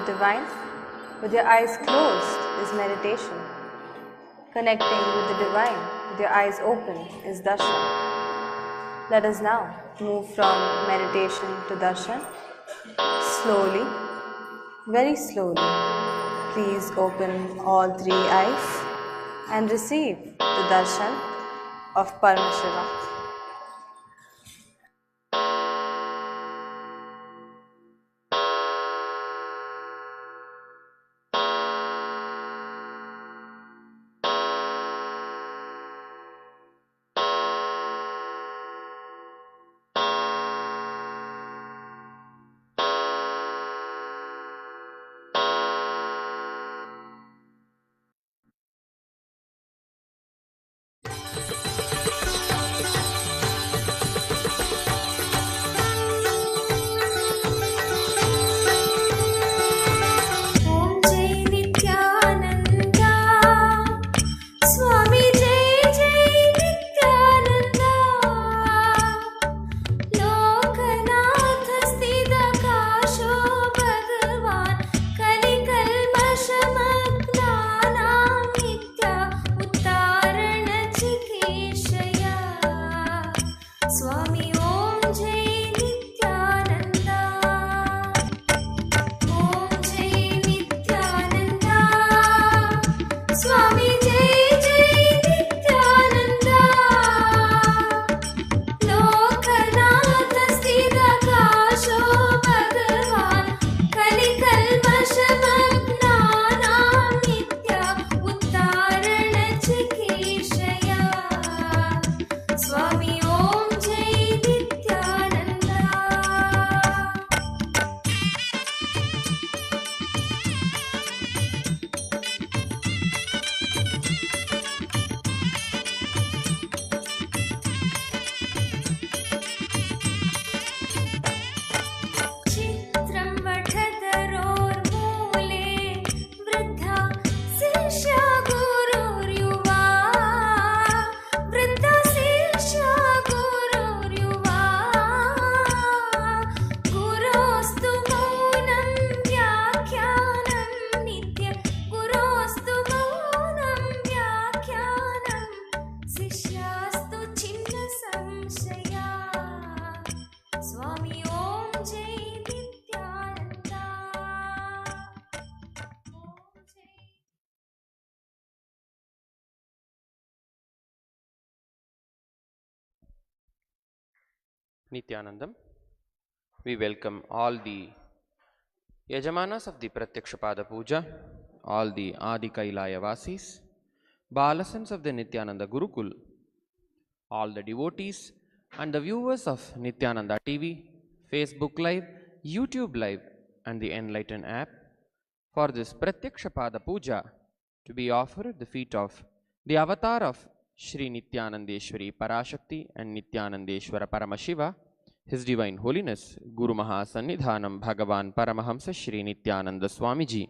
the divine with your eyes closed is meditation. Connecting with the divine with your eyes open is darshan. Let us now move from meditation to darshan. Slowly, very slowly, please open all three eyes and receive the darshan of Paramashiva. Nithyanandam. We welcome all the Yajamanas of the Pratyakshapada Puja, all the Adi Kailaya Vasis, Balasans of the Nithyananda Gurukul, all the devotees and the viewers of Nithyananda TV, Facebook Live, YouTube Live and the Enlightened app for this Pratyakshapada Puja to be offered at the feet of the avatar of Shri Nithyanandeshwari Parashakti and Nithyanandeshwara Paramashiva, His Divine Holiness Guru Mahasannidhanam Bhagavan Paramahamsa Shri Nithyananda Swamiji,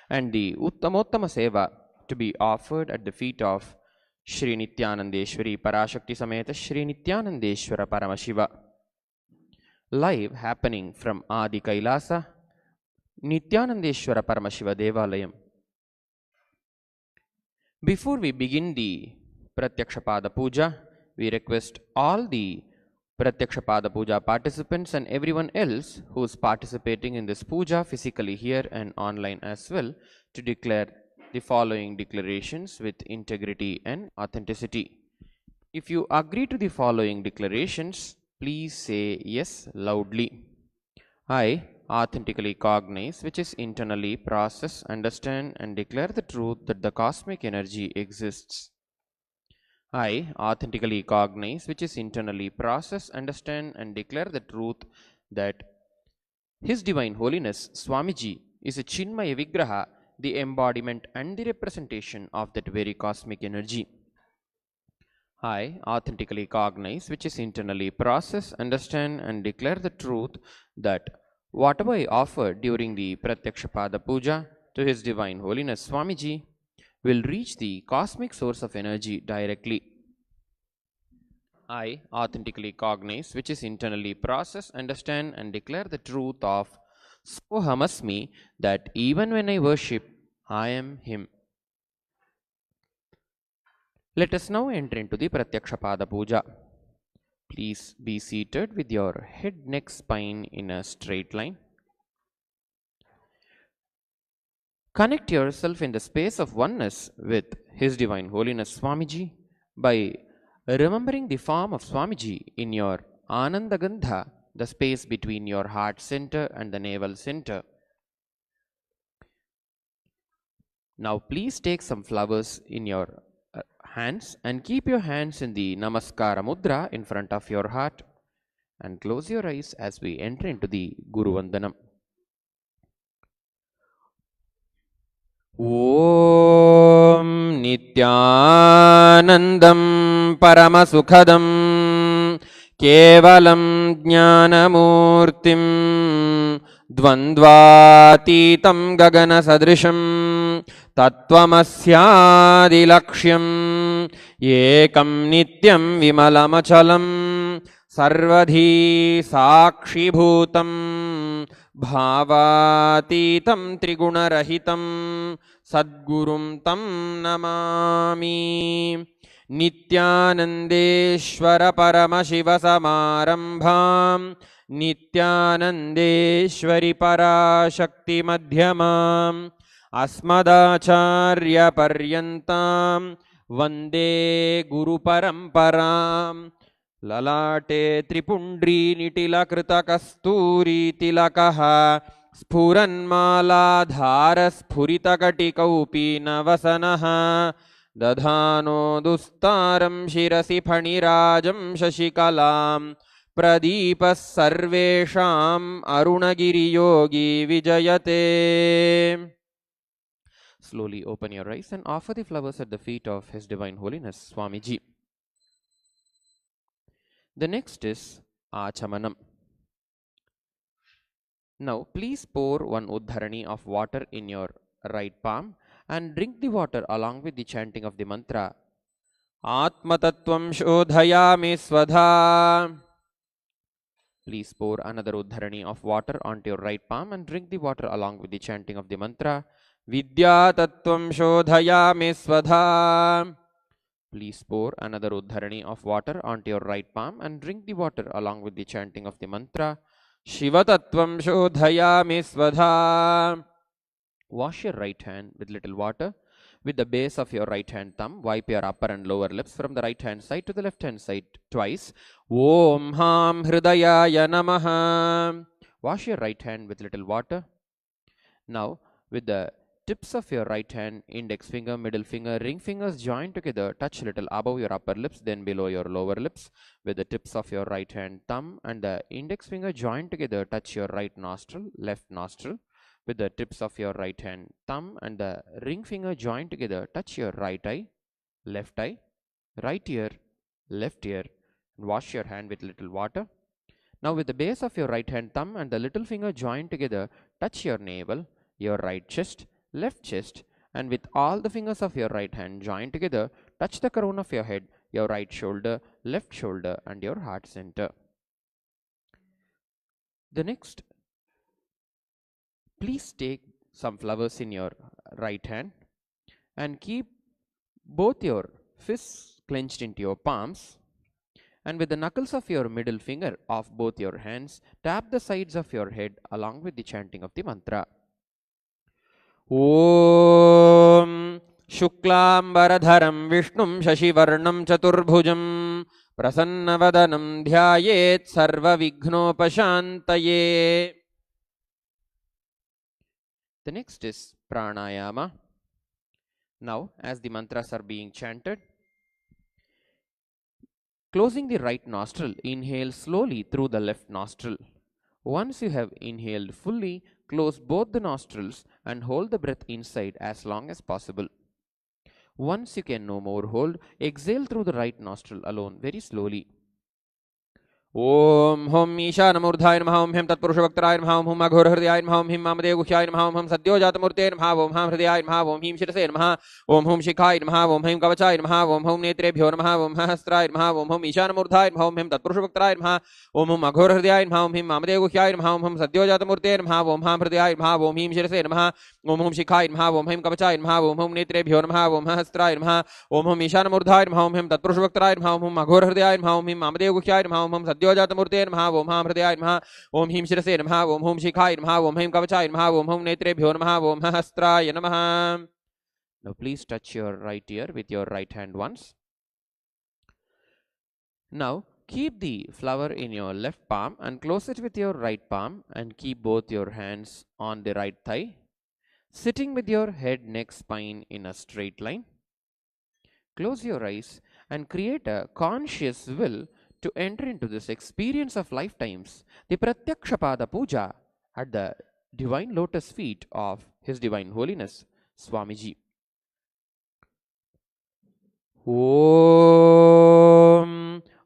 and the Uttamotama Seva to be offered at the feet of Shri Nithyanandeshwari Parashakti Sameta Shri Nithyanandeshwara Paramashiva. Live happening from Adi Kailasa, Nithyanandeshwara Paramashiva Devalayam. Before we begin the Pratyakshapada Puja, we request all the Pratyakshapada Puja participants and everyone else who is participating in this puja physically here and online as well to declare the following declarations with integrity and authenticity. If you agree to the following declarations, please say yes loudly. I authentically cognize, which is internally process, understand and declare the truth that the cosmic energy exists. I authentically cognize, which is internally process, understand and declare the truth that His Divine Holiness Swamiji is a Chinmaya Vigraha, the embodiment and the representation of that very cosmic energy. I authentically cognize, which is internally process, understand and declare the truth that whatever I offer during the Pratyakshapada Puja to His Divine Holiness Swamiji will reach the cosmic source of energy directly. I authentically cognize, which is internally process, understand and declare the truth of Sohamasmi, that even when I worship, I am Him. Let us now enter into the Pratyakshapada Puja. Please be seated with your head, neck, spine in a straight line. Connect yourself in the space of oneness with His Divine Holiness Swamiji by remembering the form of Swamiji in your Anandagandha, the space between your heart center and the navel center. Now please take some flowers in your hands and keep your hands in the Namaskara Mudra in front of your heart and close your eyes as we enter into the Guru Vandanam. Om Nithyanandam Paramasukhadam Kevalam Jnanamurtim Dvandvatitam Gagana Sadrisham Tattvamasyadilaksham Ekam Nityam Vimalamachalam Sarvadhi Sakshibhutam Bhavatitam Trigunarahitam Sadgurum Tam Namami. Nithyanandeshwara Paramashiva Samarambham Nithyanandeshwari Parashakti Madhyamam Asmadacharya Paryantam Vande Guru Paramparam. Lalate Tripundri Nitila Krita Kasturi Tilakaha Spuranmala Dhara Spurita Katikaupi Navasanaha Dadhano Dustaram Shirasi Phanirajam Shashikalam Pradipas Sarvesham Arunagiri Yogi Vijayate. Slowly open your eyes and offer the flowers at the feet of His Divine Holiness Swamiji. The next is Achamanam. Now please pour one uddharani of water in your right palm and drink the water along with the chanting of the mantra Atmatattvam Shodhayami Swadha. Please pour another uddharani of water onto your right palm and drink the water along with the chanting of the mantra Vidya Tattvam Shodhayami Swadha. Please pour another uddharani of water onto your right palm and drink the water along with the chanting of the mantra Shiva Tattvam Shodhayami Swadha. Wash your right hand with little water. With the base of your right hand thumb, wipe your upper and lower lips from the right hand side to the left hand side twice. Om Ham Hridayaya Namaha. Wash your right hand with little water. Now, with the tips of your right hand, index finger, middle finger, ring fingers joined together, touch little above your upper lips, then below your lower lips. With the tips of your right hand thumb and the index finger joined together, touch your right nostril, left nostril. With the tips of your right hand thumb and the ring finger joined together, touch your right eye, left eye, right ear, left ear, and wash your hand with little water. Now with the base of your right hand thumb and the little finger joined together, touch your navel, your right chest, left chest, and with all the fingers of your right hand joined together, touch the crown of your head, your right shoulder, left shoulder, and your heart center. The next, please take some flowers in your right hand and keep both your fists clenched into your palms, and with the knuckles of your middle finger of both your hands, tap the sides of your head along with the chanting of the mantra. Om Shuklambaradharam Vishnum Shashivarnam Chaturbhujam Prasannavadanam Dhyayet Sarva Vighnopashantaye. The next is Pranayama. Now, as the mantras are being chanted, closing the right nostril, inhale slowly through the left nostril. Once you have inhaled fully, close both the nostrils and hold the breath inside as long as possible. Once you can no more hold, exhale through the right nostril alone very slowly. Om Hum Ishanamurdhaయ Namaha Om Hem Tatpurushavaktaraయ Namaha Om Hum Aghorahridayaya Namaha Om Him Mamadevguhyaya Namaha Om Hum Sadyojatamurteye Namaha Om Ham Hridayaya Namaha Om Him Shirase Namaha Om Hum Shikhaya Namaha Om Him Kavachaya Namaha Om Hum Netrebhyo Namaha Om Hastraya Namaha Om Hum Ishanamurdhaయ Namaha Om Hem Tatpurushavaktaraయ Namaha Om Hum Aghorahridayaya Namaha Om Him Mamadevguhyaya Namaha Om Hum Sadyojatamurteye Namaha Om Ham Hridayaya Namaha Om Him Shirase Namaha Om Hum Shikhaya Namaha Om Him Kavachaya Namaha Om Hum Netrebhyo Namaha Om Hastraya Namaha Om Hum Ishanamurdhaయ Namaha Om Him Tatpurushavaktaraయ Namaha Om Hum Aghorahridayaya Namaha Om Him Mamadevguhyaya Namaha Om Hum Sadyojatamurteye Namaha Om Ham Hridayaya Namaha Om Him Shirase Namaha Om Hum Shikhaya Namaha Om Him Kavachaya Namaha Om Hum Netrebhyo Namaha Om Hastraya Namaha. Now please touch your right ear with your right hand once. Now keep the flower in your left palm and close it with your right palm and keep both your hands on the right thigh, sitting with your head, neck, spine in a straight line. Close your eyes and create a conscious will to enter into this experience of lifetimes, the Pratyakshapada Puja at the divine lotus feet of His Divine Holiness Swamiji. Om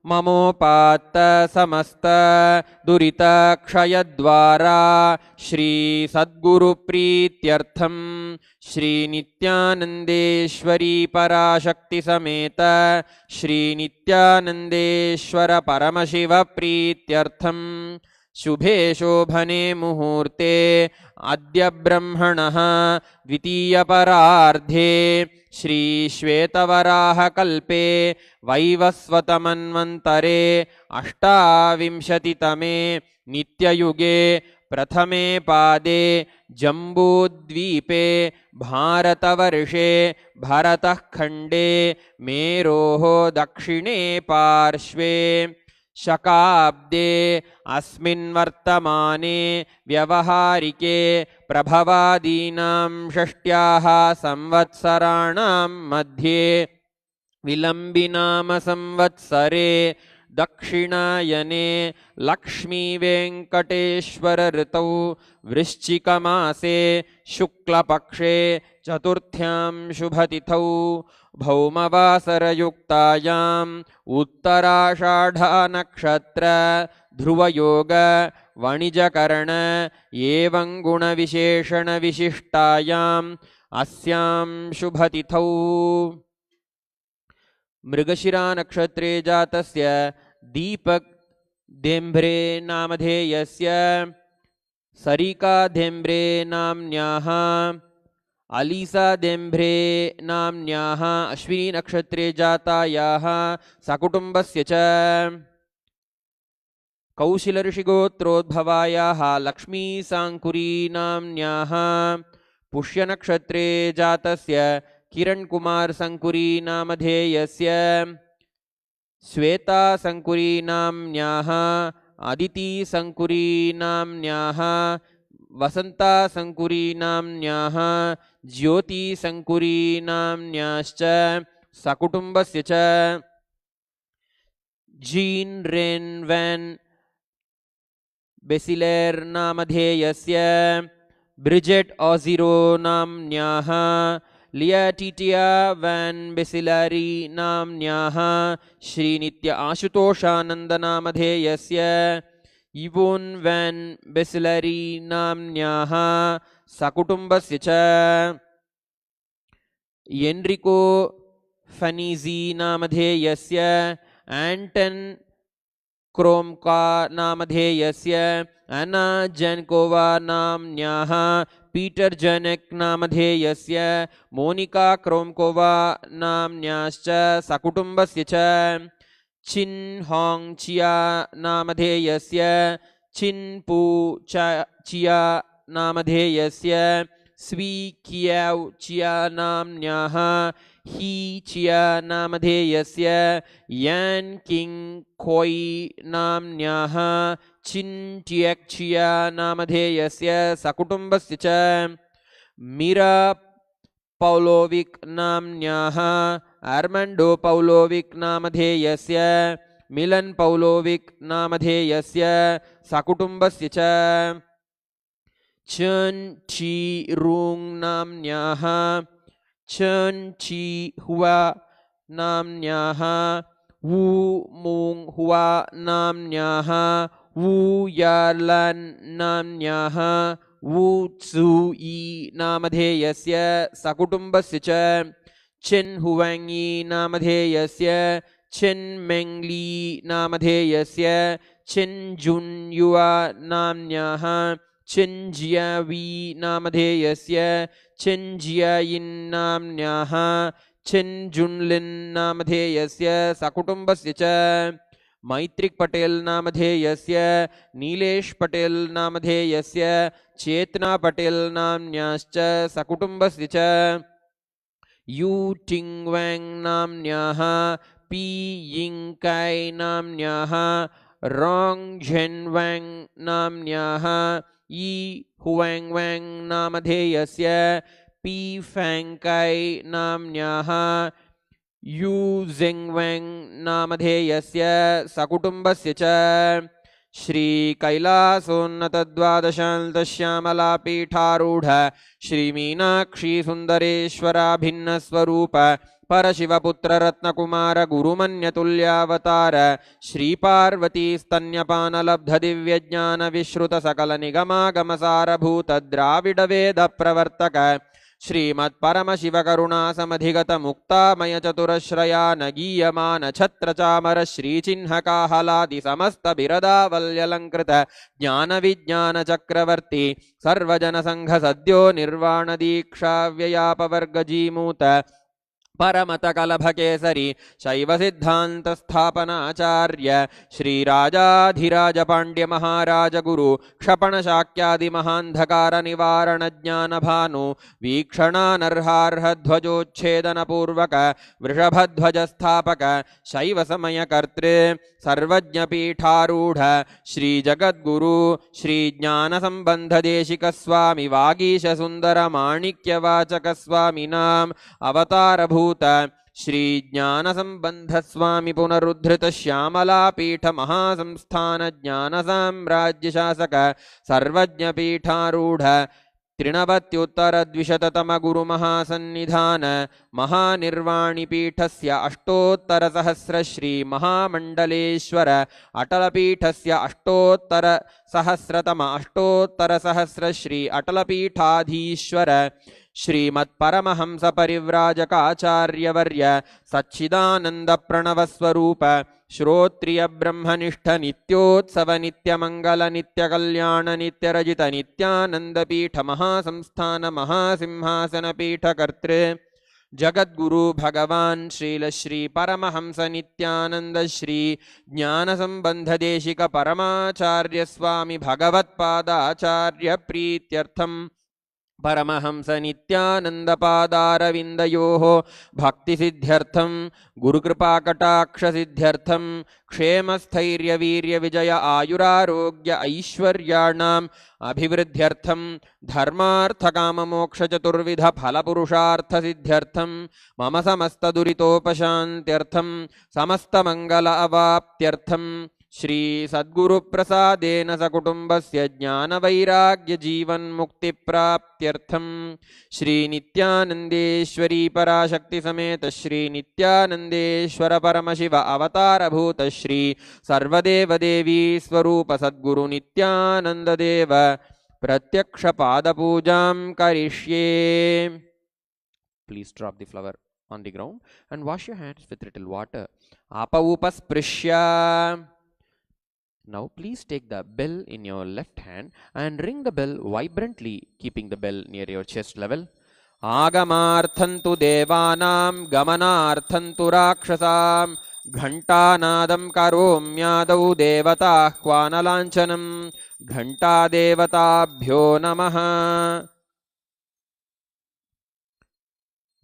Mamopata Samasta Durita Kshayadvara Shri Sadguru Prityartham Shri Nithyanandeshwari Parashakti Sameta Shri Nithyanandeshwara Paramashiva Prityartham Shubhe Shobhane Muhurte Adya Brahmanaha Dvitiya Parardhe Shri Shvetavaraha Kalpe Vaivasvatamanvantare Ashtavimshatitame Nityayuge Prathame Pade Jambudvipe Bharatavarshe Bharatah Khande Meroho Dakshine Parshve Shakabde Asmin Vartamane Vyavaharike Prabhavadinam Shashtyaha Samvatsaranam Madhye Vilambinama Samvatsare Dakshinayane Lakshmi Venkateshwara Ritau Vrishchikamase Shukla Pakshe Chaturthyam Shubhatithau Bhaumavasarayuktayam Uttarashadha Nakshatra Dhruva Yoga Vanijakarana Evam Guna Visheshana Vishishtayam Asyam Shubhatithau. Mrigashira Nakshatre Jatasya Deepak Dembre Namadheyasya Sarika Dembre Namnyaha Alisa Dembre Namnyaha Ashwini Nakshatre Jatayaha Sakutumbasya cha Kaushila Rishigotrodbhavayaha Lakshmi Sankuri Namnyaha Pushya Nakshatre Jatasya Kiran Kumar Sankuri Namadheyasya Sweta Sankuri Namnyaha Aditi Sankuri Namnyaha Vasanta Sankuri Namnyaha Jyoti Sankuri Namnyascha Sakutumbasya cha Jean Ren Van Besiler Namadheyasya Bridget Oziro Namnyaha Lia Titia Van Besilari Namnyaha Shri Nitya Ashutoshananda Namadheyasya Yvonne Van Besilari Namnyaha Sakutumbasya cha Enrico Fanizi Namadheyasya Anton Kromka Namadheyasya Anna Jankova Namnyaha Peter Janek Namadheyasya Monika Kromkova Namnyascha Sakutumbasya cha Chin Hong Chia Namadheyasya Chin Pu Chia Namadheyasya Svi Kiao Chia Namnyaha He Chia Namadheyasya Yan King Koi Namnyaha Chin Tiek Chia Namadheyasya Sakutumbasya cha Mira Paulovic Namnyaha Armando Paulovic Namadheyasya Milan Paulovic Namadheyasya Sakutumbasya cha Chen Chi Rung Namnyaha Chen Chi Hua Namnyaha Wu Mung Hua Namnyaha, Wu Yarlan Namnyaha, Wu Tsu Yi Namadheyasya Sakutumbasya cha, Chen Huangi Namadheyasya, Chen Mengli Namadheyasya, Chen Jun Yua Namnyaha, Chen Jiawi Namadheyasya, Chen Jiayin Namnyaha, Chen Junlin Namadheyasya Sakutumbasya cha, Maitrik Patel Namadheyasya, Nilesh Patel Namadheyasya, Chetna Patel Namnyascha Sakutumbasya cha, Yu Ting Wang Namnyaha, Pi Ying Kai Namnyaha, Rong Zhen Wang Namnyaha, Yi Huang Wang Namadheyasya, Pi Fang Kai Namnyaha, Yu Zeng Wang Namadheyasya Sakutumbasya cha, Shri Kailasunnatadvadashantashyamala Pitharudha Shri Meenakshi Sundareshwara Bhinna Swarupa Parashiva Putra Ratna Kumara Guru Manya Tulyavatara Shri Parvati Stanyapana Labdha Divya Jnana Vishruta Sakala Nigama Gamasara Bhuta Dravida Veda Pravartaka श्रीमत् Paramshiva करुणा समधिगत मुक्तामय चतुरश्रया नगीयमान छत्र चामर श्रीचिह्न काहलादि समस्त बिरदावल्यलंकृत ज्ञान विज्ञान चक्रवर्ती सर्वजन संघ सद्यो निर्वाण दीक्षा व्ययापवर्गजीमूत परमत कलभ केसरी शैव सिद्धांत स्थापनाचार्य श्री राजाधिराज पांड्य महाराज गुरु क्षपण शाक्यादि महांधकार निवारण ज्ञान भानु वीक्षणानर्हार्ह ध्वजोच्छेदन पूर्वक वृषभध्वज स्थापक शैव समय कर्तृ सर्वज्ञ पीठारूढ़ श्री जगद्गुरु श्री ज्ञान संबंध देशिक स्वामी वागीश सुंदर माणिक्य वाचक स्वामी नाम अवतार भूत श्री ज्ञान संबंध स्वामी पुनरुद्धृत श्यामला पीठ महासंस्थान ज्ञान साम्राज्य शासक सर्वज्ञ पीठारूढ़ त्रिनवत्युत्तर द्विशततम गुरु महासन्निधान महानिर्वाणी पीठस्य अष्टोत्तर सहस्र श्री महामंडलेश्वर अटल पीठस्य अष्टोत्तर सहस्रतम अष्टोत्तर सहस्र श्री अटल पीठाधीश्वर श्रीमत् परमहंस परिव्राजकाचार्यवर्य सच्चिदानंद प्रणव स्वरूप श्रोत्रिय ब्रह्मनिष्ठ नित्योत्सव नित्य मंगल नित्य कल्याण नित्य रजित नित्यानंद पीठ महासंस्थान महासिंहासन पीठ कर्तृ जगद्गुरु भगवान श्रील श्री परमहंस नित्यानंद श्री ज्ञान संबंध देशिक परमाचार्य स्वामी भगवत्पादाचार्य प्रीत्यर्थम परमहंस नित्यानंद पादारविंदयोः भक्ति सिद्ध्यर्थम गुरुकृपा कटाक्ष सिद्ध्यर्थम क्षेम स्थैर्य वीर्य विजय आयुरारोग्य ऐश्वर्याणाम अभिवृद्ध्यर्थम धर्मार्थ काम मोक्ष चतुर्विध फल पुरुषार्थ सिद्ध्यर्थम मम समस्त दुरितोपशान्त्यर्थम समस्त मंगल अवाप्त्यर्थम श्री सद्गुरु प्रसादेन सकुटुंबस्य ज्ञान वैराग्य जीवन मुक्ति प्राप्त्यर्थम श्री नित्यानंदेश्वरी पराशक्ति समेत श्री नित्यानंदेश्वर परमशिव अवतार भूत श्री सर्वदेव देवी स्वरूप सद्गुरु नित्यानंद देव प्रत्यक्ष पाद पूजां करिष्ये. Please drop the flower on the ground and wash your hands with little water. Apaupasprisya. Now please take the bell in your left hand and ring the bell vibrantly, keeping the bell near your chest level. Agamarthantu devanam gamanarthantu rakshasam ghantanadam karomyadau devata hvanalanchanam ghanta devatabhyo namaha.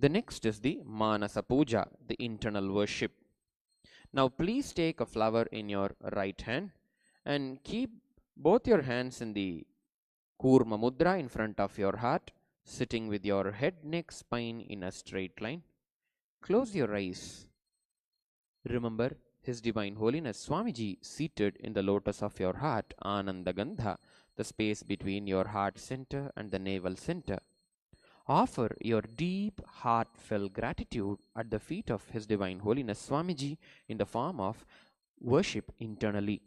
The next is the Manasa Puja, the internal worship. Now please take a flower in your right hand and keep both your hands in the Kurma Mudra in front of your heart, sitting with your head, neck, spine in a straight line. Close your eyes. Remember His Divine Holiness Swamiji seated in the lotus of your heart, Ananda Gandha, the space between your heart center and the navel center. Offer your deep, heartfelt gratitude at the feet of His Divine Holiness Swamiji in the form of worship internally.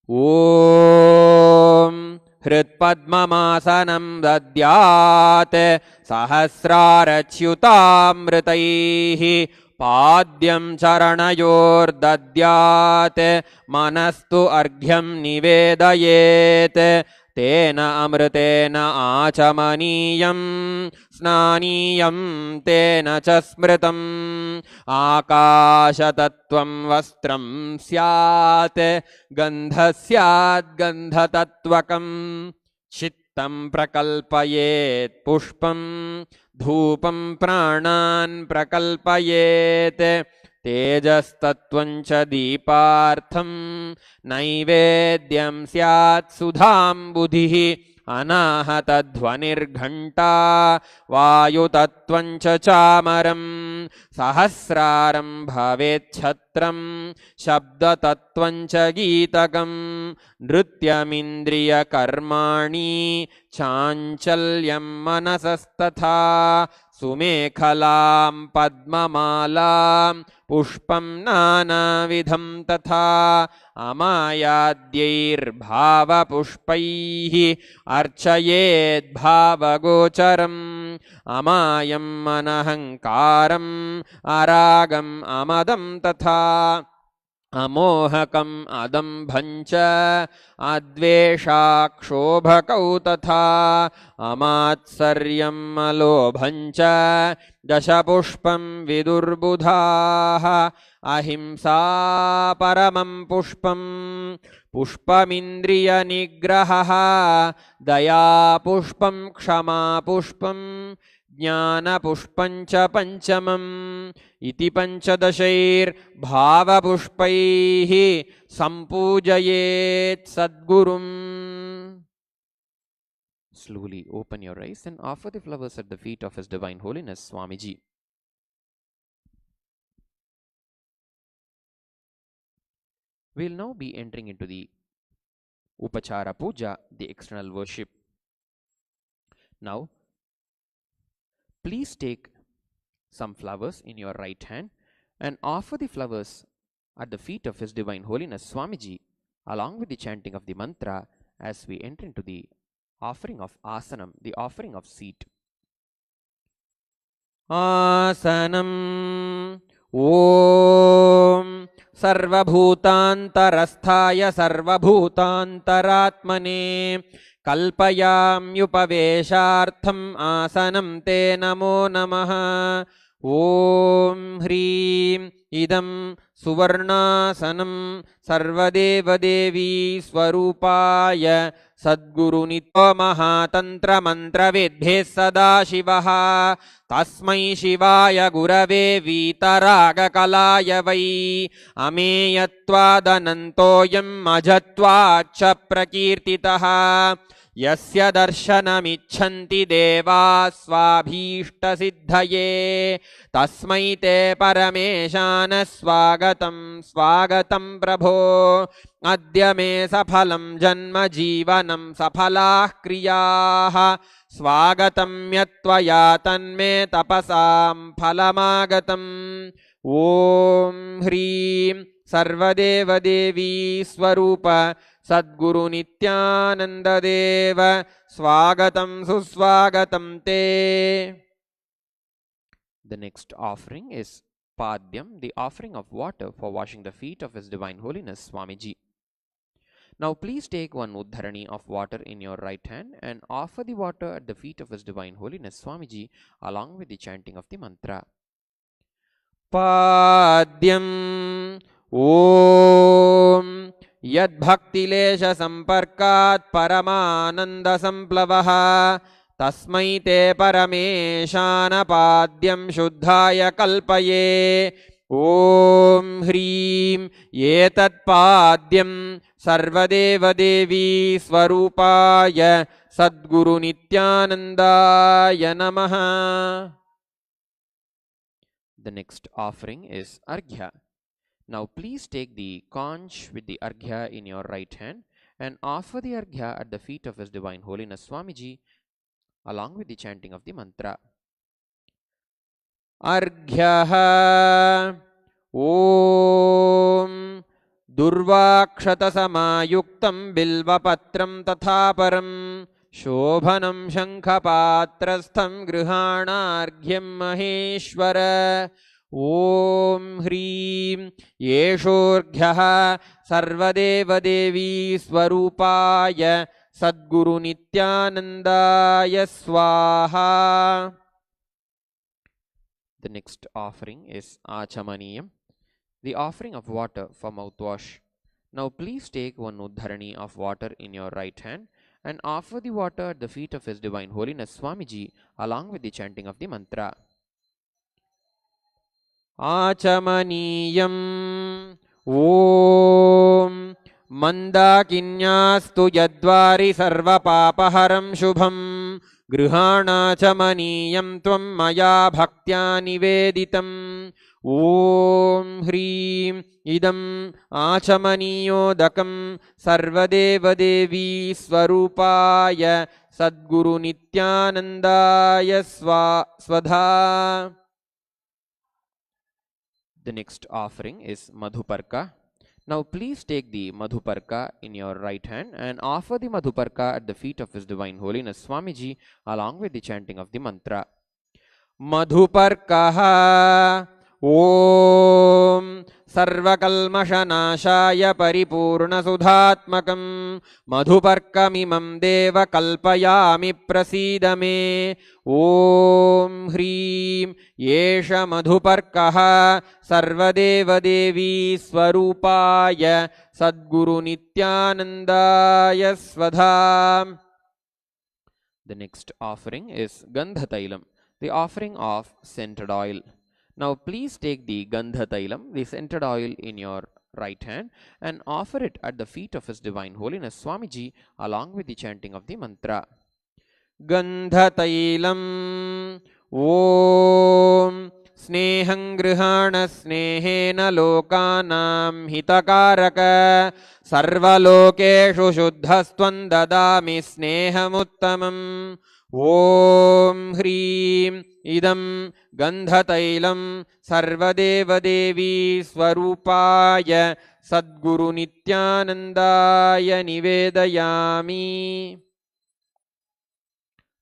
Om Hritpadmamasanam dadyat sahasrarachyutamritaihi Padyam charanayor dadyat manastu arghyam nivedayet Tena amritena achamaniyam snaniyam tena chasmritam Akashatattvam vastram syat gandhasyat gandhatatvakam Chittam prakalpayet pushpam dhupam pranan prakalpayet Tejastatvancha deepartham naivedyam syat sudham buddhihi Anahatadhvanirghanta vayutattvancha chamaram sahasraram bhavet chhatram shabdatattvancha geetakam nrityamindriya karmani chanchalyam manasastatha sumekhalam padmamalam pushpam nanavidham tatha amayadyair bhava pushpaihi archayet bhava gocharam amayam manahankaram aragam amadam tatha amohakam adambhancha adveshakshobhakau tatha amatsaryam alobhancha dashapushpam vidurbudhaha ahimsa paramam pushpam pushpamindriya nigrahaha daya pushpam kshama pushpam jnana pushpancha panchamam iti panchadashair bhava pushpaihi sampujayet sadgurum. Slowly open your eyes and offer the flowers at the feet of His Divine Holiness Swamiji. We will now be entering into the Upachara Puja, the external worship. Now, please take some flowers in your right hand and offer the flowers at the feet of His Divine Holiness Swamiji along with the chanting of the mantra as we enter into the offering of asanam, the offering of seat. Asanam Om Sarvabhutantarasthaya Sarvabhutantaratmane Kalpayamyupaveshartham asanam te namo namaha Om Hrim Idam Suvarnasanam Sarvadeva Devi Swarupaya Sadguru Nitya Mahatantra Mantra Vedbhe Sada Shivaha Tasmai Shivaya Gurave Vitaraga Kalaya Vai Ameyatvadanantoyam Majatvacha Prakirtitaha Yasya darshanamichanti deva svabhishta siddhaye Tasmai te parameshana swagatam swagatam prabho Adya me saphalam janma jivanam saphalah kriyaha Swagatam yatvaya tanme tapasam phalamagatam Om Hrim Sarvadeva Devi Swarupa Sadguru Nithyananda Deva Swagatam Suswagatam Te. The next offering is Padyam, the offering of water for washing the feet of His Divine Holiness Swamiji. Now please take one uddharani of water in your right hand and offer the water at the feet of His Divine Holiness Swamiji along with the chanting of the mantra. Padyam Om Yad Bhaktilesha Samparkat Paramananda Samplavaha Tasmai te Parameshana Padyam Shuddhaya Kalpaye Om Hrim Yetat Padyam Sarvadeva Devi Swarupaya Sadguru Nithyanandaya Namaha. The next offering is Arghya. Now please take the conch with the Arghya in your right hand and offer the Arghya at the feet of His Divine Holiness Swamiji along with the chanting of the mantra. Arghyaha Om Durvakshatasama-yuktam bilvapatram tathaparam Shobhanam Shankhapatrastham Grihanarghyam Maheshwara Om Hrim Yeshorghyaha Sarvadeva Devi Swarupaya Sadguru Nithyanandaya Swaha. The next offering is Achamaniyam, the offering of water for mouthwash. Now please take one uddharani of water in your right hand and offer the water at the feet of His Divine Holiness Swamiji along with the chanting of the mantra. Achamaniyam Om Mandakinyastu Yadvari Sarva Papaharam Shubham Grihanāchamaniyam Tvam Maya Bhaktya Niveditam Om Hrim Idam Achamaniyodakam Sarvadeva Devi Swarupaya Sadguru Nithyanandaya Swadha. The next offering is Madhuparka. Now please take the Madhuparka in your right hand and offer the Madhuparka at the feet of His Divine Holiness Swamiji along with the chanting of the mantra. Madhuparkaha Om Sarvakalmashanashaya Paripurna Sudhatmakam Madhuparkamimam Deva Kalpayami Prasidame Om Hrim Yesha Madhuparkaha Sarvadeva Devi Swarupaya Sadguru Nithyanandaya Swadha. The next offering is Gandhatailam, the offering of scented oil. Now please take the Gandhatailam, the scented oil, in your right hand and offer it at the feet of His Divine Holiness Swamiji along with the chanting of the mantra. Gandhatailam Om Sneham Grihana Snehena Lokanam Hitakaraka Sarvalokeshu Shuddhastvan Dadami Snehamuttamam Om Hrim Idam Gandhatailam Sarvadeva Devi Swarupaya Sadguru Nithyanandaya Nivedayami.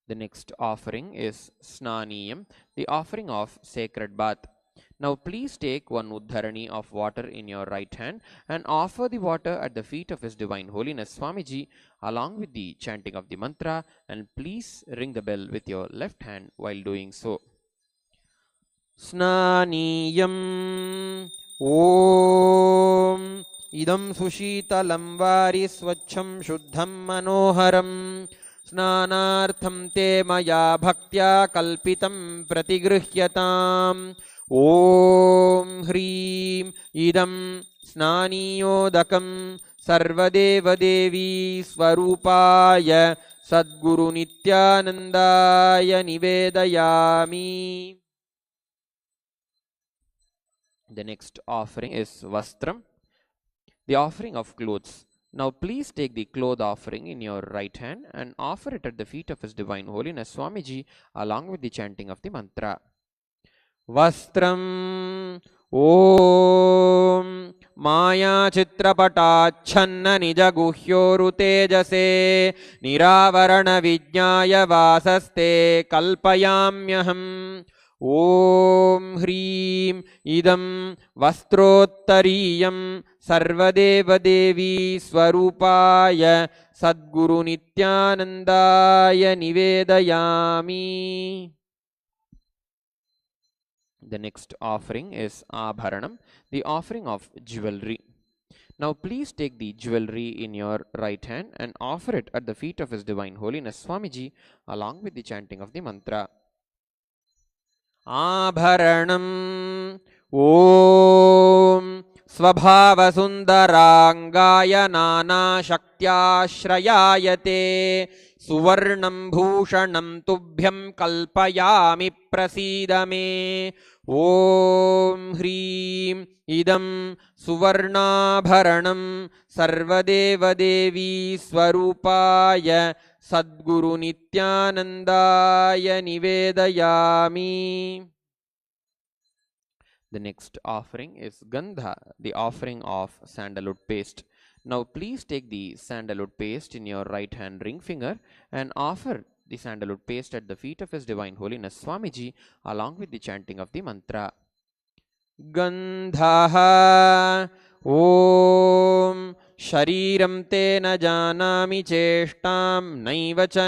The next offering is Snaniyam, the offering of sacred bath. Now please take one uddharani of water in your right hand and offer the water at the feet of His Divine Holiness Swamiji along with the chanting of the mantra, and please ring the bell with your left hand while doing so. Snaniyam Om Idam Sushitalam Vari Swachham Shuddham Manoharam Snanartham Te Maya Bhaktya Kalpitam Pratigruhyatam Om Hrim Idam Snaniyodakam Sarvadeva Devi Swarupaya Sadguru Nithyanandaya Nivedayami. The next offering is Vastram, the offering of clothes. Now please take the cloth offering in your right hand and offer it at the feet of His Divine Holiness Swamiji along with the chanting of the mantra. Vastram Om Maya Chitrapatachanna Nijaguhyoru Tejase Niravarana Vijnaya Vasaste Kalpayamyaham Om Hrim Idam Vastrottariyam Sarvadeva Devi Swarupaya Sadguru Nithyanandaya Nivedayami. The next offering is Abharanam, the offering of jewelry. Now please take the jewelry in your right hand and offer it at the feet of His Divine Holiness Swamiji along with the chanting of the mantra. Abharanam Om Svabhava Sundarangaya Nana Shaktyashrayayate Suvarnam Bhushanam Tubhyam Kalpayami Prasidame Om Hrim Idam Suvarnabharanam Sarvadeva Devi Swarupaya Sadguru Nithyanandaya Nivedayami. The next offering is Gandha, the offering of sandalwood paste. Now please take the sandalwood paste in your right hand ring finger and offer the sandalwood paste at the feet of His Divine Holiness Swamiji along with the chanting of the mantra. Gandhaha Om Shariram te na janami cheshtam naiva cha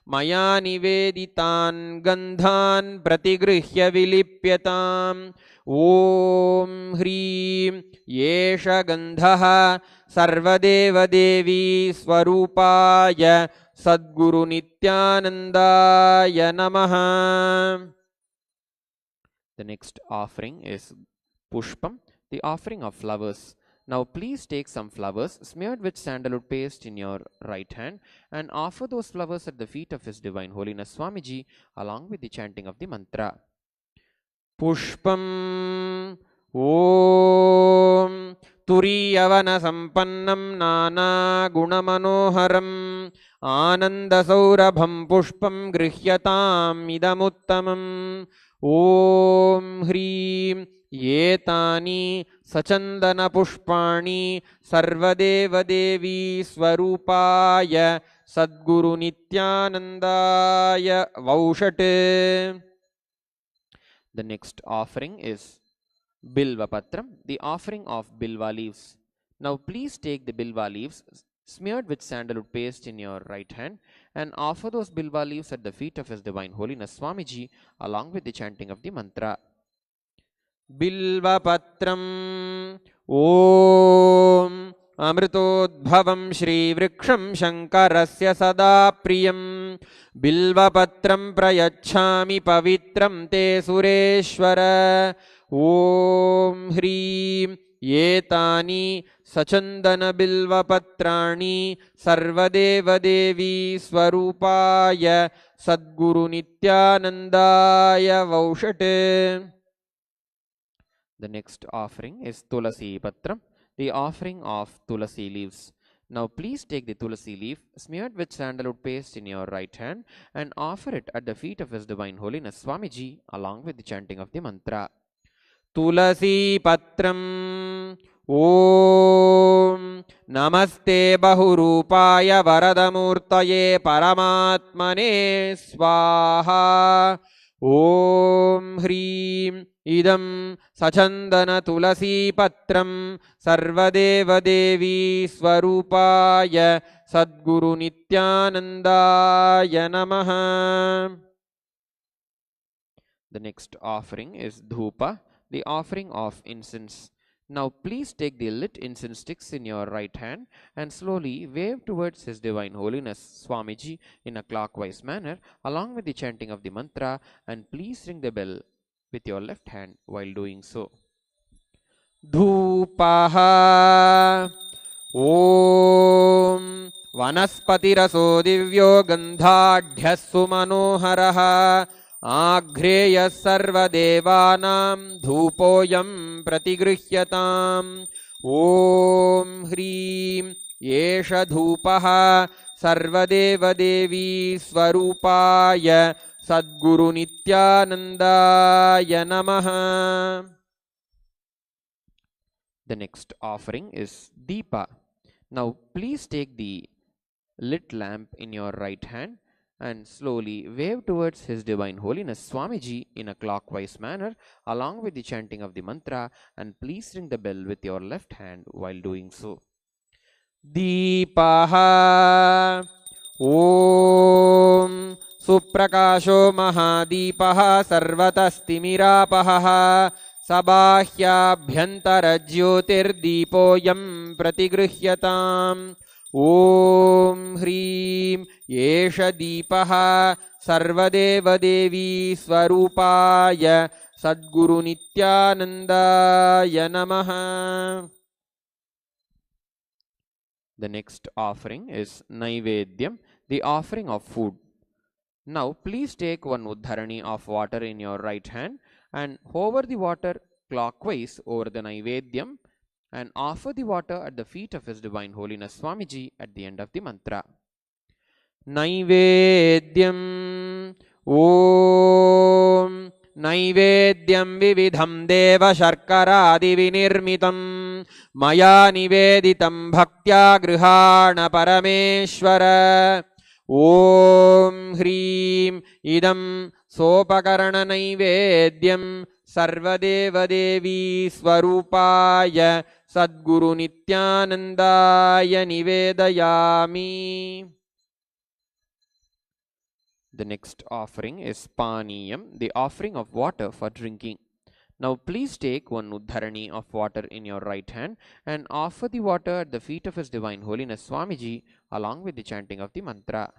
Maya niveditan gandhan pratigruhya vilipyatam Om Hrim Yesha Gandhaha Sarvadeva Devi Swarupaya Sadguru Nithyanandaya Namaha. The next offering is Pushpam, the offering of flowers. Now please take some flowers smeared with sandalwood paste in your right hand and offer those flowers at the feet of His Divine Holiness Swamiji along with the chanting of the mantra. Pushpam Om Turiyavana Sampannam Nana Gunamanoharam Ananda Saurabham Pushpam Grihyatam Idamuttamam Om Hrim Yetani Sachandana Pushpani Sarvadeva Devi Swarupaya Sadguru Nithyanandaya Vaushate. The next offering is Bilva Patram, the offering of Bilva leaves. Now please take the Bilva leaves smeared with sandalwood paste in your right hand and offer those Bilva leaves at the feet of His Divine Holiness Swamiji along with the chanting of the mantra. Bilva Patram Om Amritodbhavam Shri Vriksham Shankarasya Sada Priyam Bilva Patram Prayachami Pavitram Te Sureshwara Om Hrim Yetani Sachandana Bilva Patrani Sarvadeva Devi Swarupaya Sadguru Nithyanandaya Vaushate. The next offering is Tulasi Patram, the offering of Tulasi leaves. Now please take the Tulasi leaf smeared with sandalwood paste in your right hand and offer it at the feet of His Divine Holiness Swamiji along with the chanting of the mantra. Tulasi Patram Om Namaste Bahurupaya Varadamurtaye Paramatmane Swaha Om Hrim Idam Sachandana Tulasi Patram Sarvadeva Devi Swarupaya Sadguru Nithyanandaya Namaha. The next offering is Dhupa, the offering of incense. Now please take the lit incense sticks in your right hand and slowly wave towards His Divine Holiness Swamiji in a clockwise manner along with the chanting of the mantra, and please ring the bell with your left hand while doing so. Dhupaha Om Vanaspatiraso Divyo Gandhadhyassu Manoharaha Agreya Sarvadevanam Dhupoyam Pratigruhyatam Om Hrim Yesha Dhupaha Sarvadeva Devi Swarupaya Sadguru Nithyanandaya Namaha. The next offering is Deepa. Now please take the lit lamp in your right hand and slowly wave towards His Divine Holiness Swamiji in a clockwise manner along with the chanting of the mantra, and please ring the bell with your left hand while doing so. Deepaha Om Suprakasho Mahadeepaha Sarvatastimirapaha Sabahya Jyotirdeepoyam Pratigruhyatam Om Hrim Yesha Deepaha Sarvadeva Devi Swarupaya Sadguru Nithyanandaya Namaha. The next offering is Naivedyam, the offering of food. Now please take one uddharani of water in your right hand and hover the water clockwise over the Naivedyam and offer the water at the feet of His Divine Holiness Swamiji at the end of the mantra. Naivedyam ॐ नैवेद्यं विविधं देवशर्करादिविनिर्मितं मया निवेदितं भक्त्या गृहाण परमेश्वर। ॐ ह्रीं इदं सोपकरणनैवेद्यं सर्वदेवदेवी स्वरूपाय सद्गुरु नित्यानन्दाय निवेदयामि। The next offering is Paniyam, the offering of water for drinking. Now please take one uddharani of water in your right hand and offer the water at the feet of His Divine Holiness Swamiji along with the chanting of the mantra.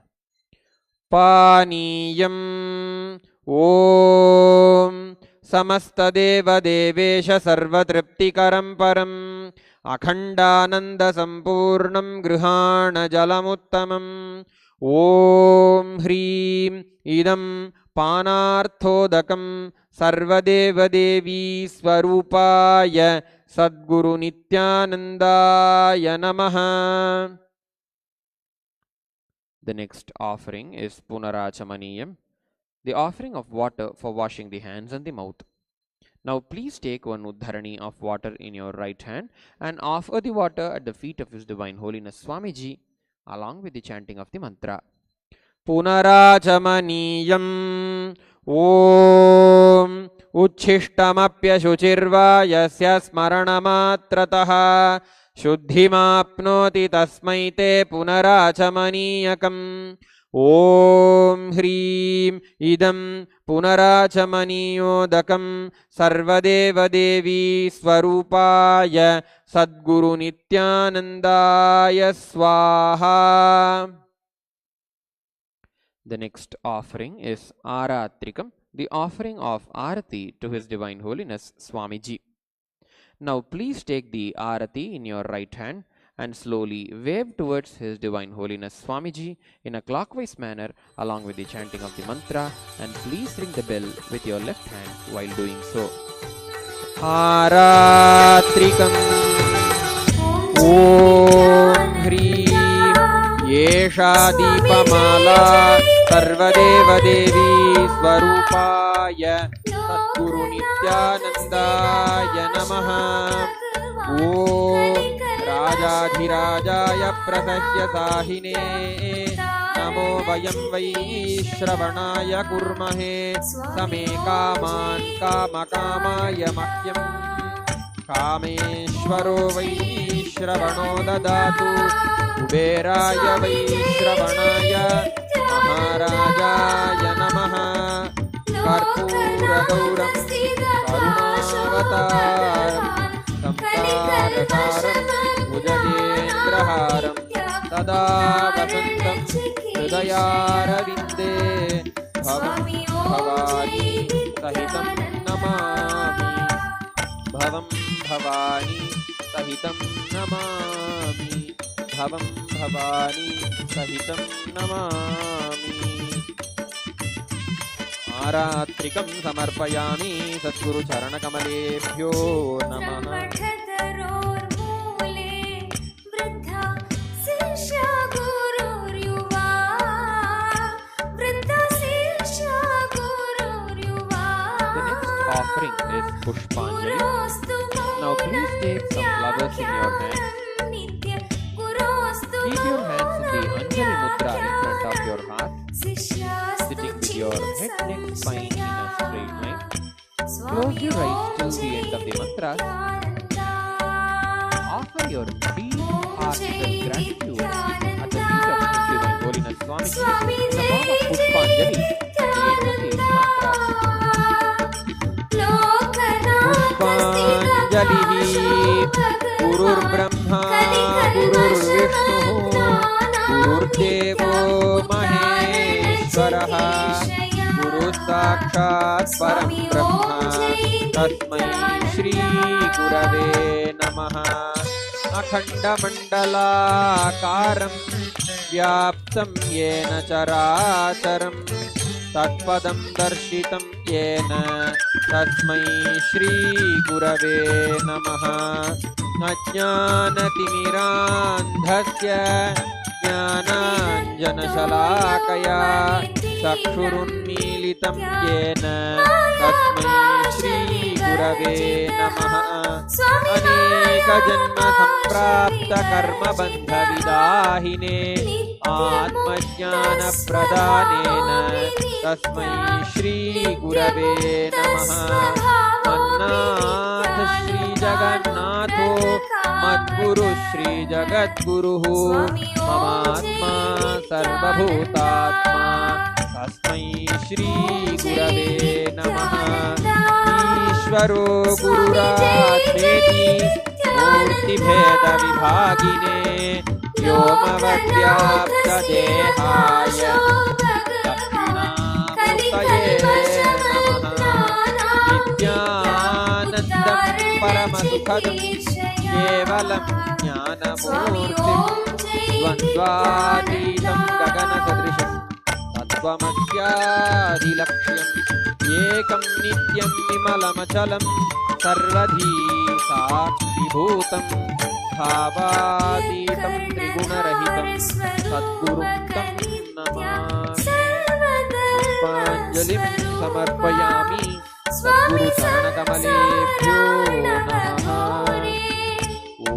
Paniyam Om Samastadeva Devesha Sarvatriptikaram Param Akhandananda Sampurnam Grihana Jalamuttamam. Om Hrim Idam Panarthodakam Sarvadeva Devi Swarupaya Sadguru Nithyanandaya Namaha. The next offering is Punarachamaniyam, the offering of water for washing the hands and the mouth. Now please take one uddharani of water in your right hand and offer the water at the feet of His Divine Holiness Swamiji along with the chanting of the mantra. Punarachamaniyam Om Uchishtamapya Shuchirva Yasya Smaranamatrataha Shuddhimapnoti Tasmaite Punarachamaniyakam. Om Hrim Idam Punarachamaniyodakam Sarvadeva Devi Swarupaya Sadguru Nithyanandaya Swaha. The next offering is Aratrikam, the offering of Arati to His Divine Holiness Swamiji. Now please take the Arati in your right hand and slowly wave towards His Divine Holiness Swamiji in a clockwise manner along with the chanting of the mantra, and please ring the bell with your left hand while doing so. Aratrikam Om Hrim Yesha Deepamala Sarvadeva Devi Swarupaya Sadguru Nithyanandaya Namaha. Om Rajadhirajaya Prasasya Sahine Namo Vayam Vaishravanaya Kurmahe Same Kaman Kamakamaya Mahyam Kameshwaro Vaishravano Dadatu Kuberaya Vaishravanaya Maharajaya Namaha. Karpura Gauram Karunavataram Samsarakaram Bhujagendraharam Sada Vasantam Hridayaravidde Bhavam Bhavani Sahitam Namami. Bhavam Bhavani Sahitam Namami. Bhavam Bhavani Sahitam Namami. Aratrikam samarpayami Sadguru Charanakamalebhyo Namaha. The next offering is Pushpanjali. Now please take some flowers in your hand. Keep your hands in the Anjali Mudra in front of your heart, sitting with your head, neck, spine in a straight line. Close your eyes till the end of the mantra. Offer your deep heartfelt gratitude at the feet of His Divine Holiness Swamiji in the form of Pushpanjali at the end of the mantra. Pushpanjali Gurur Brahma Gurur Vishnu Gurur Devo Maheshwaraha Guru Sakshat Param Brahma Tasmai Shri Gurave Namaha. Akhanda Mandala Karam Vyaptam Yena Characharam Tatpadam Darshitam Yena Tasmai Shri Gurave Namaha. Ajnanatimirandhasya ज्ञानाञ्जनशलाकया चक्षुरुन्मीलितं येन तस्मै श्रीगुरवे नमः। अनेकजन्मसम्प्राप्तकर्मबन्धविदाहिने आत्मज्ञानप्रदानेन तस्मै श्रीगुरवे नमः। मन्नाथ श्रीजगन्नाथो मद्गुरु श्रीजगद्गुरुः ममात्मा सर्वभूतात्मा तस्मै श्रीगुरवे नमः। ईश्वरो गुरुरात्मेति मूर्तिभेदविभागिने व्योमवद्व्याप्तदेहाय दक्षिणामूर्तये नमः। नित्यानन्दं परमसुखदं केवलं ज्ञानमूर्तिं द्वन्द्वातीतं गगनसदृशं तत्त्वमस्यादिलक्ष्यम् एकं नित्यं विमलमचलं सर्वधी साक्षिभूतं भावातीतं त्रिगुणरहितं सद्गुरुं तं नमामि। पुष्पाञ्जलिं समर्पयामि सद्गुरुचरणकमलेभ्यो नमः। ॐ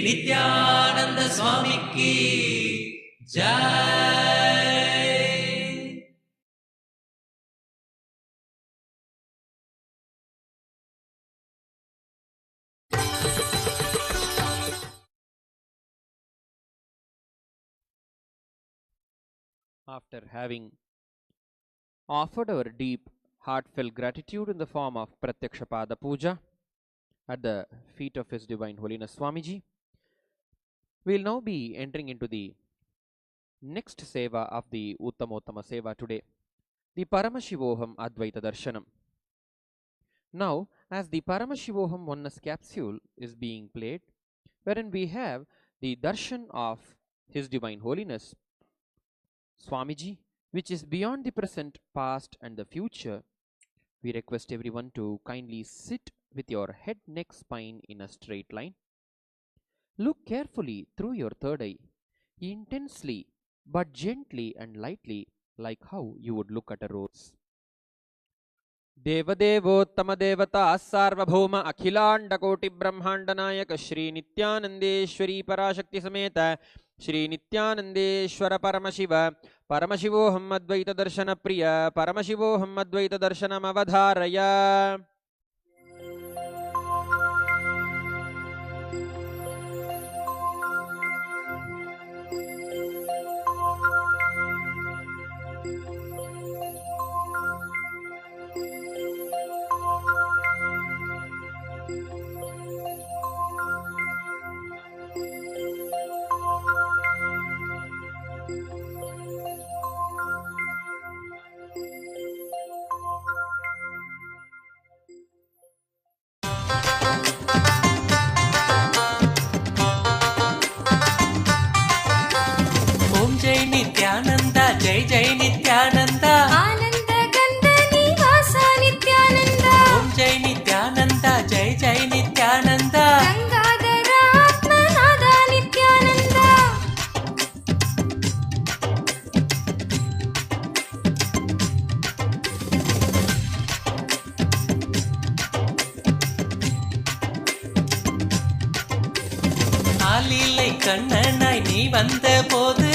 नित्यानंद स्वामी की जय। After having offered our deep, heartfelt gratitude in the form of Pratyakshapada Puja at the feet of His Divine Holiness Swamiji, we will now be entering into the next Seva of the Uttamotama Seva today, the Paramashivoham Advaita Darshanam. Now, as the Paramashivoham oneness capsule is being played, wherein we have the darshan of His Divine Holiness Swamiji, which is beyond the present, past and the future, we request everyone to kindly sit with your head, neck, spine in a straight line. Look carefully through your third eye, intensely but gently and lightly, like how you would look at a rose. देवदेवोत्तम देवता सार्वभौम अखिलांड कोटि ब्रह्मांड नायक श्री नित्यानंदेश्वरी पराशक्ति समेत श्री नित्यानंदेश्वर परमशिव परमशिवोऽहम् अद्वैत दर्शन प्रिय परमशिवोऽहम् अद्वैत दर्शनमवधारय। Nithyananda, Jai Jai Nithyananda. Ananda Gandha Nivasa Nithyananda. Om Jai Nithyananda, Jai Jai Nithyananda. Gangadhara Atmanada Nithyananda. ஆலிலை கண்ணனாய் நீ வந்த போது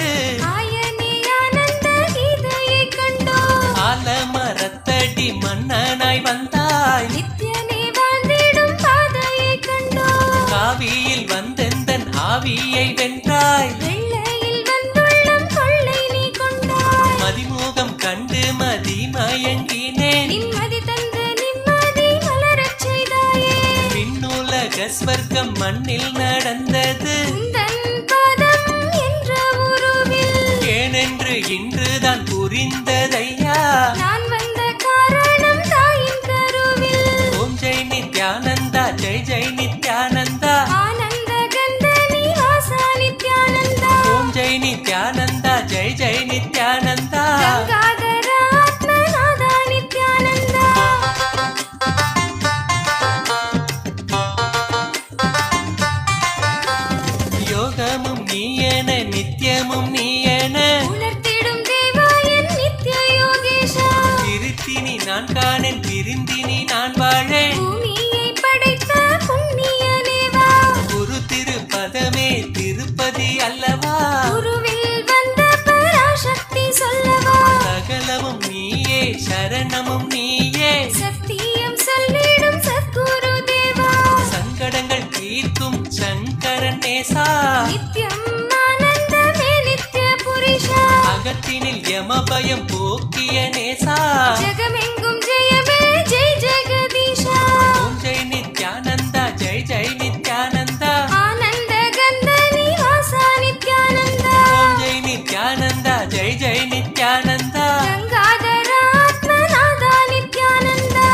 ஆயனே ஆனந்த கீதையை கண்டோம். ஆலமரத்தடி மன்னனாய் வந்தாய். நித்யனே வாழ்ந்திடும் பாதையை கண்டோம். காவியில் வந்தெந்தன் ஆவியை வென்றாய். வெள்ளையில் வந்துள்ளம் கொள்ளை நீ கொண்டாய். மதிமுகம் கண்டு மதிமயங்கினேன். நிம்மதி தந்து நிம்மதி மலரச் செய்தாயே. விண்ணுலக ஸ்வர்க்கம் மண்ணில் நடந்தது. உந்தன் பாதம் என்ற உருவில் ஏனென்று இன்றுதான் புரிந்ததையா. நான் வந்த காரணம் தாயின் கருவில். ஓம் ஜெய் நித்யானந்தா, ஜெய் ஜெய் நித்யானந்தா. ஆனந்த கந்த நிவாசா நித்யானந்தா. ஓம் ஜெய் நித்யானந்தா, ஜெய் ஜெய் நித்யானந்தா. கங்காதர ஆத்மநாதா நித்யானந்தா. யோகமும் நீயென நித்யமும் நீயென உணர்த்திடும் தேவாயன் நித்ய யோகேஷா. திருத்தினி நான் காணேன், திருந்தினி நான் வாழேன். பூமியை படைத்த புண்ணிய தேவா. குரு திருப்பதமே திருப்பதி அல்லவா. குருவில் வந்த பராசக்தி சொல்லவா. சகலமும் நீயே, சரணமும் நீயே. சத்தியம் சொல்லிடும் சத்குரு தேவா. சங்கடங்கள் தீர்க்கும் சங்கரன் நேசா. நித்யம் ஆனந்தமே நித்ய புருஷா. அகத்தினில் யமபயம் போக்கிய நேசா. ஜகமெங்கும் ஜெயமே ஜெய் ஜெகதீஷா. ஓம் ஜெய் நித்யானந்தா, ஜெய் ஜெய் நித்யானந்தா. ஆனந்த கந்த நிவாசா நித்யானந்தா. ஓம் ஜெய் நித்யானந்தா, ஜெய் ஜெய் நித்யானந்தா. கங்காதர ஆத்மநாதா நித்யானந்தா.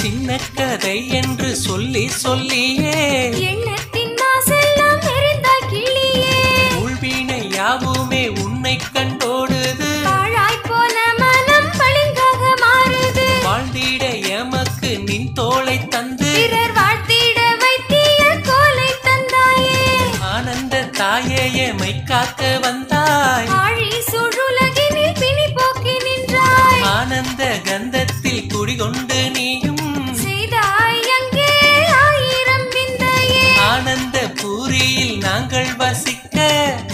சின்ன கதை என்று சொல்லி சொல்லியே எண்ணத்தின் மாசெல்லாம் எரிந்தாய் கிளியே. உள்வினை யாவுமே உன்னை கண்டோடுது. பாழாய்ப் போன மனம் பளிங்காக மாறுது. வாழ்ந்திட எமக்கு நின் தோளை தந்து பிறர் வாழ்த்திட வைத்திய கோலை தந்தாயே. ஆனந்த தாயே எமை காக்க வந்தாய். ஆழி சுழுலகினில் பிணி போக்கி நின்றாய். ஆனந்த கந்தத்தில் குடிகொண்டு நீயும் செய்தாய் அங்கே ஆயிரம் விந்தையே. ஆனந்த பூரியில் நாங்கள் வசிக்க.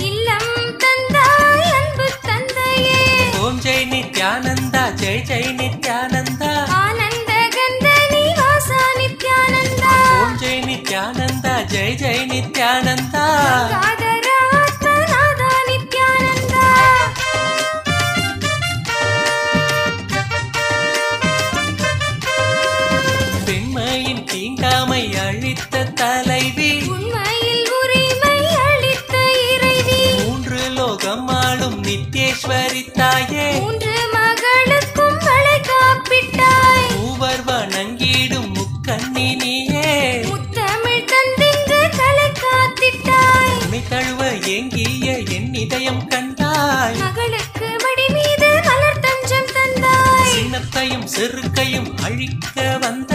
இல்லம் தந்தாய் அன்பு தந்தையே. ஓம் ஜெய் நித்யானந்தா, ஜெய் ஜெய் நித்யானந்தா. ஆனந்த கந்த நிவாசா நித்யானந்தா. ஓம் ஜெய் நித்யானந்தா, ஜெய் ஜெய் நித்யானந்தா. கங்காதர ஆத்மநாதா நித்யானந்தா. பெண்மையின் தீண்டாமை அழித்த தலைவி. உண்மையில் உரிமை அளித்த இறைவி. 3 லோகம் ஆளும் நித்யேஸ்வரி தாயே. 3 மகளுக்கும் வளை காப்பிட்டாய். மூவர் வணங்கிடும் முக்கண்ணி நீயே. முத்தமிழ் தந்திங்கு கலை காத்திட்டாய். உன்னை தழுவ ஏங்கிய என் இதயம் கண்டாய். மகளுக்கு மடி மீது மலர் தஞ்சம் தந்தாய். சின்னத்தையும் செருக்கையும் அழிக்க வந்த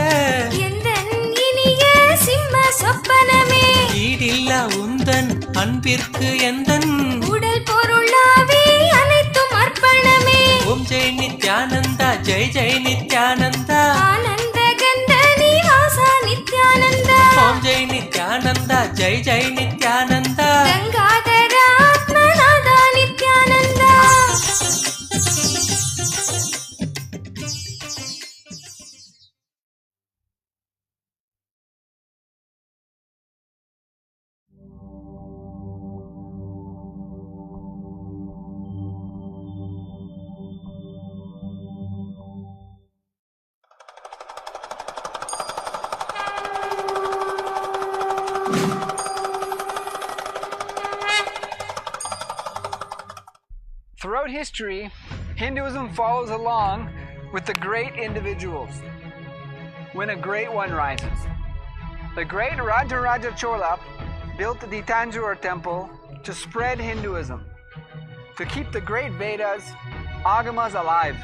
எந்தன் இனிய சிம்ம சொப்பனமே. ஈடில்லா உந்தன் அன்பிற்கு எந்தன் உடல் பொருளாவே அனைத்தும் அர்ப்பணமே. ஓம் ஜெய் நித்யானந்தா, ஜெய் ஜெய் நித்யானந்தா. ஆனந்த கந்த நிவாசா நித்யானந்தா. ஓம் Jai Nithyananda, Jai Jai Nithyananda. Gangadhar ஆத்மநாதா Nithyananda. Throughout history, Hinduism follows along with the great individuals. When a great one rises, The great Rajaraja Chola built the Tanjore temple to spread Hinduism, to keep the great Vedas, Agamas alive,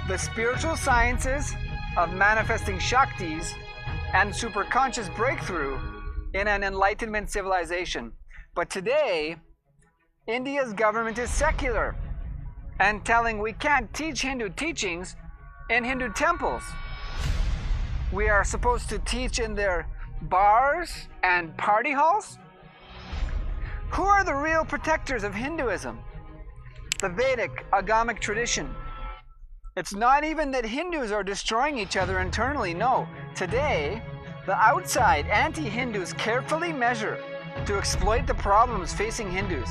the spiritual sciences of manifesting Shaktis and superconscious breakthrough in an enlightenment civilization. But today, India's government is secular and telling we can't teach Hindu teachings in Hindu temples. We are supposed to teach in their bars and party halls? Who are the real protectors of Hinduism? The Vedic, Agamic tradition. It's not even that Hindus are destroying each other internally, no. Today, the outside anti-Hindus carefully measure to exploit the problems facing Hindus.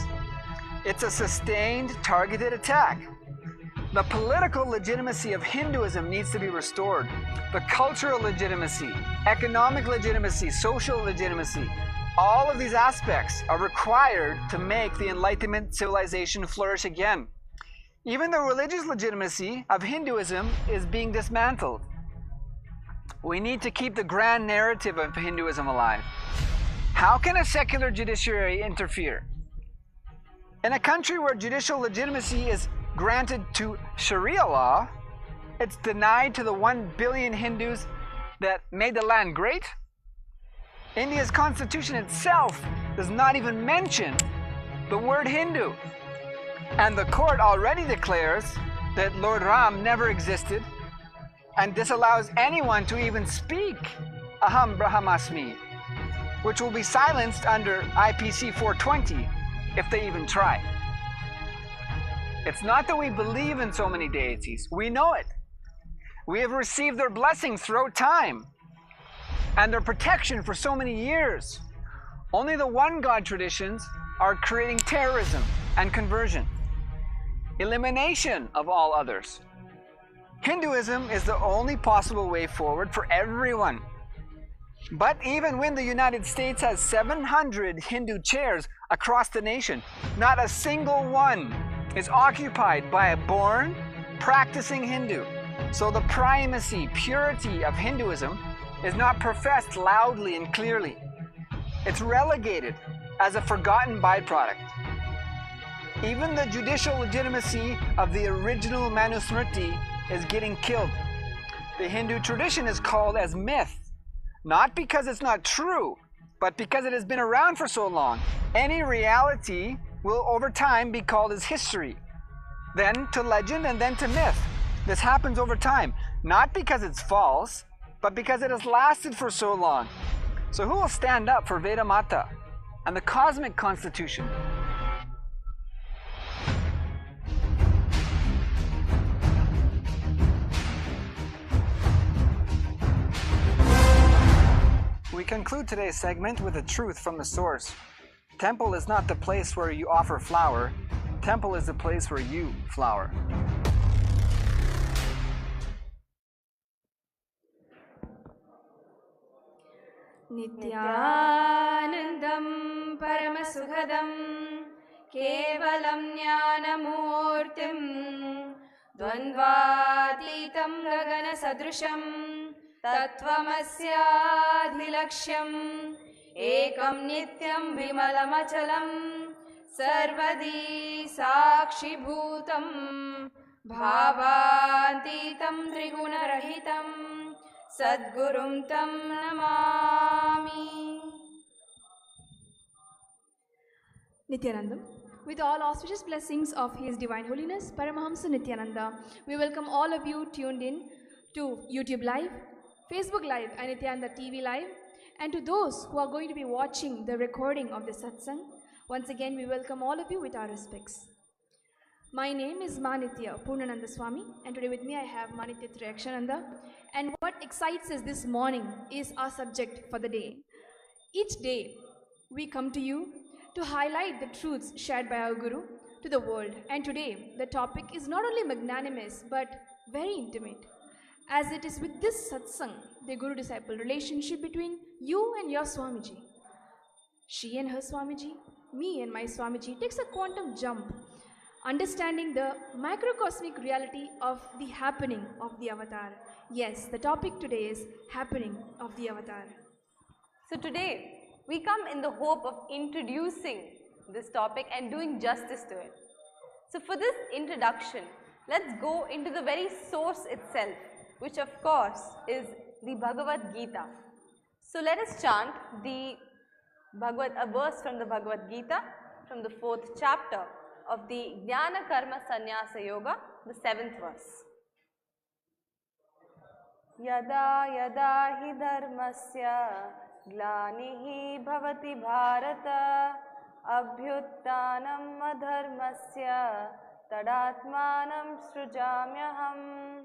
It's a sustained, targeted attack. The political legitimacy of Hinduism needs to be restored. The cultural legitimacy, economic legitimacy, social legitimacy, all of these aspects are required to make the Enlightenment civilization flourish again. Even the religious legitimacy of Hinduism is being dismantled. We need to keep the grand narrative of Hinduism alive. How can a secular judiciary interfere? In a country where judicial legitimacy is granted to Sharia law, it's denied to the 1 billion Hindus that made the land great. India's constitution itself does not even mention the word Hindu. And the court already declares that Lord Ram never existed and disallows anyone to even speak Aham Brahmasmi, which will be silenced under IPC 420 if they even try. It's not that we believe in so many deities, we know it. We have received their blessings throughout time and their protection for so many years. Only the one God traditions are creating terrorism and conversion, elimination of all others. Hinduism is the only possible way forward for everyone. But even when the United States has 700 Hindu chairs across the nation, not a single one is occupied by a born, practicing Hindu. So the primacy, purity of Hinduism is not professed loudly and clearly. It's relegated as a forgotten byproduct. Even the judicial legitimacy of the original Manusmriti is getting killed. The Hindu tradition is called as myth, not because it's not true, but because it has been around for so long. Any reality will over time be called as history, then to legend, and then to myth. This happens over time, not because it's false, but because it has lasted for so long. So who will stand up for Veda Mata and the cosmic constitution? We conclude today's segment with a truth from the source. Temple is not the place where you offer flower. Temple is the place where you flower. Nithyanandam Paramashivam Kevalam Jnanamurtim Dvandvatitam Gagana Sadrusham Tattvamasyaadhilaksham Ekam Nityam Vimalamachalam Sarvadi Sakshi Bhutam Bhavantitam Trigunarahitam Sadgurum Tam Namami. Nithyanandam. With all auspicious blessings of His Divine Holiness, Paramahamsa Nithyananda, we welcome all of you tuned in to YouTube Live, Facebook Live and Nithyananda TV Live, and to those who are going to be watching the recording of the satsang. Once again, we welcome all of you with our respects. My name is Manithya Purnananda Swami, and today with me I have Manithya Triyakshananda. And what excites us this morning is our subject for the day. Each day, we come to you to highlight the truths shared by our Guru to the world. And today, the topic is not only magnanimous, but very intimate, as it is with this satsang, the Guru-disciple relationship between you and your Swamiji. She and her Swamiji, me and my Swamiji takes a quantum jump, understanding the macrocosmic reality of the happening of the avatar. Yes, the topic today is happening of the avatar. So today, we come in the hope of introducing this topic and doing justice to it. So for this introduction, let's go into the very source itself, which of course is the Bhagavad Gita. So let us chant a verse from the Bhagavad Gita from the 4th chapter of the Jnana Karma Sannyasa Yoga, the 7th verse. Yada yada hi dharmasya glanihi bhavati bharata abhyuttanam adharmasya tadatmanam srujamyaham.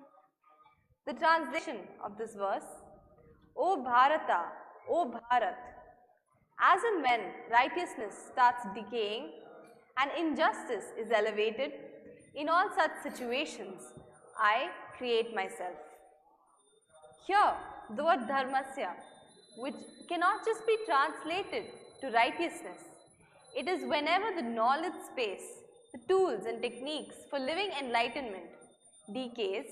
The translation of this verse: O Bharata, O Bharat, as and when righteousness starts decaying and injustice is elevated, in all such situations, I create myself. Here, the word dharmasya, which cannot just be translated to righteousness, it is whenever the knowledge space, the tools and techniques for living enlightenment decays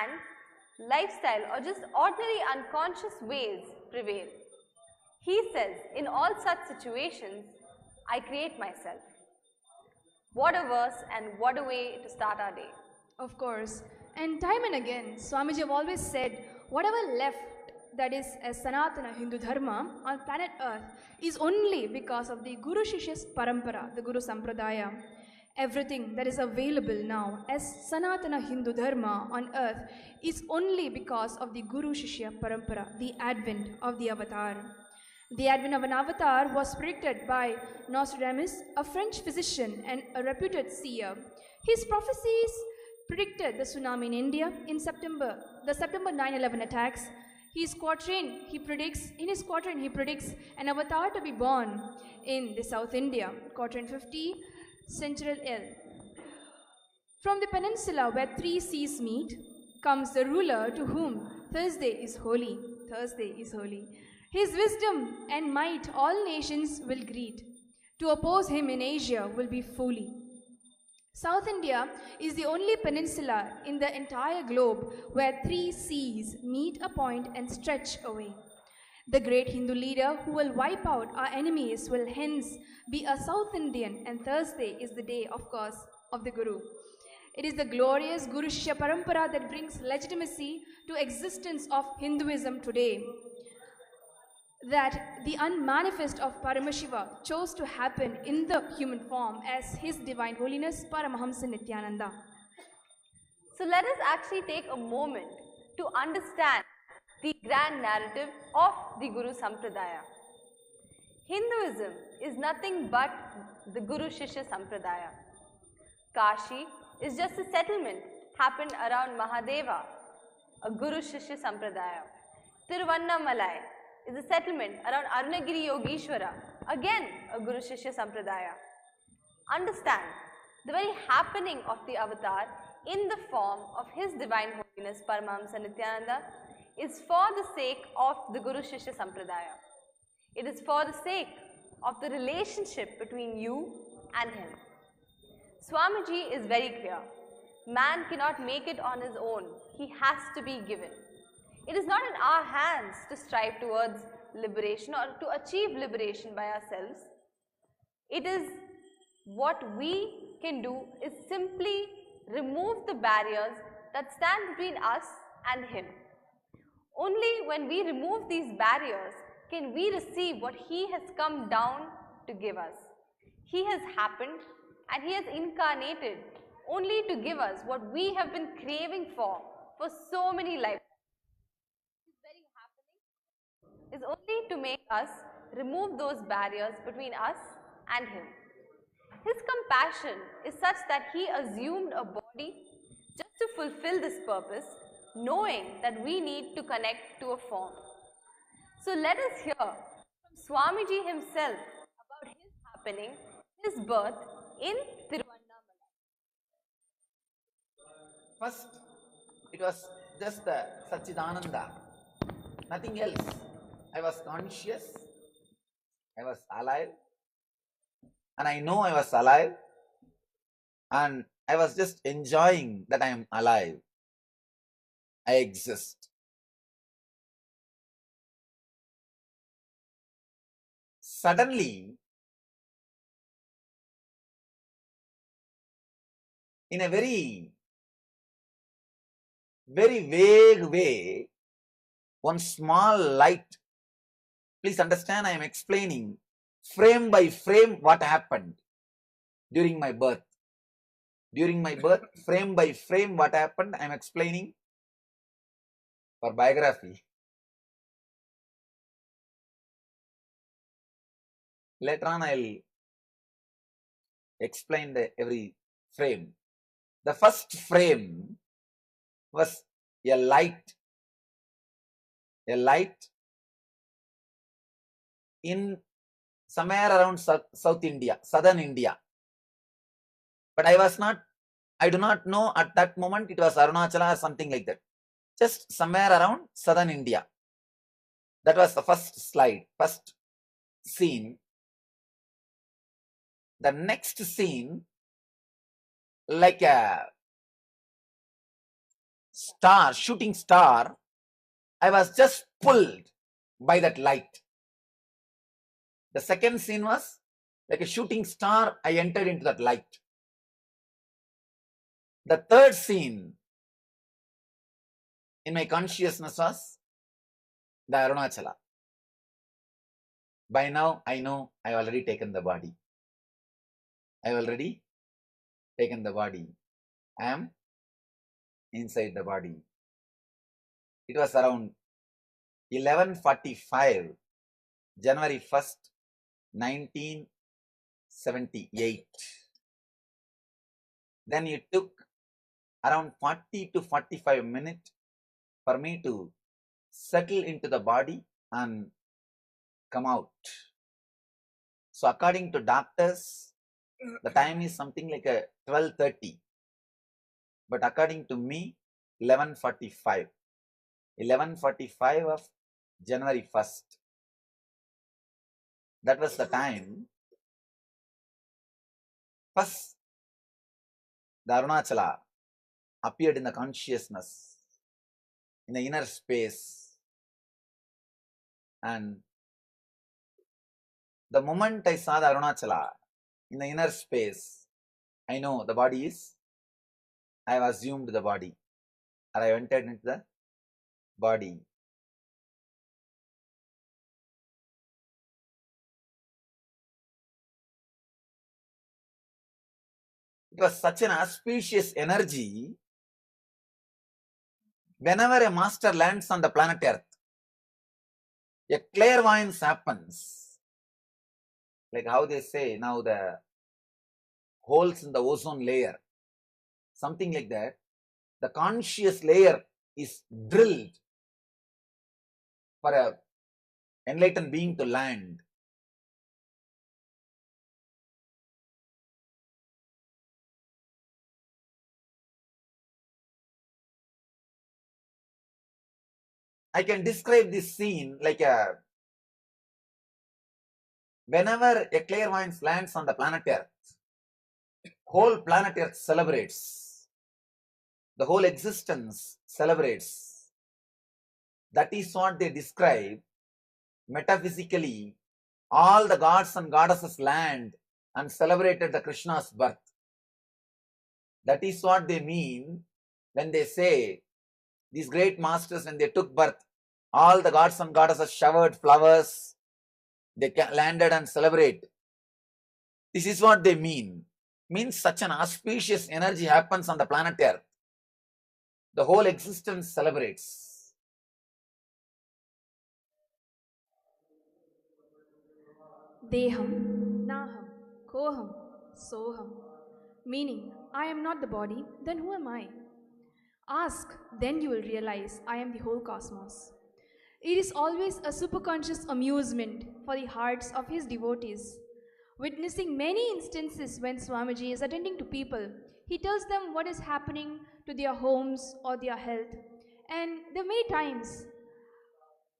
and lifestyle or just ordinary unconscious ways prevail. He says, in all such situations, I create myself. What a verse and what a way to start our day. Of course. And time and again, Swamiji have always said, whatever left that is as Sanatana Hindu Dharma on planet Earth is only because of the Guru Shishya's Parampara, the Guru Sampradaya. Everything that is available now as Sanatana Hindu Dharma on earth is only because of the Guru Shishya Parampara, the advent of the avatar. The advent of an avatar was predicted by Nostradamus, a French physician and a reputed seer. His prophecies predicted the tsunami in India in September 9/11 attacks. In his quatrain, he predicts an avatar to be born in the South India, quatrain 50, Central L. From the peninsula where 3 seas meet comes the ruler to whom Thursday is holy. Thursday is holy. His wisdom and might all nations will greet. To oppose him in Asia will be folly. South India is the only peninsula in the entire globe where 3 seas meet a point and stretch away. The great Hindu leader who will wipe out our enemies will hence be a South Indian, and Thursday is the day, of course, of the Guru. It is the glorious Guru Shishya Parampara that brings legitimacy to existence of Hinduism today. That the unmanifest of Paramashiva chose to happen in the human form as His Divine Holiness Paramahamsa So let us actually take a moment to understand the grand narrative of the Guru Sampradaya. Hinduism is nothing but the Guru Shishya Sampradaya. Kashi is just a settlement happened around Mahadeva, a Guru Shishya Sampradaya. Tiruvannamalai is a settlement around Arunagiri Yogeshwara, again a Guru Shishya Sampradaya. Understand, the very happening of the avatar in the form of His Divine Holiness Paramahamsa Nithyananda is for the sake of the Guru Shishya Sampradaya. It is for the sake of the relationship between you and him. Swamiji is very clear. Man cannot make it on his own. He has to be given. It is not in our hands to strive towards liberation or to achieve liberation by ourselves. It is what we can do is simply remove the barriers that stand between us and him. Only when we remove these barriers can we receive what he has come down to give us. He has happened and he has incarnated only to give us what we have been craving for so many lifetimes. His very happening is only to make us remove those barriers between us and him. His compassion is such that he assumed a body just to fulfill this purpose, knowing that we need to connect to a form. So let us hear from Swamiji himself about his happening, his birth in Tiruvannamalai. First, it was just the Satchidananda, nothing else. I was conscious, I was alive, and I know I was alive, and I was just enjoying that I am alive. I exist. suddenly, in a very, very vague way, one small light, please understand, I am explaining frame by frame what happened during my birth. During my birth, frame by frame what happened, I am explaining for biography. Later on, I'll explain every frame. The first frame was a light in somewhere around South India, southern India. But I do not know at that moment it was Arunachala or something like that. Just somewhere around southern India. That was the first slide, first scene. The next scene, like a star, shooting star, I was just pulled by that light. The second scene was like a shooting star, I entered into that light. The third scene in my consciousness was the Arunachala. By now, I know I already taken the body. I already taken the body. I am inside the body. It was around 11:45, January 1st, 1978. Then it took around 40 to 45 minutes for me to settle into the body and come out. So according to doctors, the time is something like a 12:30. But according to me, 11:45. 11:45 of January 1st. That was the time. First, the Arunachala appeared in the consciousness, in the inner space. And the moment I saw the Arunachala in the inner space, I know the body is, I have assumed the body, or I entered into the body. It was such an auspicious energy. Whenever a master lands on the planet Earth, a clairvoyance happens. Like how they say now, the holes in the ozone layer, something like that. The conscious layer is drilled for a enlightened being to land. I can describe this scene like whenever a clairvoyance lands on the planet Earth, whole planet Earth celebrates. The whole existence celebrates. That is what they describe metaphysically. All the gods and goddesses land and celebrated the Krishna's birth. That is what they mean when they say these great masters, when they took birth, all the gods and goddesses showered flowers. They landed and celebrate. This is what they mean. Means such an auspicious energy happens on the planet Earth. The whole existence celebrates. Deham, Naham, Koham, Soham. Meaning, I am not the body, then who am I? Ask, then you will realize I am the whole cosmos. It is always a superconscious amusement for the hearts of his devotees. Witnessing many instances when Swamiji is attending to people, he tells them what is happening to their homes or their health. And there are many times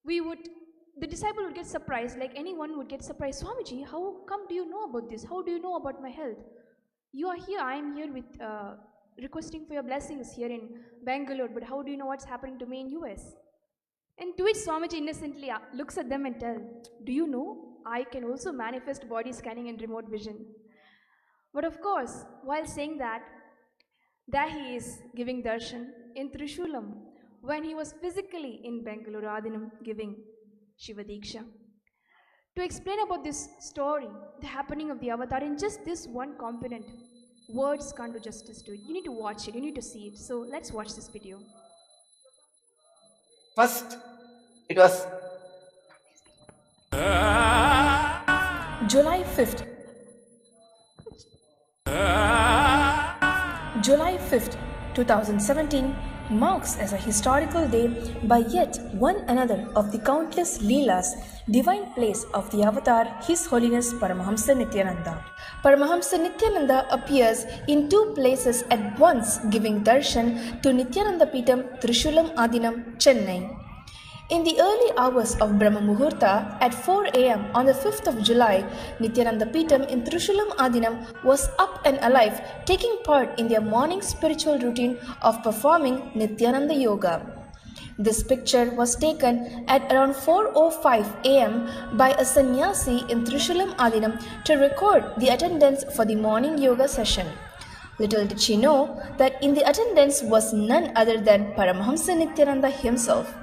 the disciple would get surprised, like anyone would get surprised. Swamiji, how come do you know about this? How do you know about my health? You are here, I am here with requesting for your blessings here in Bengaluru, but how do you know what's happening to me in US? And to which Swamiji innocently looks at them and tells, do you know? I can also manifest body scanning and remote vision. But of course, while saying that, there he is giving darshan in Trishulam when he was physically in Bengaluru Adinam giving Shiva Diksha. To explain about this story, the happening of the avatar in just this one component, words can't do justice to it. You need to watch it, you need to see it. So let's watch this video. First, it was July 5th. July 5th, 2017 marks as a historical day by yet one another of the countless Leelas, divine plays of the avatar His Holiness Paramahamsa Nithyananda. Paramahamsa Nithyananda appears in two places at once, giving darshan to Nithyananda Peetham, Trishulam Adinam, Chennai. In the early hours of Brahma Muhurta at 4 am on the 5th of July, Nithyananda Peetham in Trishulam Adinam was up and alive, taking part in their morning spiritual routine of performing Nithyananda Yoga. This picture was taken at around 4:05 am by a sannyasi in Trishulam Adinam to record the attendance for the morning yoga session. Little did she know that in the attendance was none other than Paramahamsa Nithyananda himself.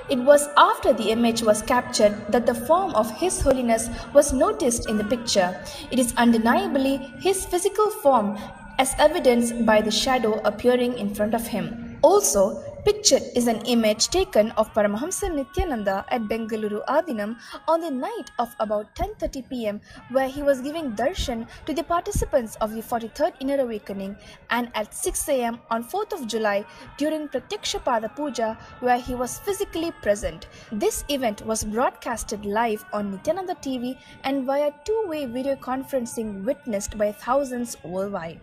It was after the image was captured that the form of His Holiness was noticed in the picture. It is undeniably his physical form as evidenced by the shadow appearing in front of him. Also, pictured is an image taken of Paramahamsa Nithyananda at Bengaluru Adinam on the night of about 10:30 pm, where he was giving darshan to the participants of the 43rd Inner Awakening, and at 6 am on 4th of July during Pratyakshapada Puja, where he was physically present. This event was broadcasted live on Nithyananda TV and via two-way video conferencing witnessed by thousands worldwide.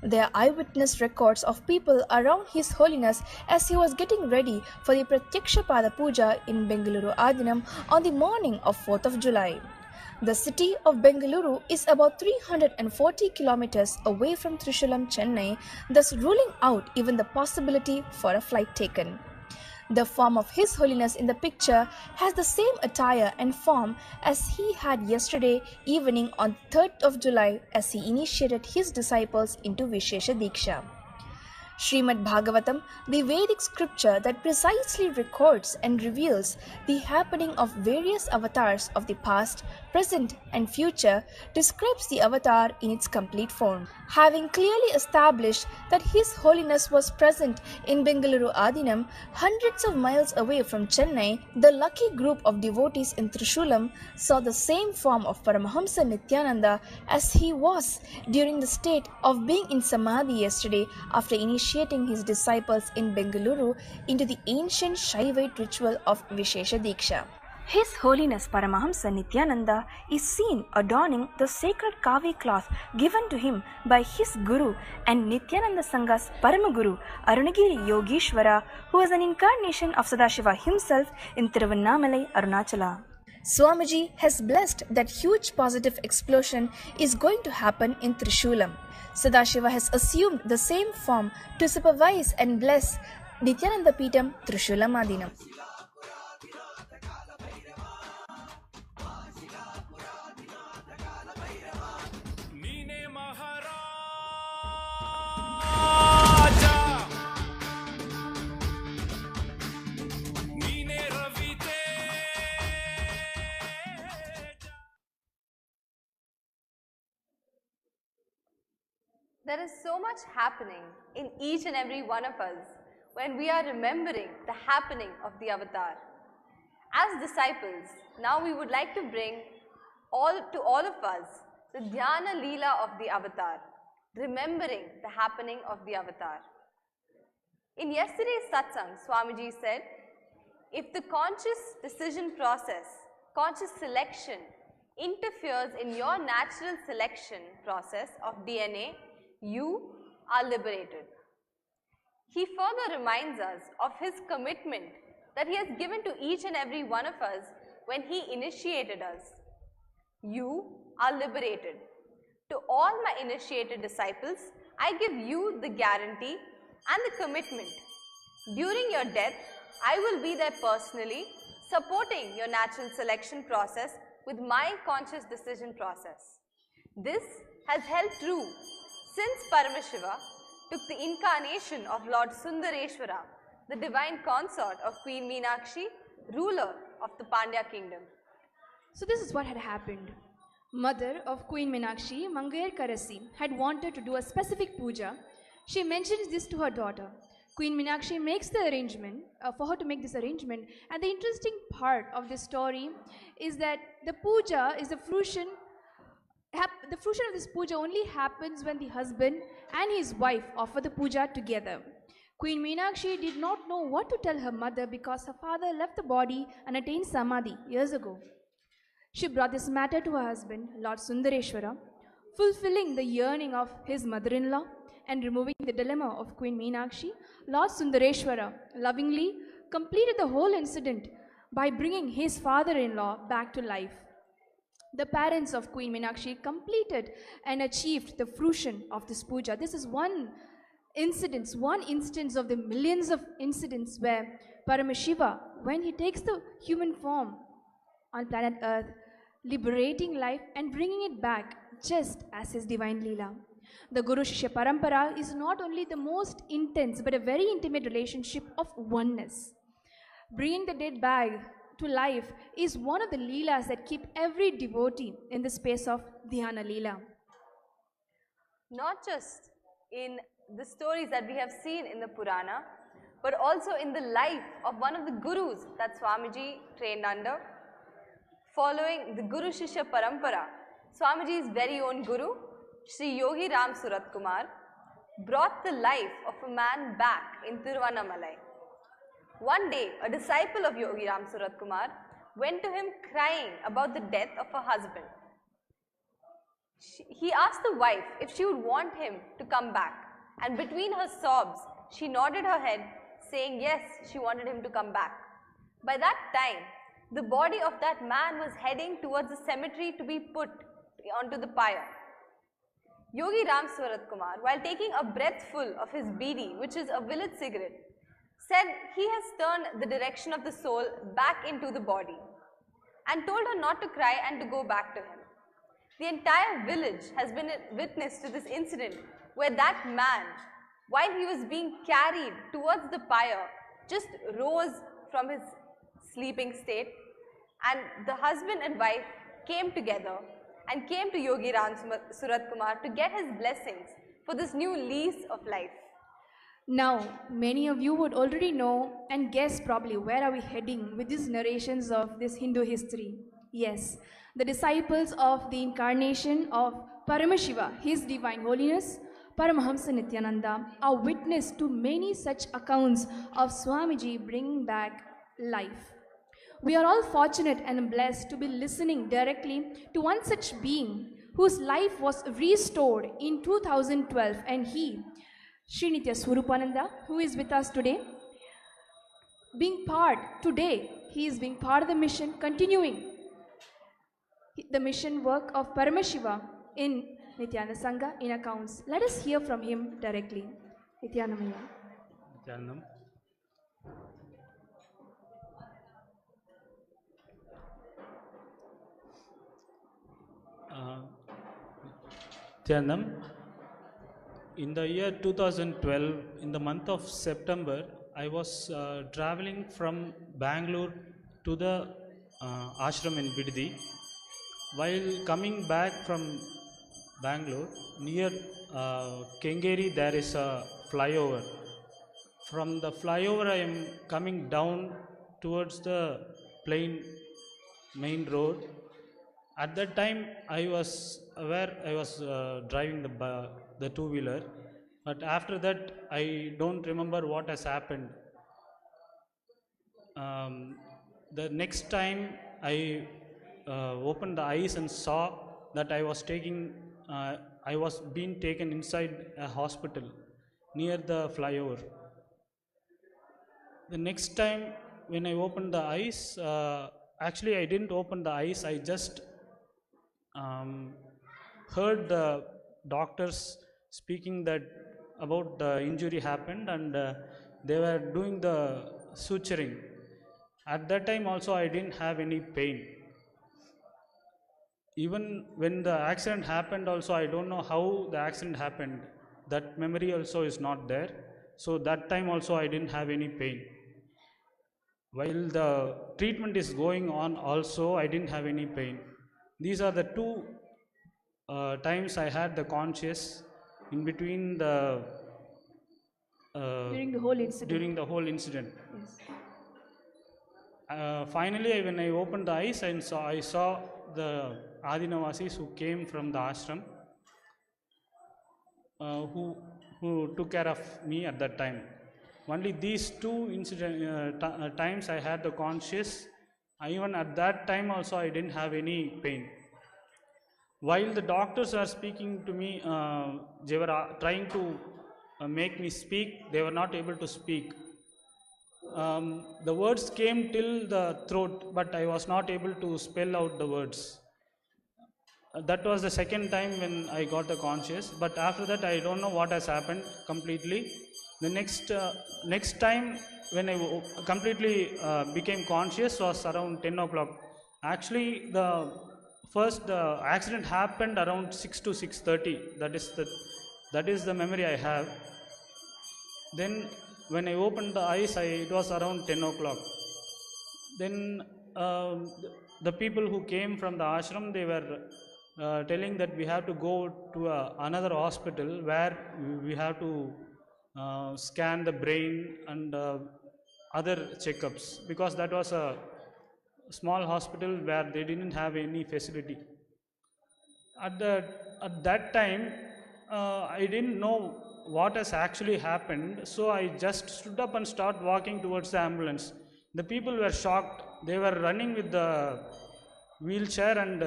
There are eyewitness records of people around His Holiness as he was getting ready for the Pratyakshapada Puja in Bengaluru Adinam on the morning of 4th of July. The city of Bengaluru is about 340 kilometers away from Trishulam, Chennai, thus ruling out even the possibility for a flight taken. The form of His Holiness in the picture has the same attire and form as he had yesterday evening on 3rd of July as he initiated his disciples into Vishesha Diksha. Srimad Bhagavatam, the Vedic scripture that precisely records and reveals the happening of various avatars of the past, present and future, describes the avatar in its complete form. Having clearly established that His Holiness was present in Bengaluru Adinam, hundreds of miles away from Chennai, the lucky group of devotees in Trishulam saw the same form of Paramahamsa Nithyananda as he was during the state of being in Samadhi yesterday after initiating his disciples in Bengaluru into the ancient Shaivite ritual of Vishesha Diksha. His Holiness Paramahamsa Nithyananda is seen adorning the sacred kavi cloth given to him by his Guru and Nithyananda Sangha's Paramaguru Arunagiri Yogeshwara, who is an incarnation of Sadashiva himself in Tiruvannamalai, Arunachala. Swamiji has blessed that huge positive explosion is going to happen in Trishulam. Sadashiva has assumed the same form to supervise and bless Nithyananda Peetham, Trishulam Adinam. There is so much happening in each and every one of us when we are remembering the happening of the avatar. As disciples, now we would like to bring to all of us the Dhyana Leela of the avatar, remembering the happening of the avatar. In yesterday's satsang, Swamiji said, if the conscious decision process, conscious selection interferes in your natural selection process of DNA, you are liberated. He further reminds us of his commitment that he has given to each and every one of us when he initiated us. You are liberated. To all my initiated disciples, I give you the guarantee and the commitment. During your death, I will be there personally, supporting your natural selection process with my conscious decision process. This has held true since Paramashiva took the incarnation of Lord Sundareshwara, the divine consort of Queen Meenakshi, ruler of the Pandya kingdom. So this is what had happened. Mother of Queen Meenakshi, Mangayar Karasi, had wanted to do a specific puja. She mentions this to her daughter. Queen Meenakshi makes the arrangement for her to make this arrangement, and the interesting part of this story is that the puja is the fruition of this puja only happens when the husband and his wife offer the puja together. Queen Meenakshi did not know what to tell her mother because her father left the body and attained samadhi years ago. She brought this matter to her husband, Lord Sundareshwara, fulfilling the yearning of his mother-in-law and removing the dilemma of Queen Meenakshi. Lord Sundareshwara lovingly completed the whole incident by bringing his father-in-law back to life. The parents of Queen Meenakshi completed and achieved the fruition of this puja. This is one instance of the millions of incidents where Paramashiva, when he takes the human form on planet Earth, liberating life and bringing it back just as his divine Leela. The Guru Shishya Parampara is not only the most intense but a very intimate relationship of oneness. Bringing the dead back to life is one of the Leelas that keep every devotee in the space of Dhyana Leela. Not just in the stories that we have seen in the Purana, but also in the life of one of the Gurus that Swamiji trained under. Following the Guru Shishya Parampara, Swamiji's very own Guru, Sri Yogi Ram Surat Kumar, brought the life of a man back in Tiruvannamalai. One day, a disciple of Yogi Ram Surat Kumar went to him crying about the death of her husband. He asked the wife if she would want him to come back, and between her sobs, she nodded her head, saying yes, she wanted him to come back. By that time, the body of that man was heading towards the cemetery to be put onto the pyre. Yogi Ram Surat Kumar, while taking a breathful of his bidi, which is a village cigarette, said he has turned the direction of the soul back into the body and told her not to cry and to go back to him. The entire village has been a witness to this incident where that man, while he was being carried towards the pyre, just rose from his sleeping state, and the husband and wife came together and came to Yogi Ram Surat Kumar to get his blessings for this new lease of life. Now, many of you would already know and guess probably where are we heading with these narrations of this Hindu history. Yes, the disciples of the incarnation of Paramashiva, His Divine Holiness, Paramahamsa Nithyananda, are witness to many such accounts of Swamiji bringing back life. We are all fortunate and blessed to be listening directly to one such being whose life was restored in 2012, and he, Sri Nitya Swarupananda, who is with us today, he is being part of the mission, continuing the mission work of Paramashiva in Nityananda Sangha in accounts. Let us hear from him directly. Nityanamaya. Nityanam. Nityanam. In the year 2012, in the month of September, I was traveling from Bengaluru to the ashram in Biddi. While coming back from Bengaluru, near Kengeri, there is a flyover. From the flyover, I am coming down towards the plain main road. At that time, I was aware I was driving the two-wheeler, but after that, I don't remember what has happened. The next time, I opened the eyes and saw that I was being taken inside a hospital near the flyover. The next time when I opened the eyes, actually I didn't open the eyes, I just heard the doctors speaking that about the injury happened, and they were doing the suturing. At that time also I didn't have any pain. Even when the accident happened also, I don't know how the accident happened. That memory also is not there. So that time also I didn't have any pain. While the treatment is going on also, I didn't have any pain. These are the two times I had the conscious in between the During the whole incident. during the whole incident. Yes. Finally, when I opened the eyes and I saw the Adinavasis who came from the ashram, who took care of me at that time. Only these two times I had the conscious. Even at that time also I didn't have any pain. While the doctors were speaking to me, they were trying to make me speak. They were not able to speak. The words came till the throat, but I was not able to spell out the words. That was the second time when I got the conscious, but after that I don't know what has happened completely. The next time when I completely became conscious was around 10 o'clock. Actually, the first accident happened around 6 to 6:30. That is the memory I have. Then when I opened the eyes, it was around 10 o'clock. Then the people who came from the ashram, they were telling that we have to go to another hospital where we have to scan the brain and other checkups, because that was a small hospital where they didn't have any facility. At that time, I didn't know what has actually happened, so I just stood up and started walking towards the ambulance. The people were shocked. They were running with the wheelchair and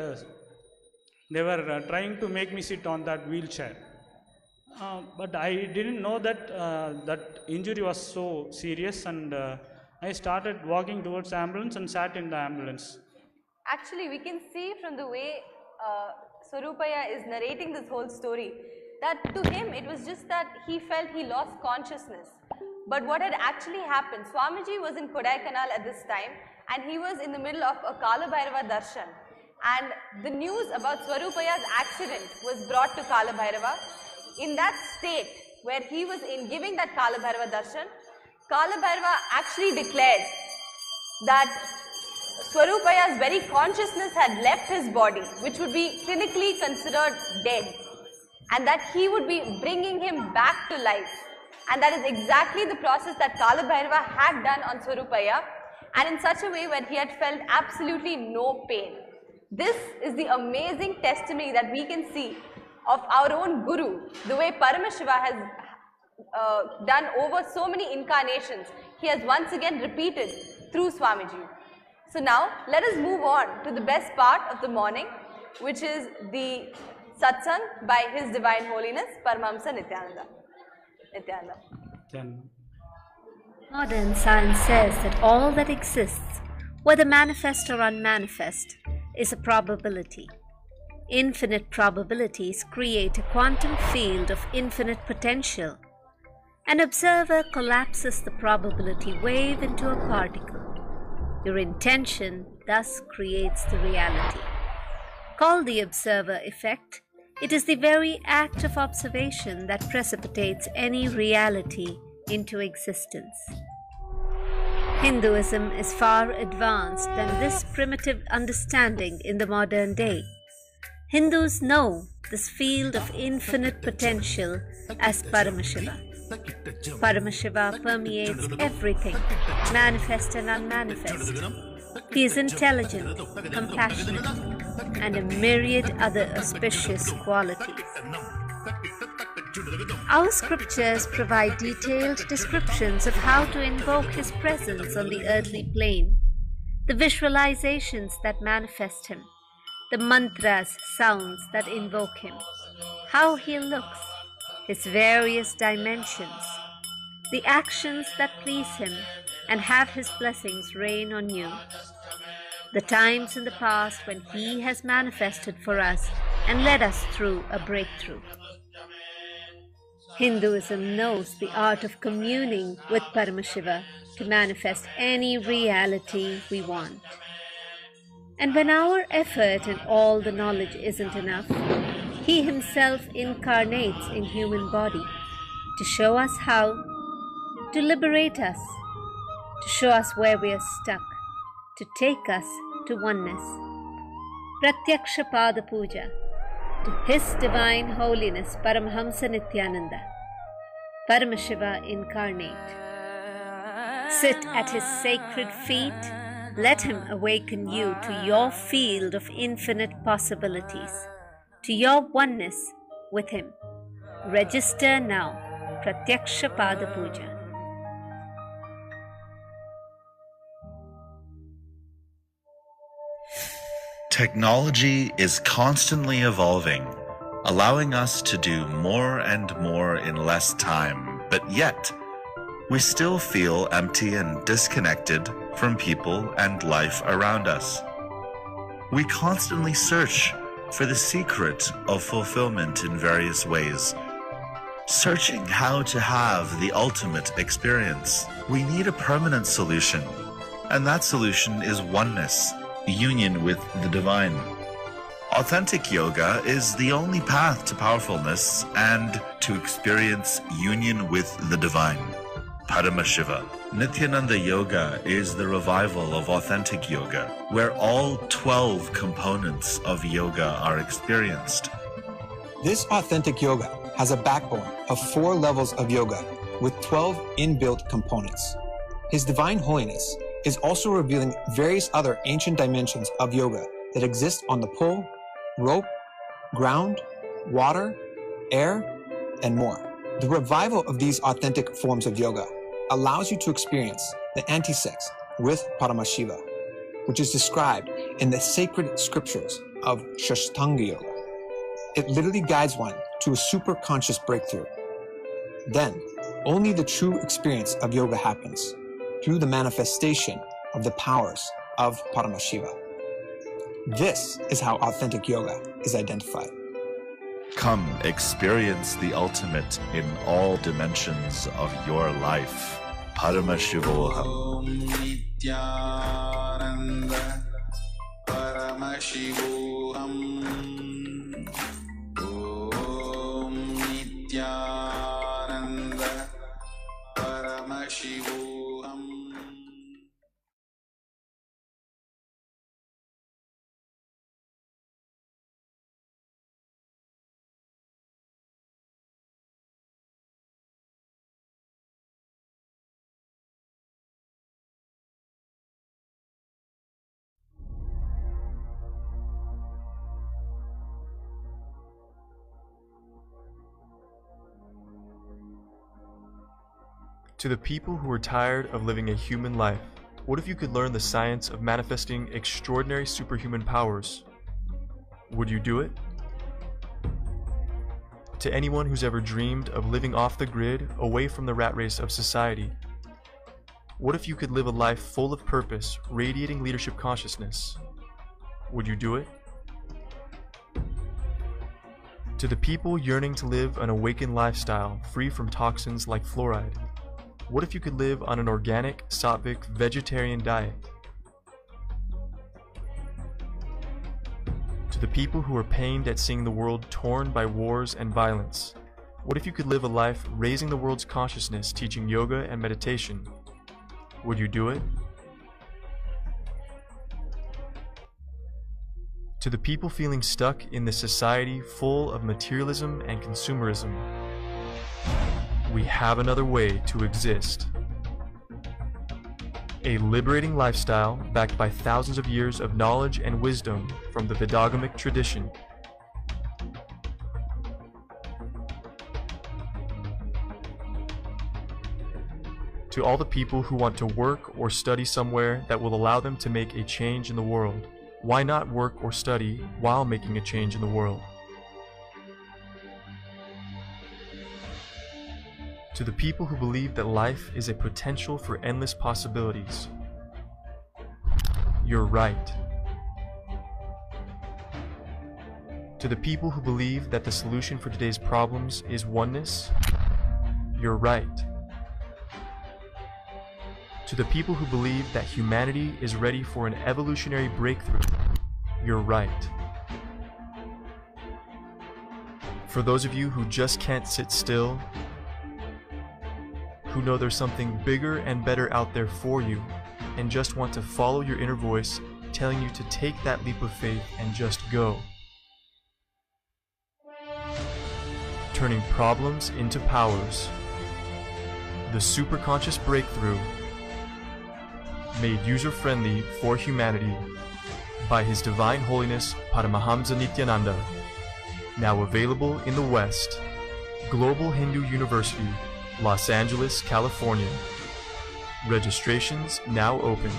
they were trying to make me sit on that wheelchair. But I didn't know that that injury was so serious, and I started walking towards the ambulance and sat in the ambulance. Actually, we can see from the way Swarupaya is narrating this whole story that to him it was just that he felt he lost consciousness. But what had actually happened, Swamiji was in Kodaikanal at this time and he was in the middle of a Kala Bhairava darshan, and the news about Swarupaya's accident was brought to Kala Bhairava. In that state where he was in giving that Kala Bhairava darshan, Kala Bhairava actually declared that Swarupaya's very consciousness had left his body, which would be clinically considered dead, and that he would be bringing him back to life. And that is exactly the process that Kala Bhairava had done on Swarupaya, and in such a way where he had felt absolutely no pain. This is the amazing testimony that we can see of our own Guru, the way Paramashiva has done over so many incarnations. He has once again repeated through Swamiji. So now let us move on to the best part of the morning, which is the satsang by His Divine Holiness Paramahamsa Nithyananda. Nithyananda. Modern science says that all that exists, whether manifest or unmanifest, is a probability. Infinite probabilities create a quantum field of infinite potential. An observer collapses the probability wave into a particle. Your intention thus creates the reality. Called the observer effect, it is the very act of observation that precipitates any reality into existence. Hinduism is far advanced than this primitive understanding in the modern day. Hindus know this field of infinite potential as Paramashiva. Paramashiva permeates everything, manifest and unmanifest. He is intelligent, compassionate, and a myriad other auspicious qualities. Our scriptures provide detailed descriptions of how to invoke His presence on the earthly plane, the visualizations that manifest Him, the mantras, sounds that invoke Him, how He looks, His various dimensions, the actions that please Him and have His blessings rain on you, the times in the past when He has manifested for us and led us through a breakthrough. Hinduism knows the art of communing with Paramashiva to manifest any reality we want. And when our effort and all the knowledge isn't enough, he himself incarnates in human body to show us how, to liberate us, to show us where we are stuck, to take us to oneness. Pratyaksha Pada Puja to His Divine Holiness Paramahamsa Nithyananda, Paramashiva incarnate. Sit at his sacred feet. Let him awaken you to your field of infinite possibilities, to your oneness with him. Register now. Pratyaksha Pada Puja. Technology is constantly evolving, allowing us to do more and more in less time, but yet we still feel empty and disconnected from people and life around us. We constantly search for the secret of fulfillment in various ways, searching how to have the ultimate experience. We need a permanent solution, and that solution is oneness, union with the divine. Authentic yoga is the only path to powerfulness and to experience union with the divine. Paramashiva. Nithyananda Yoga is the revival of authentic yoga, where all 12 components of yoga are experienced. This authentic yoga has a backbone of 4 levels of yoga with 12 inbuilt components. His Divine Holiness is also revealing various other ancient dimensions of yoga that exist on the pole, rope, ground, water, air, and more. The revival of these authentic forms of yoga allows you to experience the anti-sex with Paramashiva, which is described in the sacred scriptures of Shashtanga Yoga. It literally guides one to a super conscious breakthrough. Then, only the true experience of yoga happens through the manifestation of the powers of Paramashiva. This is how authentic yoga is identified. Come experience the ultimate in all dimensions of your life. Paramashivoham. Nithyananda Paramashivam. Om Nithyananda Paramashivam. To the people who are tired of living a human life, what if you could learn the science of manifesting extraordinary superhuman powers? Would you do it? To anyone who's ever dreamed of living off the grid, away from the rat race of society, what if you could live a life full of purpose, radiating leadership consciousness? Would you do it? To the people yearning to live an awakened lifestyle, free from toxins like fluoride, what if you could live on an organic, sattvic, vegetarian diet? To the people who are pained at seeing the world torn by wars and violence, what if you could live a life raising the world's consciousness, teaching yoga and meditation? Would you do it? To the people feeling stuck in this society full of materialism and consumerism, we have another way to exist. A liberating lifestyle backed by thousands of years of knowledge and wisdom from the Vedagamic tradition. To all the people who want to work or study somewhere that will allow them to make a change in the world, why not work or study while making a change in the world? To the people who believe that life is a potential for endless possibilities, you're right. To the people who believe that the solution for today's problems is oneness, you're right. To the people who believe that humanity is ready for an evolutionary breakthrough you're right. For those of you who just can't sit still, who know there's something bigger and better out there for you, and just want to follow your inner voice telling you to take that leap of faith and just go. Turning problems into powers. The superconscious breakthrough, made user-friendly for humanity by His Divine Holiness Paramahamsa Nithyananda. Now available in the West. Global Hindu University, Los Angeles, California. Registrations now open.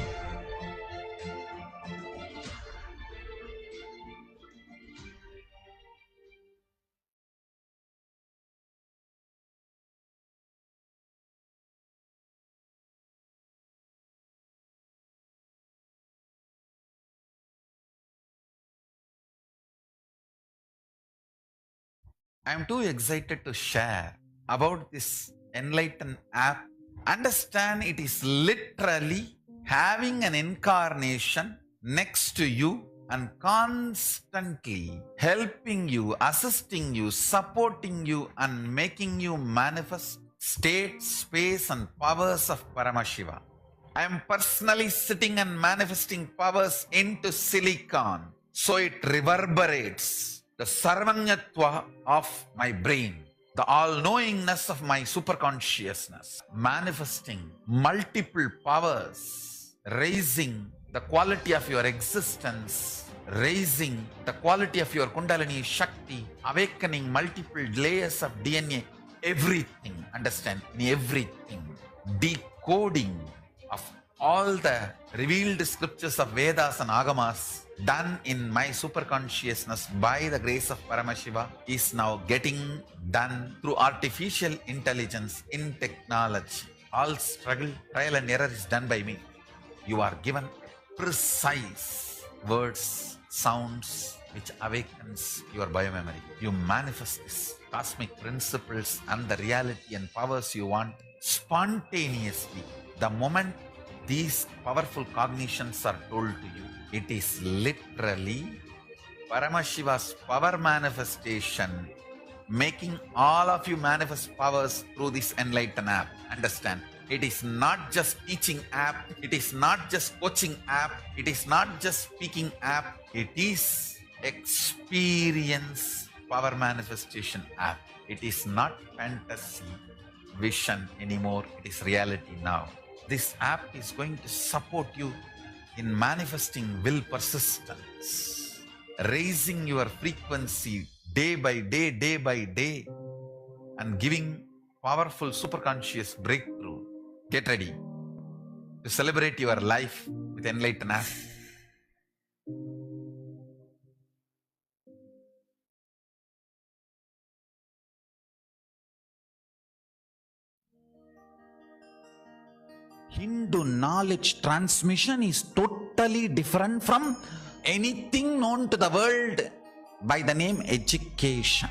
I am too excited to share about this enlightened app. Understand, it is literally having an incarnation next to you and constantly helping you, assisting you, supporting you, and making you manifest state, space, and powers of Paramashiva. I am personally sitting and manifesting powers into silicon, so it reverberates the sarvanyatva of my brain, the all-knowingness of my superconsciousness, manifesting multiple powers, raising the quality of your existence, raising the quality of your Kundalini Shakti, awakening multiple layers of DNA, everything, understand, everything, decoding of all the revealed scriptures of Vedas and Agamas done in my superconsciousness by the grace of Paramashiva is now getting done through artificial intelligence in technology. All struggle, trial and error is done by me. You are given precise words, sounds which awakens your biomemory. You manifest these cosmic principles and the reality and powers you want spontaneously. The moment these powerful cognitions are told to you, it is literally Paramashiva's power manifestation, making all of you manifest powers through this enlightened app. Understand, it is not just teaching app, it is not just coaching app, it is not just speaking app, it is experience power manifestation app. It is not fantasy, vision anymore, it is reality now. This app is going to support you in manifesting will persistence, raising your frequency day by day, and giving powerful superconscious breakthrough. Get ready to celebrate your life with enlightened app. Hindu knowledge transmission is totally different from anything known to the world by the name education.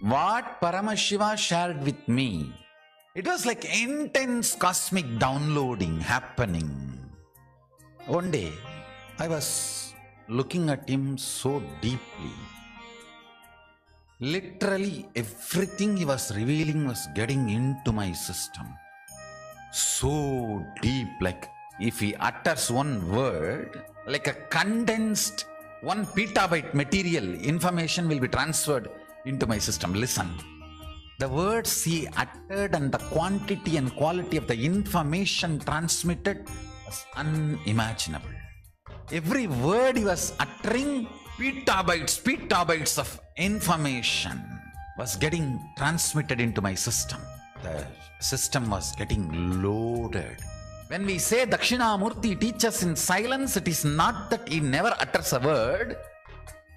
What Paramashiva shared with me, it was like intense cosmic downloading happening. One day, I was looking at him so deeply. Literally everything he was revealing was getting into my system. So deep, like if he utters one word, like a condensed 1 petabyte material, information will be transferred into my system. Listen. The words he uttered and the quantity and quality of the information transmitted was unimaginable. Every word he was uttering, petabytes of information was getting transmitted into my system. The system was getting loaded. When we say Dakshinamurti teaches in silence, it is not that he never utters a word,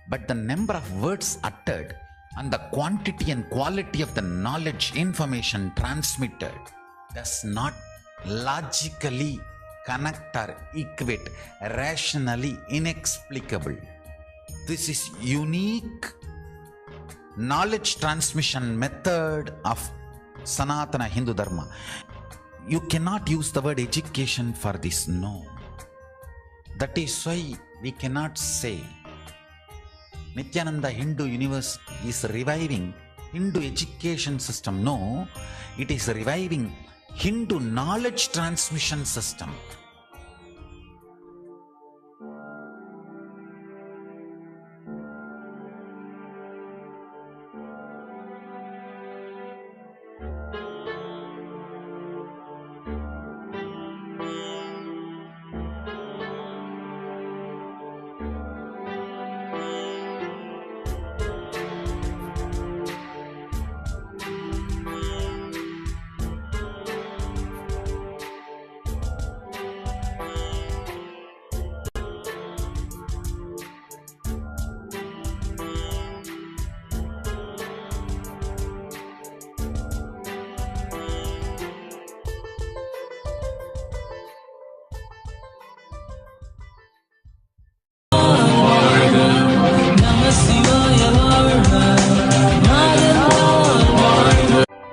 but the number of words uttered and the quantity and quality of the knowledge, information transmitted does not logically connect or equate, rationally inexplicable. This is unique knowledge transmission method of Sanatana Hindu Dharma. You cannot use the word education for this, no. That is why we cannot say Nithyananda Hindu Universe is reviving Hindu education system. No, it is reviving Hindu knowledge transmission system.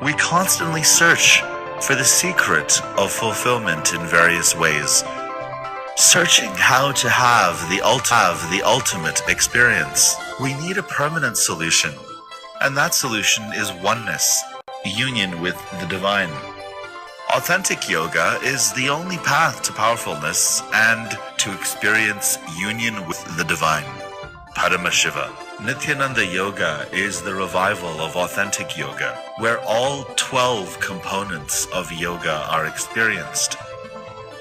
We constantly search for the secret of fulfillment in various ways, searching how to have the ultimate experience. We need a permanent solution, and that solution is oneness, union with the divine. Authentic yoga is the only path to powerfulness and to experience union with the divine. Paramashiva. Nithyananda Yoga is the revival of authentic yoga, where all 12 components of yoga are experienced.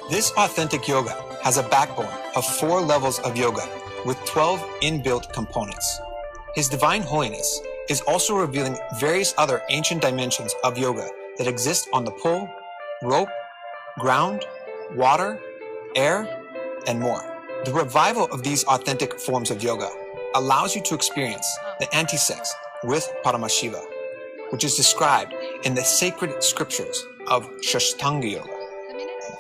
This authentic yoga has a backbone of 4 levels of yoga with 12 inbuilt components. His Divine Holiness is also revealing various other ancient dimensions of yoga that exist on the pole, rope, ground, water, air, and more. The revival of these authentic forms of yoga allows you to experience the anti-sex with Paramashiva, which is described in the sacred scriptures of Shashtanga Yoga.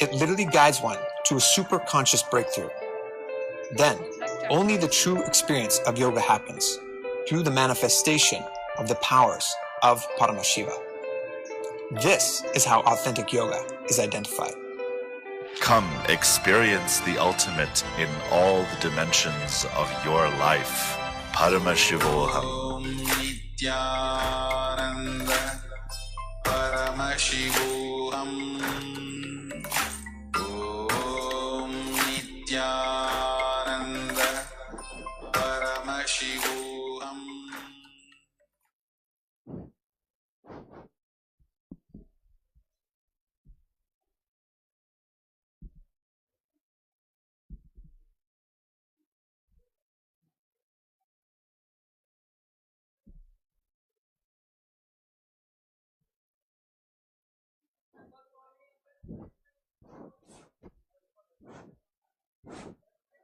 It literally guides one to a super conscious breakthrough. Then, only the true experience of yoga happens through the manifestation of the powers of Paramashiva. This is how authentic yoga is identified. Come experience the ultimate in all the dimensions of your life. Paramashivoham. Om Nithyananda Paramashivam. Om Nithyananda Paramashivam.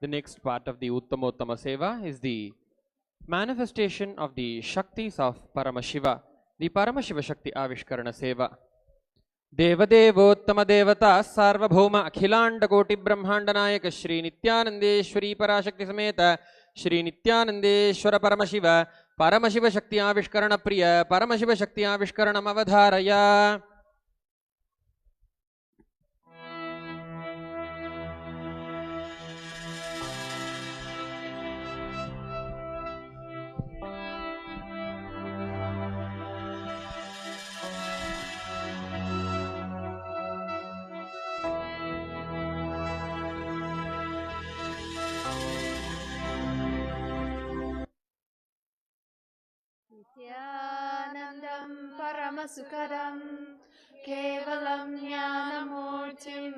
The next part of the Uttamotama Seva is the manifestation of the Shaktis of Paramashiva, the Paramashiva Shakti Avishkarana Seva. Devadevottama Devata Sarvabhauma Akhilanda Koti Brahmandanayaka Shri Nithyanandeshwari Parashakti Sameta Shri Nithyanandeshwara Paramashiva Paramashiva Shakti Avishkarana Priya Paramashiva Shakti Avishkaranam Avadharaya. Nithyanandam Paramasukadam Kevalam Jnanamurtim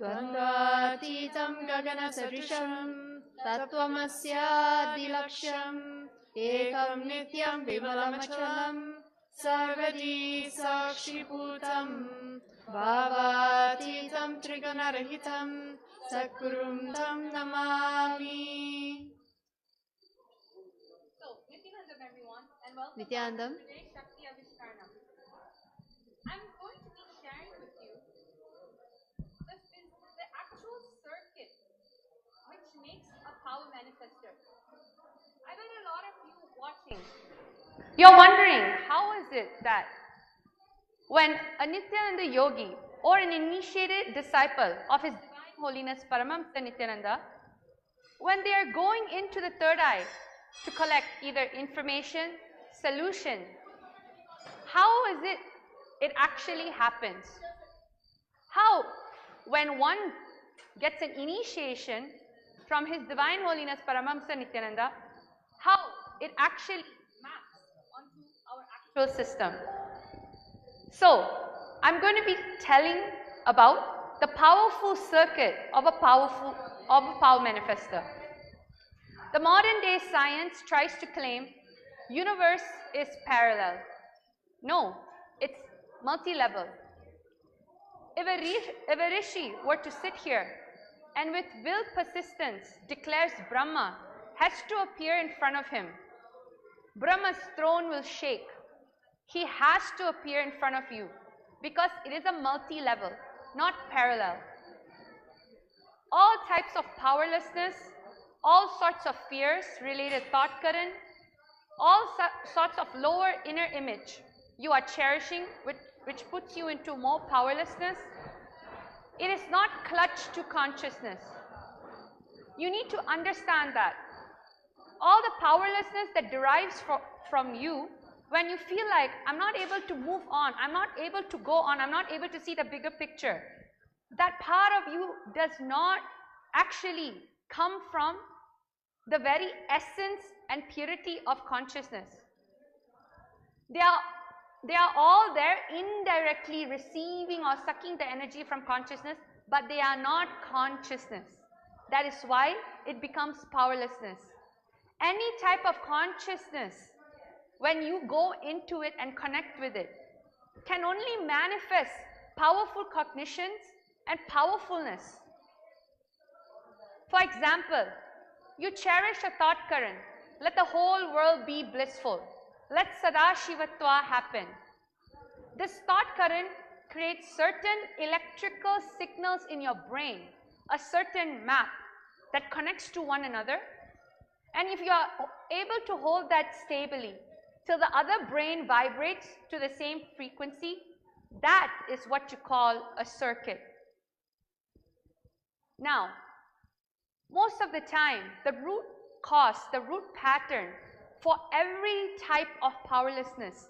Dvandvatitam Gagana Sarisham Tattvamasya Dilaksham Ekam Nityam Vimalamachalam Sarvadi Sakshiputam Bhavatitam Trigunarahitam Sakkurum Tam Namami. Nithyanandam. I'm going to be sharing with you the actual circuit which makes a power manifester. I bet a lot of you watching, you're wondering, how is it that When a Nithyananda yogi or an initiated disciple of His Divine Holiness Paramahamsa Nithyananda, when they are going into the third eye to collect either information, solution, how is it actually happens? How, when one gets an initiation from His Divine Holiness Paramahamsa Nithyananda, how it actually maps onto our actual system. So, I'm going to be telling about the powerful circuit of a power manifester. The modern day science tries to claim universe is parallel. No, it's multi-level. If a rishi were to sit here and with will persistence declares Brahma has to appear in front of him, Brahma's throne will shake. He has to appear in front of you because it is a multi-level, not parallel. All types of powerlessness, all sorts of fears related thought current, all sorts of lower inner image you are cherishing, which puts you into more powerlessness, it is not clutched to consciousness. You need to understand that. All the powerlessness that derives from you, when you feel like, I'm not able to move on, I'm not able to go on, I'm not able to see the bigger picture, that part of you does not actually come from the very essence and purity of consciousness. They are all there indirectly receiving or sucking the energy from consciousness, but they are not consciousness. That is why it becomes powerlessness. Any type of consciousness, when you go into it and connect with it, can only manifest powerful cognitions and powerfulness. For example, you cherish a thought current, let the whole world be blissful, let Sadashivatva happen. This thought current creates certain electrical signals in your brain, a certain map that connects to one another. And if you are able to hold that stably till the other brain vibrates to the same frequency, that is what you call a circuit. Now, most of the time, the root cause, the root pattern for every type of powerlessness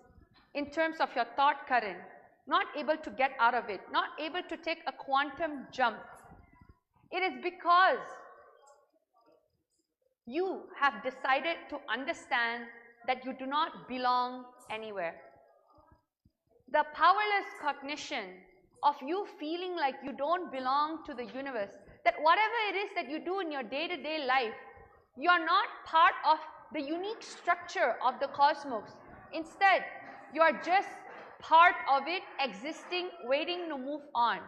in terms of your thought current, not able to get out of it, not able to take a quantum jump, it is because you have decided to understand that you do not belong anywhere. The powerless cognition of you feeling like you don't belong to the universe, that whatever it is that you do in your day-to-day life, you are not part of the unique structure of the cosmos. Instead, you are just part of it, existing, waiting to move on.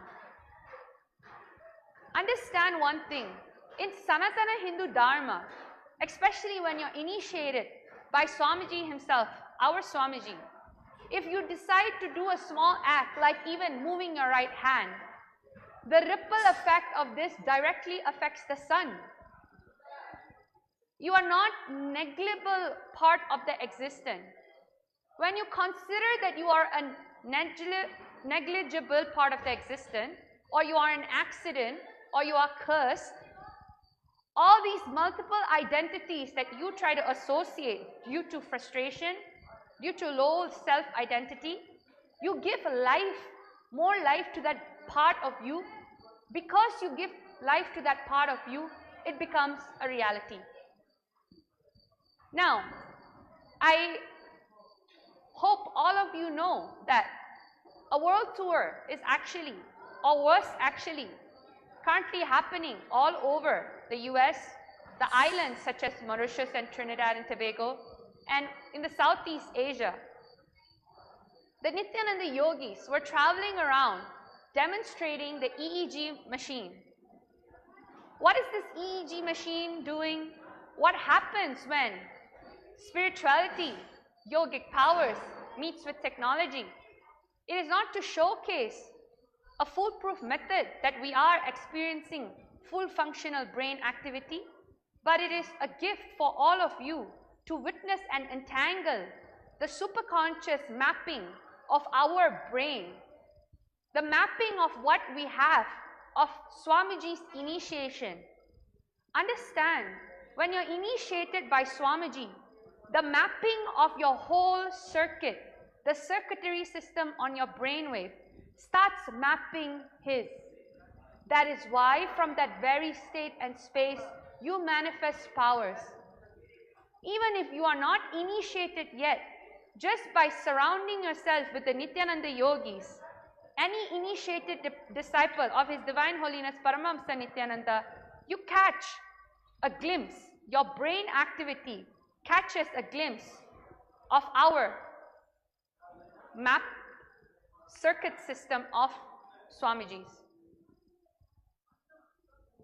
Understand one thing, in Sanatana Hindu Dharma, especially when you're initiated by Swamiji himself, our Swamiji, if you decide to do a small act like even moving your right hand, the ripple effect of this directly affects the sun. You are not negligible part of the existence. When you consider that you are a negligible part of the existence, or you are an accident, or you are cursed, all these multiple identities that you try to associate due to frustration, due to low self-identity, you give life, more life to that part of you. Because you give life to that part of you, it becomes a reality. Now, I hope all of you know that a world tour is actually, or was actually, currently happening all over the US, the islands such as Mauritius and Trinidad and Tobago, and in the Southeast Asia. The Nithyananda yogis were traveling around demonstrating the EEG machine. What is this EEG machine doing? What happens when spirituality, yogic powers meets with technology? It is not to showcase a foolproof method that we are experiencing full functional brain activity, but it is a gift for all of you to witness and entangle the superconscious mapping of our brain, the mapping of what we have of Swamiji's initiation. Understand, when you're initiated by Swamiji, the mapping of your whole circuit, the circuitry system on your brainwave starts mapping his. That is why from that very state and space, you manifest powers. Even if you are not initiated yet, just by surrounding yourself with the Nithyananda yogis, any initiated disciple of His Divine Holiness Paramahamsa Nithyananda, you catch a glimpse, your brain activity catches a glimpse of our map circuit system of Swamiji's.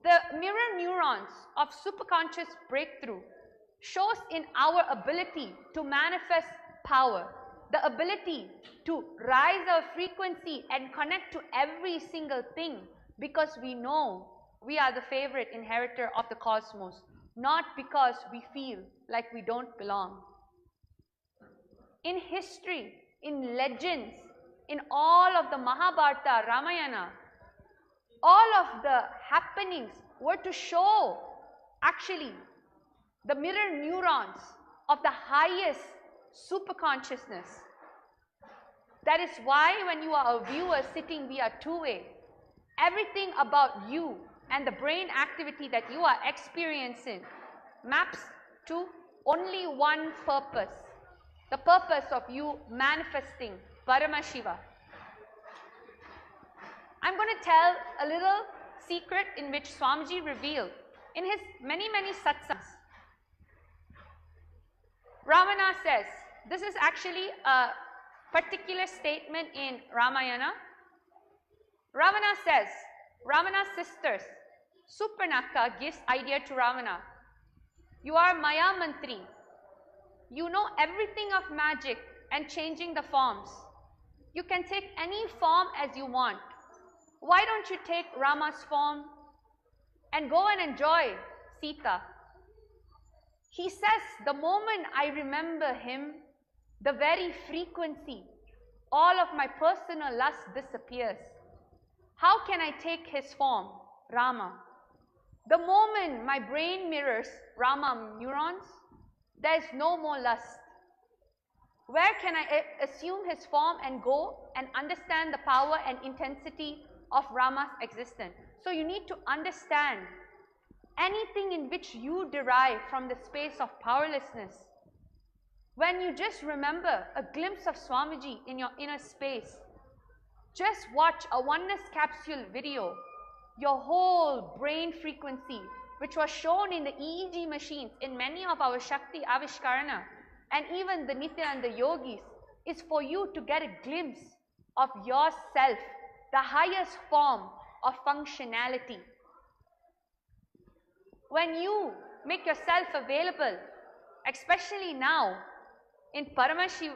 The mirror neurons of superconscious breakthrough shows in our ability to manifest power, the ability to rise our frequency and connect to every single thing, because we know we are the favorite inheritor of the cosmos, not because we feel like we don't belong. In history, in legends, in all of the Mahabharata, Ramayana, all of the happenings were to show actually the mirror neurons of the highest superconsciousness. That is why when you are a viewer sitting via two-way, everything about you and the brain activity that you are experiencing maps to only one purpose, the purpose of you manifesting Paramashiva. I'm going to tell a little secret in which Swamiji revealed in his many satsangs. Ravana says, this is actually a particular statement in Ramayana. Ravana says, Ravana's sisters, Suparnaka gives idea to Ravana. You are Maya Mantri. You know everything of magic and changing the forms. You can take any form as you want. Why don't you take Rama's form and go and enjoy Sita? He says, the moment I remember him, the very frequency, all of my personal lust disappears. How can I take his form, Rama? The moment my brain mirrors Rama neurons, there is no more lust. Where can I assume his form and go and understand the power and intensity of Rama's existence? So you need to understand anything in which you derive from the space of powerlessness. When you just remember a glimpse of Swamiji in your inner space, just watch a oneness capsule video, your whole brain frequency, which was shown in the EEG machines in many of our Shakti Avishkarana and even the Nithyananda yogis, is for you to get a glimpse of yourself, the highest form of functionality. When you make yourself available, especially now in Paramashiva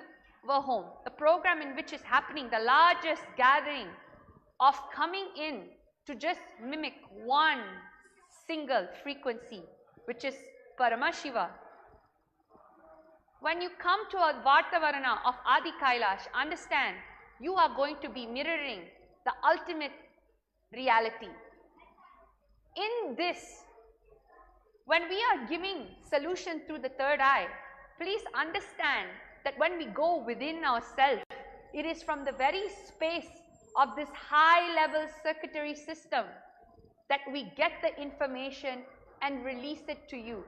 home, the program in which is happening, the largest gathering of coming in to just mimic one single frequency, which is Paramashiva. When you come to a Vartavarana of Adi Kailash, understand you are going to be mirroring the ultimate reality. In this, when we are giving solution through the third eye, please understand that when we go within ourselves, it is from the very space of this high level circuitry system that we get the information and release it to you.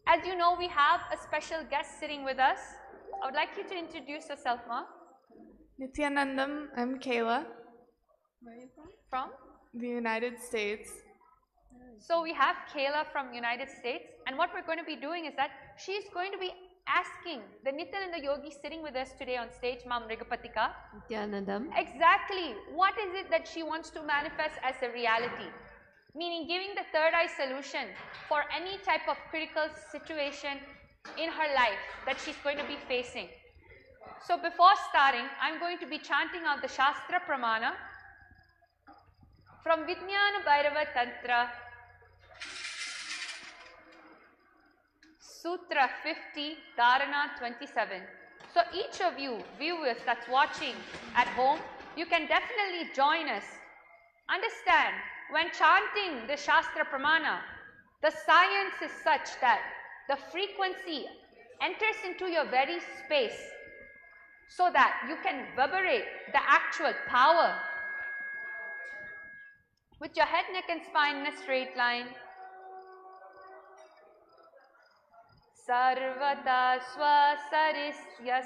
As you know, we have a special guest sitting with us. I would like you to introduce yourself, Ma. Nithyanandam, I'm Kayla. Where are you from? From? The United States. So we have Kayla from United States, and what we're going to be doing is that she's going to be asking the Nithyananda yogi sitting with us today on stage, Mam Rigapatika, Nithyanandam, exactly what is it that she wants to manifest as a reality, meaning giving the third eye solution for any type of critical situation in her life that she's going to be facing. So before starting, I'm going to be chanting out the Shastra Pramana from Vijnana Bhairava Tantra, Sutra 50, Dharana 27. So each of you viewers that's watching at home, you can definitely join us. Understand, when chanting the Shastra Pramana, the science is such that the frequency enters into your very space so that you can reverberate the actual power. With your head, neck and spine in a straight line. Sarvata swasarisya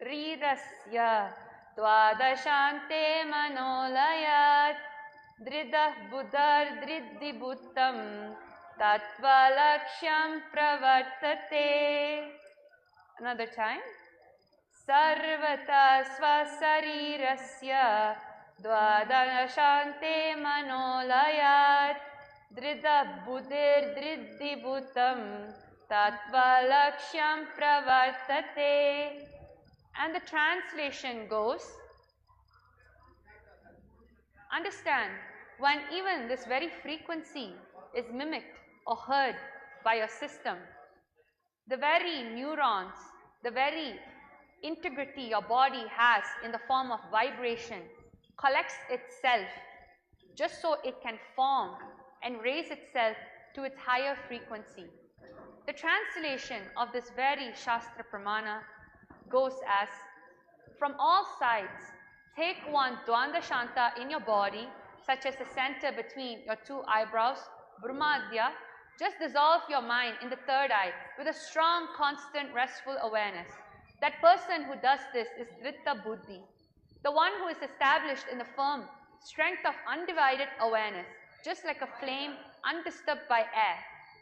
rirasya dvadashante manolayat dridah buddhar driddhi bhuttam tatvalaksham pravartate. Another time. Sarvata swasarirasya dvadashante manolayat dridah buddhir driddhi bhuttam tatvalaksham pravartate. And the translation goes, understand, when even this very frequency is mimicked or heard by your system, the very neurons, the very integrity your body has in the form of vibration collects itself just so it can form and raise itself to its higher frequency. The translation of this very Shastra Pramana goes as, from all sides, take one Dvanda Shanta in your body, such as the center between your two eyebrows, Brahmadhya. Just dissolve your mind in the third eye with a strong, constant, restful awareness. That person who does this is Dhritta Buddhi, the one who is established in the firm strength of undivided awareness, just like a flame undisturbed by air.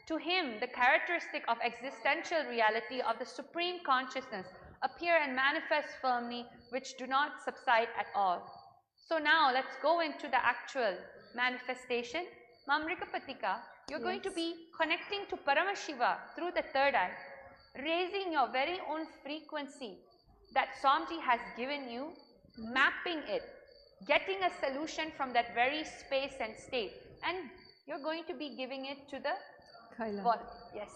To him, the characteristic of existential reality of the supreme consciousness appear and manifest firmly, which do not subside at all. So now let's go into the actual manifestation. Mamrikapatika, you're going to be connecting to Paramashiva through the third eye, raising your very own frequency that Swamiji has given you, mapping it, getting a solution from that very space and state, and you're going to be giving it to the Kaila. Yes.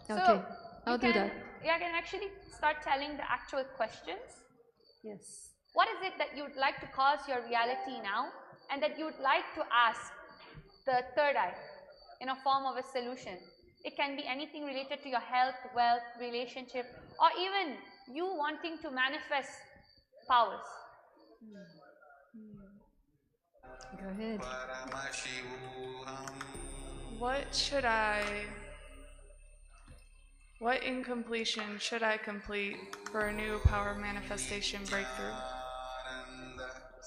Okay, So I'll do that. you can actually start telling the actual questions. Yes. What is it that you'd like to cause your reality now, and that you'd like to ask the third eye in a form of a solution? It can be anything related to your health, wealth, relationship, or even you wanting to manifest powers. Go ahead. What incompletion should I complete for a new power manifestation breakthrough?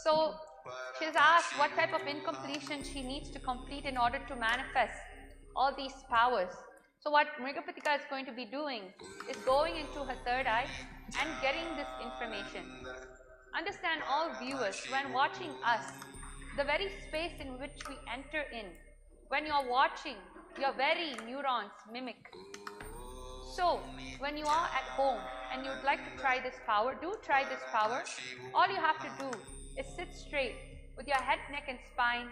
So she's asked what type of incompletion she needs to complete in order to manifest all these powers. So what Mrigapatika is going to be doing is going into her third eye and getting this information. Understand, all viewers, when watching us, the very space in which we enter in, when you are watching, your very neurons mimic. So when you are at home and you would like to try this power, do try this power. All you have to do is sit straight with your head, neck and spine.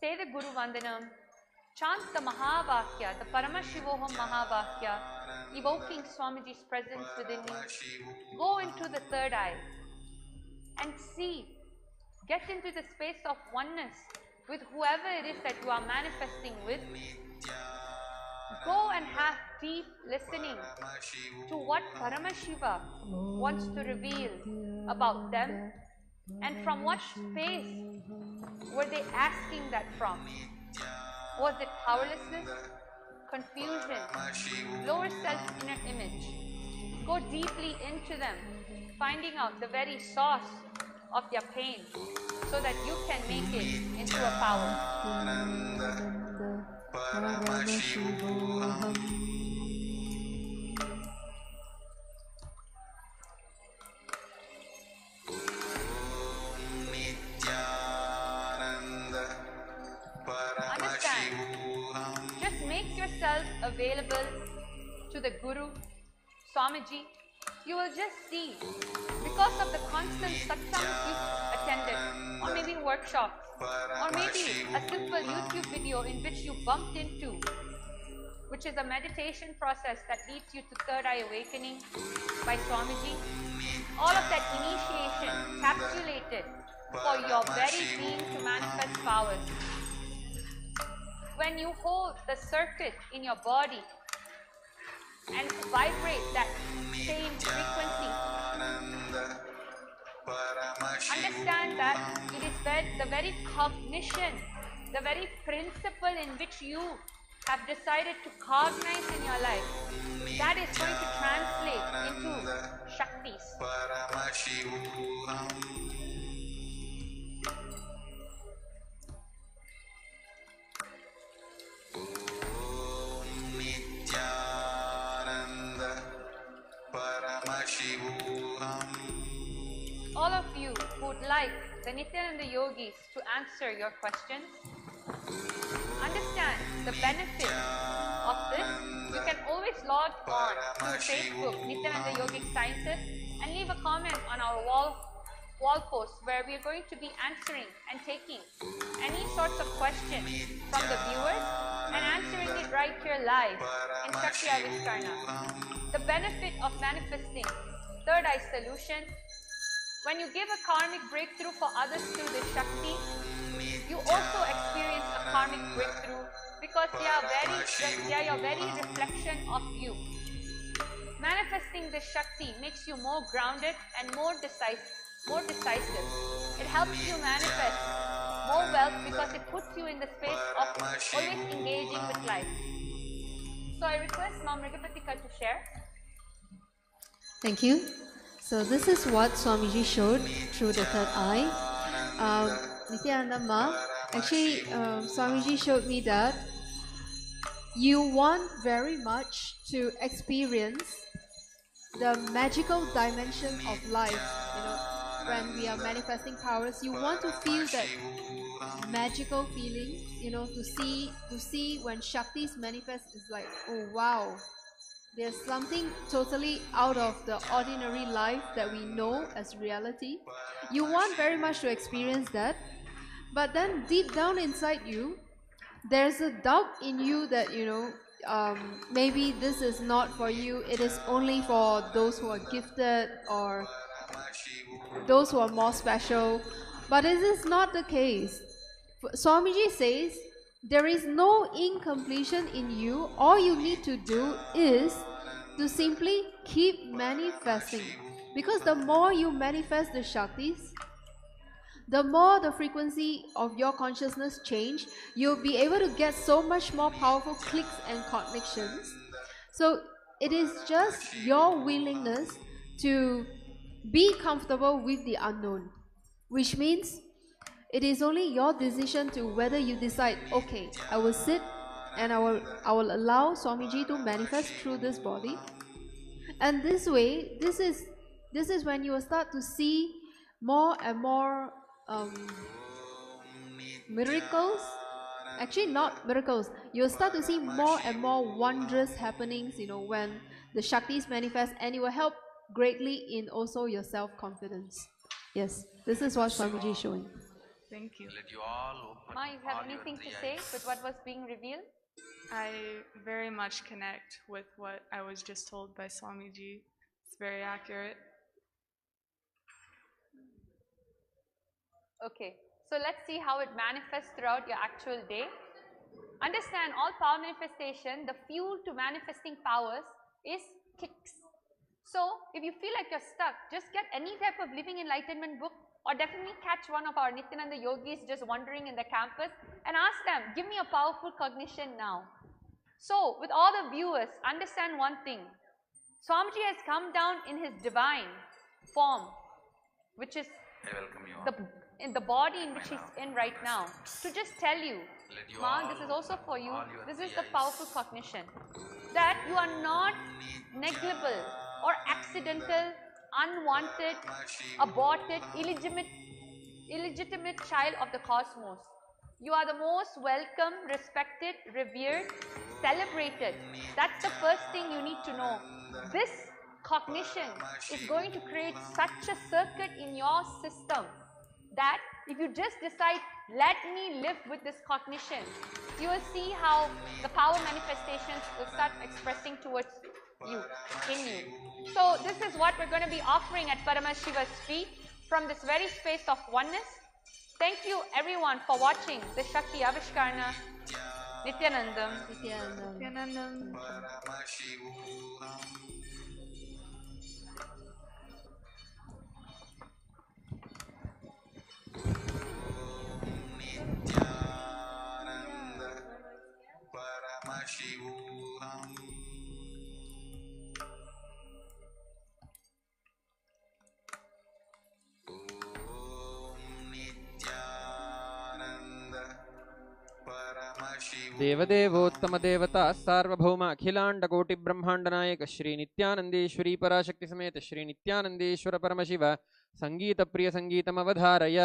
Say the Guru Vandanam. Chant the Mahavakya, the Paramashivoham Mahavakya, evoking Swamiji's presence within you. Go into the third eye and see, get into the space of oneness with whoever it is that you are manifesting with. Go and have deep listening to what Paramashiva wants to reveal about them, and from what space were they asking that from. Was it powerlessness, confusion, lower self-inner image? Go deeply into them, finding out the very source of their pain so that you can make it into a power. Just make yourself available to the Guru, Swamiji. You will just see, because of the constant satsangs you've attended, or maybe workshops, or maybe a simple YouTube video in which you bumped into, which is a meditation process that leads you to third eye awakening by Swamiji. All of that initiation capsulated for your very being to manifest powers. When you hold the circuit in your body and vibrate that same frequency, understand that it is the very cognition, the very principle in which you have decided to cognize in your life, that is going to translate into Shaktis. All of you who would like the Nithyananda Yogis to answer your questions, understand the benefit of this. You can always log on to Facebook, Nithyananda Yogic Sciences, and leave a comment on our wall post where we are going to be answering and taking any sorts of questions from the viewers and answering it right here live in Shakti Aviskarna. The benefit of manifesting third eye solution: when you give a karmic breakthrough for others through the Shakti, you also experience a karmic breakthrough because they are your very reflection of you. Manifesting the Shakti makes you more grounded and more decisive. It helps you manifest more wealth because it puts you in the space of always engaging with life. So I request Mom Rigapatika to share. Thank you. So this is what Swamiji showed through the third eye. Nithyananda Ma, actually Swamiji showed me that you want very much to experience the magical dimension of life. You know, when we are manifesting powers, you want to feel that magical feeling. You know, to see when Shaktis manifest is like, oh wow. There's something totally out of the ordinary life that we know as reality. You want very much to experience that, but then deep down inside you, there's a doubt in you that, you know, maybe this is not for you. It is only for those who are gifted or those who are more special. But this is not the case. Swamiji says, there is no incompletion in you. All you need to do is to simply keep manifesting. Because the more you manifest the Shaktis, the more the frequency of your consciousness change, you'll be able to get so much more powerful clicks and connections. So it is just your willingness to be comfortable with the unknown, which means it is only your decision to whether you decide, okay, I will sit and I will allow Swamiji to manifest through this body. And this way, this is when you will start to see more and more miracles. Actually, not miracles. You'll start to see more and more wondrous happenings, you know, when the Shaktis manifest, and it will help greatly in also your self-confidence. Yes, this is what Swamiji is showing. Thank you. Ma, you have anything to say with what was being revealed? I very much connect with what I was just told by Swamiji. It's very accurate. Okay, so let's see how it manifests throughout your actual day. Understand, all power manifestation, the fuel to manifesting powers is kicks. So if you feel like you're stuck, just get any type of living enlightenment book, or definitely catch one of our Nithyananda Yogis just wandering in the campus and ask them, give me a powerful cognition now. So with all the viewers, understand one thing. Swamiji has come down in his divine form, which is in the body in which he's in right now, to just tell you, Ma, this is also for you, this is the powerful cognition, that you are not negligible or accidental, unwanted, aborted, illegitimate child of the cosmos. You are the most welcome, respected, revered, celebrated. That's the first thing you need to know. This cognition is going to create such a circuit in your system that if you just decide, let me live with this cognition, you will see how the power manifestations will start expressing towards you, in you. So this is what we're going to be offering at Paramashiva's feet from this very space of oneness. Thank you everyone for watching the Shakti Avishkarana. Nithyanandam. Nithyanandam. Paramashivam. देवदेवोत्तमदेवता सार्वभौम अखिलांडकोटि ब्रह्मांडनायक श्री नित्यानंदेश्वरी पराशक्ति समेत श्री नित्यानंदेश्वर परमशिव संगीत प्रिय संगीतमवधारय।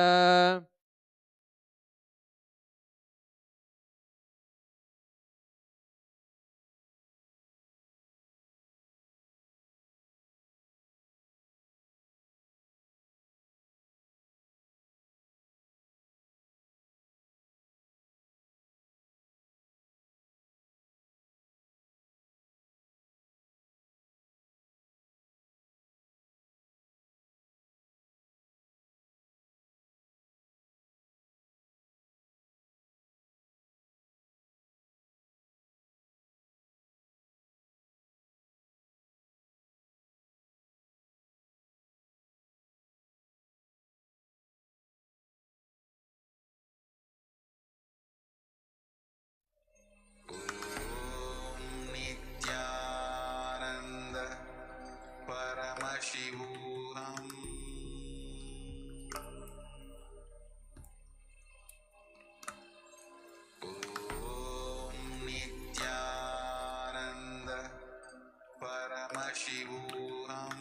Paramashivam. Om Nithyananda Paramashivam.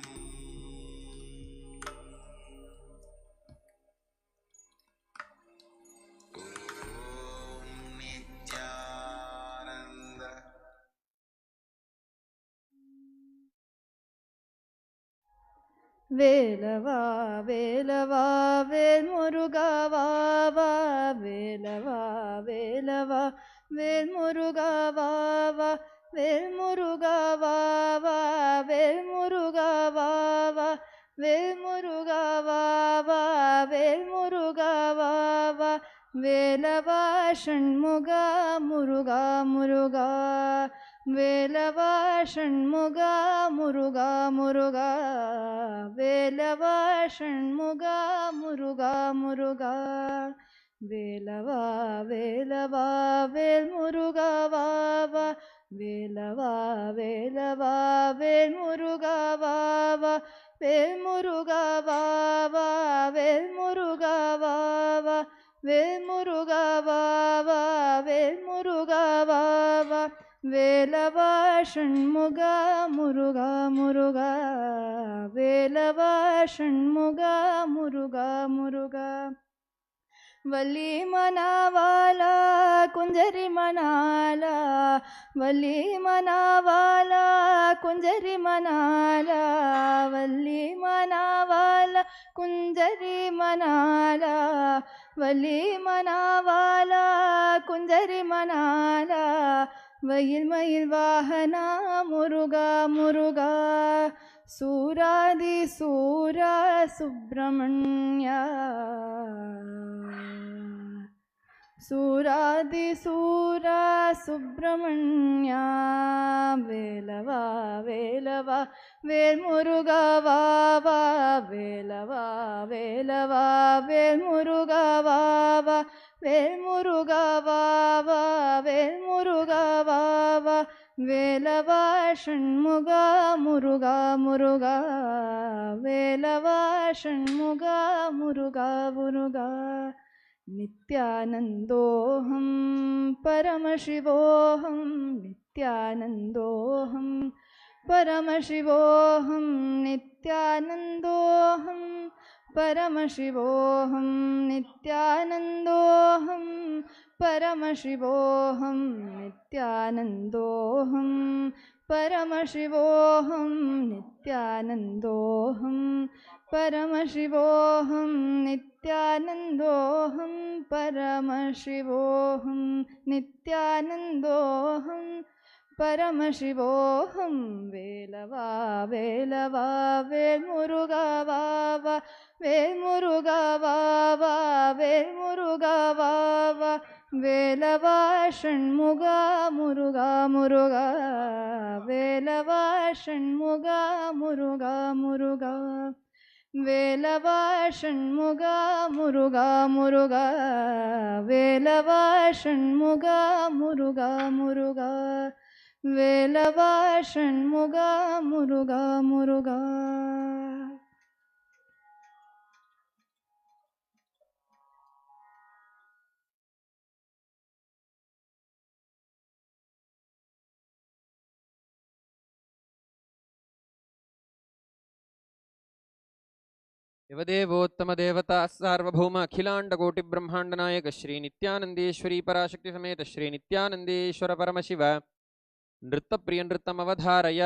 Om Nithyananda. வேலவா வேலவா வேல் முருகா வா வா வேலவா வேலவா வேல் முருகா வா வா வேல் முருகா வா வா வேல் முருகா வா வா வேல் முருகா வா வா வேல் முருகா வா வா வேலவா ஷண்முகா முருகா முருகா வேலவா ஷண்முகா முருகா முருகா வேலவா ஷண்முகா முருகா முருகா வேலவா வேலவா வேல் முருகா வா வா வேலவா வேலவா வேல் முருகா வா வா வேல் முருகா வா வா வேல் முருகா வா வா வேல் முருகா வா வா வேல் முருகா வா வா வேலவா ஷண்முகா முருகா முருகா வேலவா ஷண்முகா முருகா முருகா வலி மனவாலா குஞ்சரி மனாலா வலி மனவாலா குஞ்சரி மனாலா வலி மனவாலா குஞ்சரி மனாலா வலி மனவாலா குஞ்சரி மனாலா வயில் மயில் வாகனா முருகா முருகா சூராதி சூரா சுப்பிரமணியா சூராதி சூரா சுப்பிரமணியா வேலவா வேலவா வேல் முருகா வா வா வேலவா வேலவா வேல் முருகா வா வா வேல் முருகா வா வா வேல் முருகா வா வா வேலவா ஷண்முகா முருகா முருகா வேலவா ஷண்முகா முருகா முருகா नित्यानन्दोऽहं परमशिवोऽहं नित्यानन्दोऽहं परमशिवोऽहं नित्यानन्दोऽहं परमशिवोऽहं नित्यानन्दोऽहं परमशिवोऽहं नित्यानन्दोऽहं परमशिवोऽहं नित्यानन्दोऽहं परमशिवोऽहं नित्यानन्दोऽहं परमशिवोऽहं नित्यानन्दोऽहं परमशिवोऽहं वेलवा वेलवा वेल्मुरुगा वावा वेल्मुरुगा वावा वेल्मुरुगा वावा वेलवा षण्मुगा मुरुगा मुरुगा वेलवा षण्मुगा मुरुगा मुरुगा वेलवा षण्मुगा मुरुगा मुरुगा वेलवा षण्मुगा मुरुगा मुरुगा वेलवा षण्मुगा मुरुगा मुरुगा देवदेवोत्तमदेवता सार्वभौम अखिलाण्डकोटिब्रह्माण्डनायक श्री नित्यानन्देश्वरी पराशक्ति समेत श्री नित्यानन्देश्वर परमशिव नृत्तप्रिय नृत्तमवधारय।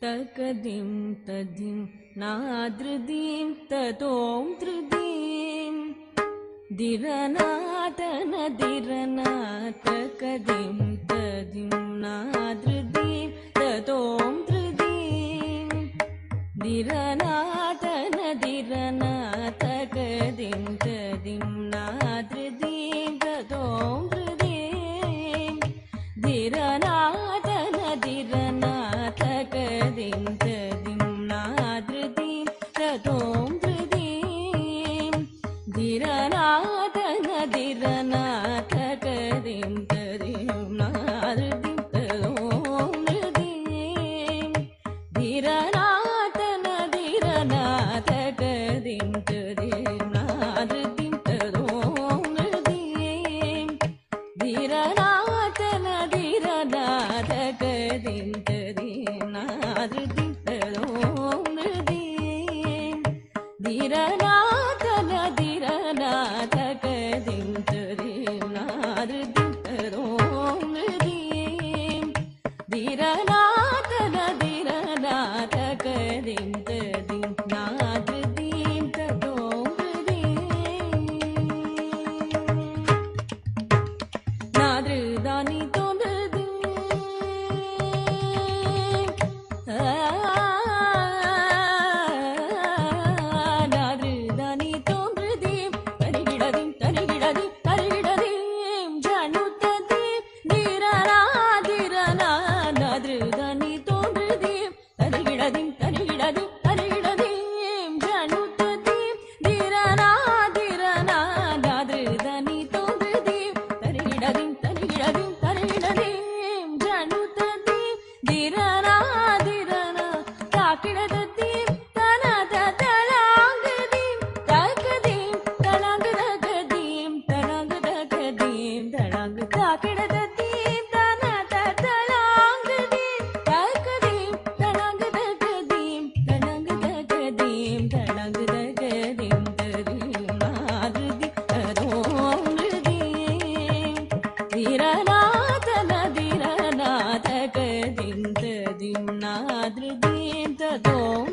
तकदिं तदिं नादृदिं ततों धृदिं दिरनातन दिरनातकदिं तदिं नादृदिं ततों धृदिं दिरनातन दिरनातकदिं तदिं नादृदिं ततों धृदिं दिरनातन दिरनातकदिं तदिं नादृदिं ततों धृदिं दिरनातन दिरनातकदिं तदिं नादृदिं ततों धृदिं दिरनातन दिरनातकदिं तदिं नादृदिं ततों धृदिं दिरनातन दिरनातकदिं तदिं नादृदिं ततों धृदिं दिरनातन दिरनातकदिं तदिं नादृदिं ततों धृदिं दिरनातन दिरनातकदिं तदिं नादृदिं ततों धृदिं नादृदानि तों धृदिं takidadadim tanada talangdim takadim talangdagadim talangdagadim talang takidadadim tanada talangdim takadim talangdagadim talangdagadim talangdagadim tadim madridi adom ridim diranata nadiranata kadim tadim nadridim tadom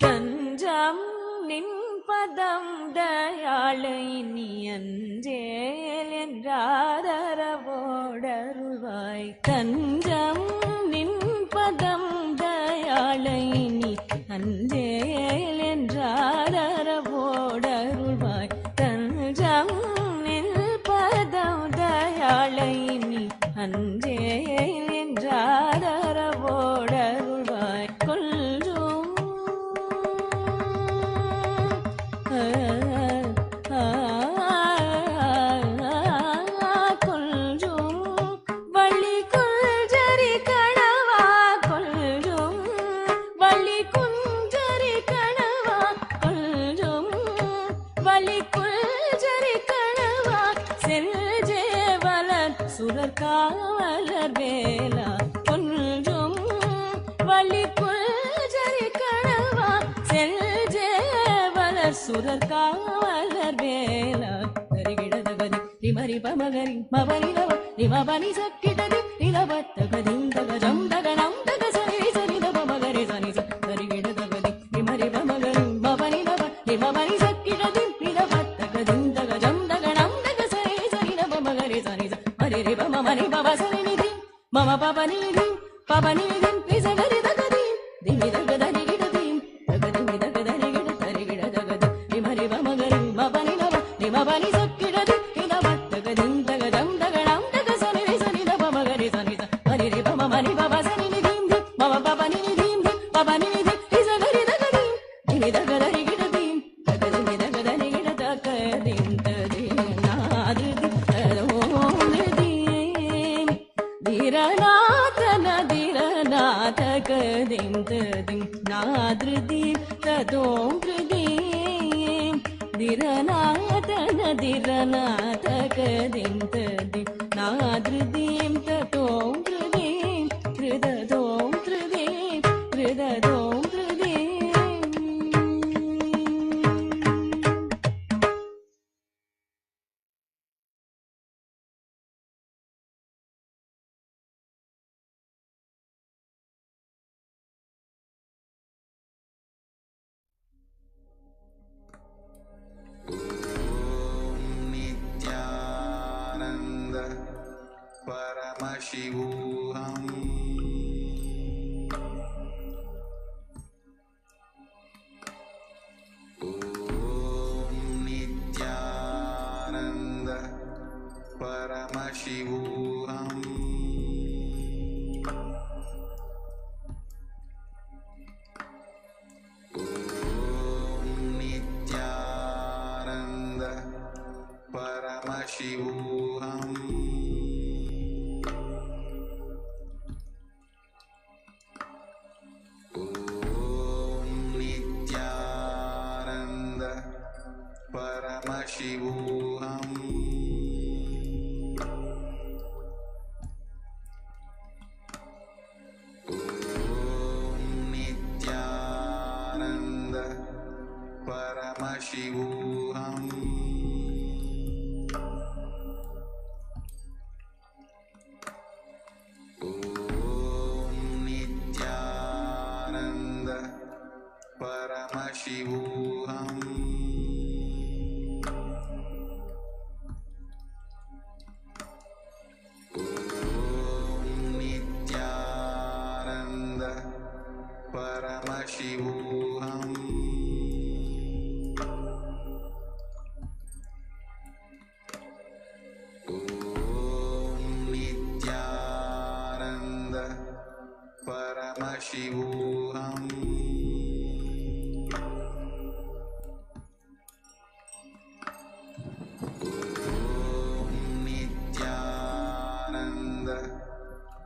தஞ்சம் நின் பதம் தயாளை நீ அஞ்சேல் என்றாதரவோடருள்வாய் தஞ்சம் நின் பதம் தயாளை நீ அஞ்சேல் என்றாதரவோடருள்வாய் தஞ்சம் நின் பதம் தயாளை நீ அஞ்சேல் என்றாதரவோடருள்வாய் கொல்லும் கொல்லும் வள்ளி குஞ்சரி கணவா கொல்லும் வள்ளி குஞ்சரி கணவா கொல்லும் வள்ளி குஞ்சரி கணவா செல்ஜேவலர் சுரர்காவலர் வேலா கொல்லும் வள்ளி குஞ்சரி கணவா செல்ஜேவலர் சுரர்காவலர் வேலா தரிகிடதகதி ரிமரி பமகரி மபரி நவ ரிமபனி சக்கிடதி நிலவத்தகதிம் தகஜம் தகனம் தகசரி சரி தப மகரி சனி தரிகிடதகதி ரிமரி பமகரி மபரி நவ ரிமபனி சக்கிடதி நிலவத்தகதிம் தகஜம் தகனம் தகசரி சரி தப மகரி சனி மரி ரி பம மணி பவ சரி நிதி மம பவனி நிதி பவனி நிதி பிசகரி தகதி திமி தகதரி கிடதிம் தகதிமி தகதரி கிட தரிகிடதகதி ரிமரி பமகரி மபனி நவ ரிமபனி சக்கிடதி நிலவத்தகதிம் தகஜம் தகனம் தகசரி சரி தப மகரி சனி மரி ரி பம மணி பவ சரி நிதி மம பவனி நிதி பவனி நிதி பிசகரி தகதி திமி தகதரி கிடதிம் தகதிமி தகதரி கிட தகதிம் ததிம் நாதிதி ததோம் நிதிம் திரநாத நதிரநாத கதிம் ததிம் நாதிருதிம் ததோம் கிருதிம் திரநாத நதிரநாத கதிம் ததிம் நாதிருதிம் ததோம் கிருதிம் கிருததோம் கிருதிம் கிருததோம் கிருதிம் Nithyananda Paramashivam Nithyananda Paramashivam Nithyananda Paramashivam Nithyananda Paramashivam Nithyananda Paramashivam Nithyananda Paramashivam Nithyananda Paramashivam Nithyananda Paramashivam Nithyananda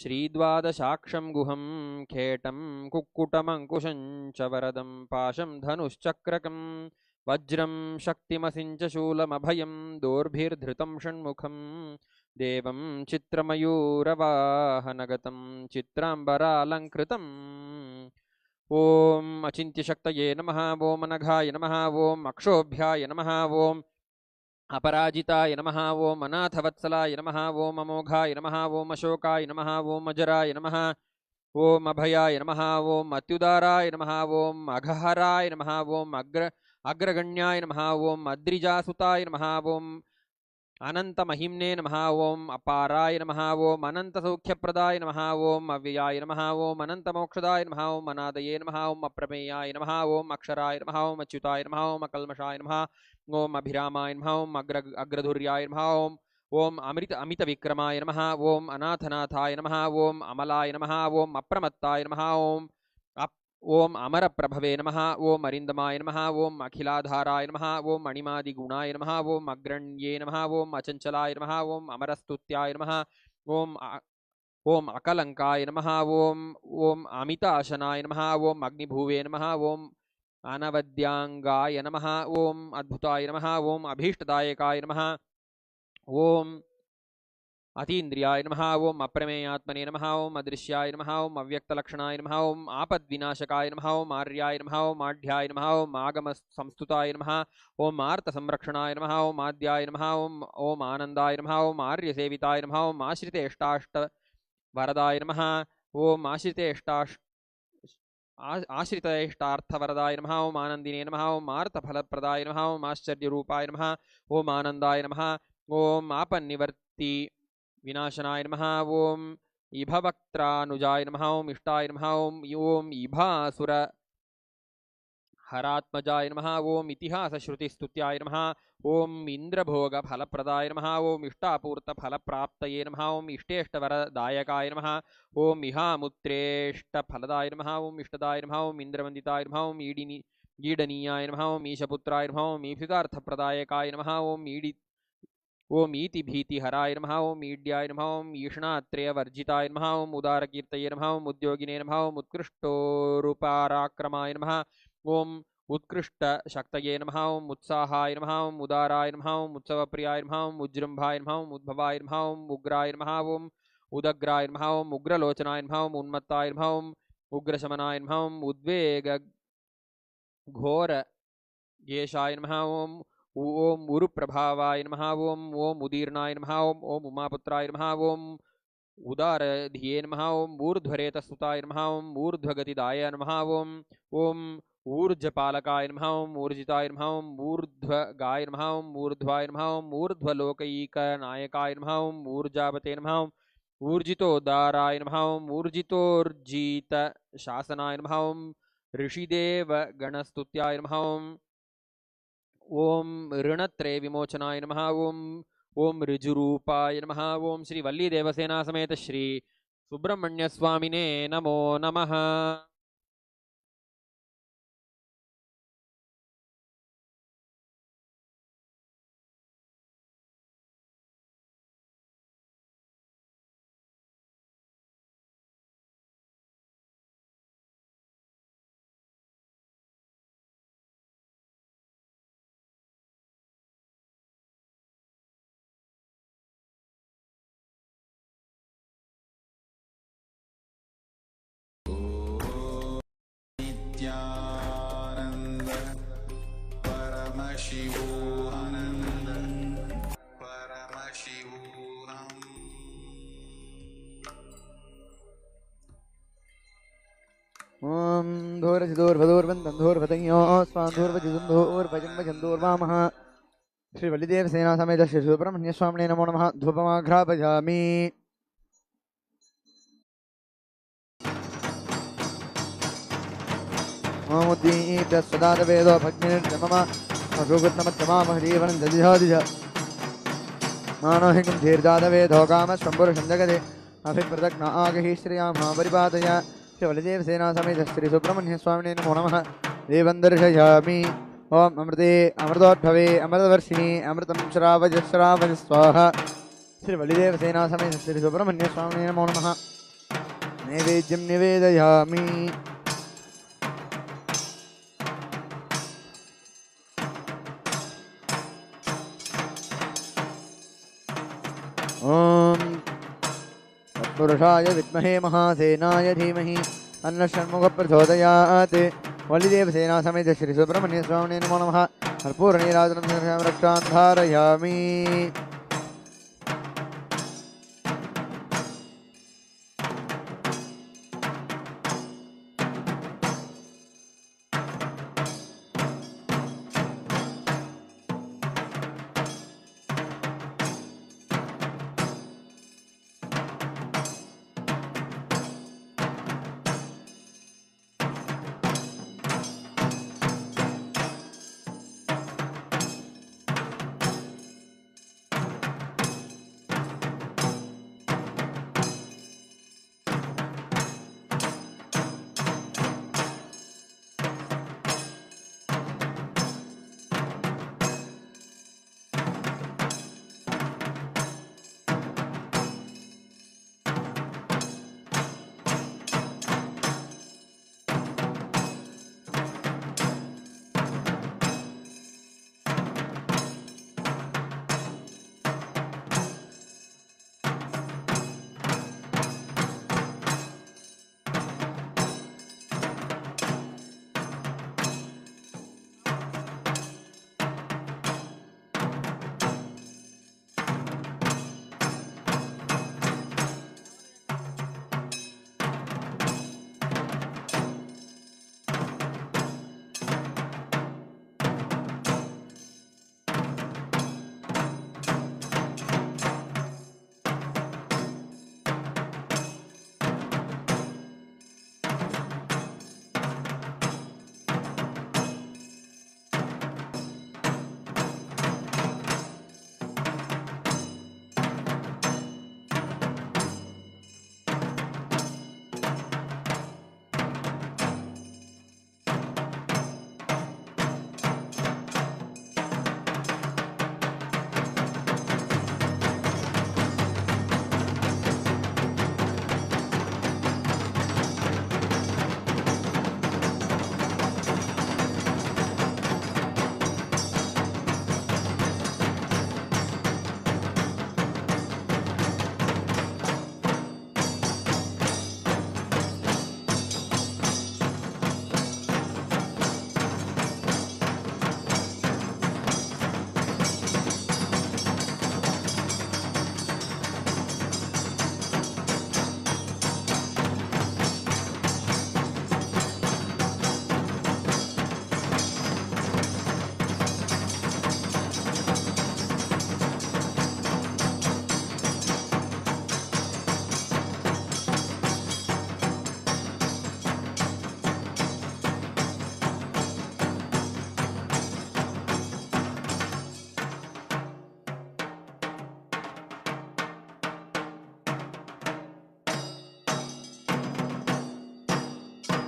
श्रीद्वादशाक्षं गुहं खेटं कुक्कुटमङ्कुशं च वरदं पाशं धनुश्चक्रकं वज्रं शक्तिमसिं च शूलमभयं दोर्भिर्धृतं षण्मुखं देवं चित्रमयूरवाहनगतं चित्राम्बरालङ्कृतम् ॐ अचिन्त्यशक्तये नमः ॐ अनघाय नमः ॐ अक्षोभ्याय नमः ॐ अपराजिताय नमः ॐ अनाथवत्सलाय नमः ॐ अमोघाय नमः ॐ अशोकाय नमः ॐ अजराय नमः ॐ अभयाय नमः ॐ अत्युदाराय नमः ॐ अघहराय नमः ॐ अग्रगण्याय नमः ॐ अद्रिजासुताय नमः ॐ अनन्तमहिम्ने नमः ॐ अपाराय नमः ॐ अनन्तसौख्यप्रदाय नमः ॐ अव्ययाय नमः ॐ अनन्तमोक्षदाय नमः ॐ अनादये नमः ॐ अप्रमेयाय नमः ॐ अक्षराय नमः ॐ अच्युताय नमः ॐ अकल्मषाय नमः ॐ अभिरामाय नमः ॐ अग्रधुर्याय नमः ॐ अमितविक्रमाय नमः ॐ अनाथनाथाय नमः ॐ अमलाय नमः ॐ अप्रमत्ताय नमः ॐ अमरप्रभवे नमः ॐ अरिन्दमाय नमः ॐ अखिलाधाराय नमः ॐ अणिमादिगुणाय नमः ॐ अग्रण्ये नमः ॐ अचञ्चलाय नमः ॐ अमरस्तुत्याय नमः ॐ अकलङ्काय नमः ॐ अमिताशनाय नमः ॐ अग्निभुवे नमः ॐ अनवद्यांगाय नमः ॐ अद्भुताय नमः ॐ अभीष्टदायकाय नमः ॐ अतीन्द्रियाय नमः ॐ अप्रमेयात्मने नमः ॐ अदृश्याय नमः ॐ अव्यक्तलक्षणाय नमः ॐ आपद्विनाशकाय नमः ॐ आर्याय नमः ॐ आढ्याय नमः ॐ आगमसंस्तुताय नमः ॐ आर्तसंरक्षणाय नमः ॐ आद्याय नमः ॐ आनन्दाय नमः ॐ आर्यसेविताय नमः ॐ आश्रितेष्टाष्टवरदाय नमः ॐ आश्रितेष्टार्थवरदाय नमः ॐ आनन्दिने नमः ॐ आर्तफलप्रदाय नमः ॐ आश्चर्यरूपाय नमः ॐ आनन्दाय नमः ॐ आपन्निवर्ति विनाशनाय नमः ॐ इभवक्त्रानुजाय नमः ॐ इष्टाय नमः ॐ इभासुर हरात्मजाय नमः ॐ इतिहासश्रुतिस्तुत्याय नमः ॐ इन्द्रभोगफलप्रदाय नमः ॐ इष्टापूर्तफलप्राप्तये नमः ॐ इष्टेष्टवरदायकाय नमः ॐ इहामुत्रेष्टफलदाय नमः ॐ इष्टदाय नमः ॐ इन्द्रवन्दिताय नमः ॐ ईडनीयाय नमः ॐ ईशपुत्राय नमः ॐ ईप्सितार्थप्रदायकाय नमः ॐ ईतिभीतिहराय नमः ॐ ईड्याय नमः ॐ ईष्णात्रयवर्जिताय नमः ॐ उदारकीर्तये नमः ॐ उद्योगिने नमः ॐ उत्कृष्टोरुपाराक्रमाय नमः ॐ उत्कृष्टशक्तये नमः ॐ उत्साहाय नमः ॐ उदाराय नमः ॐ उत्सवप्रियाय नमः ॐ उज्जृम्भाय नमः ॐ उद्भवाय नमः ॐ उग्राय नमः ॐ उदग्राय नमः ॐ उग्रलोचनाय नमः ॐ उन्मत्ताय नमः ॐ उग्रशमनाय नमः ॐ उद्वेगघोरगेशाय नमः ॐ उरुप्रभावाय नमः ॐ उदीर्णाय नमः ॐ उमापुत्राय नमः ॐ उदारधिये नमः ॐ ऊर्ध्वरेतस्तुताय नमः ॐ ऊर्ध्वगतिदाय नमः ॐ ऊर्जपालकाय नमः ॐ ऊर्जिताय नमः ॐ ऊर्ध्वगाय नमः ॐ ऊर्ध्वाय नमः ॐ ऊर्ध्वलोकैकनायकाय नमः ॐ ऊर्जापते नमः ॐ ऊर्जितोदाराय नमः ॐ ऊर्जितोर्जितशासनाय नमः ॐ ऋषिदेवगणस्तुत्याय नमः ॐ ऋणत्रय विमोचनाय नमः ॐ ऋजुरूपाय नमः ॐ श्री वल्ली देवसेना समेत श्री सुब्रह्मण्यस्वामिने नमो नमः। नित्यानंद परमशिवोऽहं परमशिवोऽहम्। ॐ धूर्भदूर्भदूर्वन्दन्धूर्भदयो स्वान्धूर्भजिन्दूर्भजन्मजन्दूर्वामः श्रीवल्लिदेवसेना समेत श्री सुब्रह्मण्यस्वामिने नमो नमः। धूपमाघ्रापयामि। ओमुद्दीप्तस्वदातवेदो भग्निर्जमम अभ्युगुत्तमत्तमामहरीवनं दधिजादिज मानोहिकं धीर्जातवेदो कामस्वम्पुरुषं जगदे अभिप्रदग्न आगहि श्रियामः परिपादय श्रीवल्लिदेवसेना समेत श्री सुब्रह्मण्यस्वामिने नमो नमः। देवं दर्शयामि। ओम अमृते अमृतोद्भवे अमृतवर्षिणि अमृतं श्रावज स्वाहा। श्रीवल्लिदेवसेना समेत श्री सुब्रह्मण्यस्वामिने नमो नमः। नैवेद्यं निवेदयामि। ॐ तत्पुरुषाय विद्महे महासेनाय धीमहि तन्नः षण्मुखः प्रचोदयात्। वलिदेवसेना समेत श्री सुब्रह्मण्य स्वामिने नमो नमः। कर्पूरनीराजनं रक्षां धारयामि।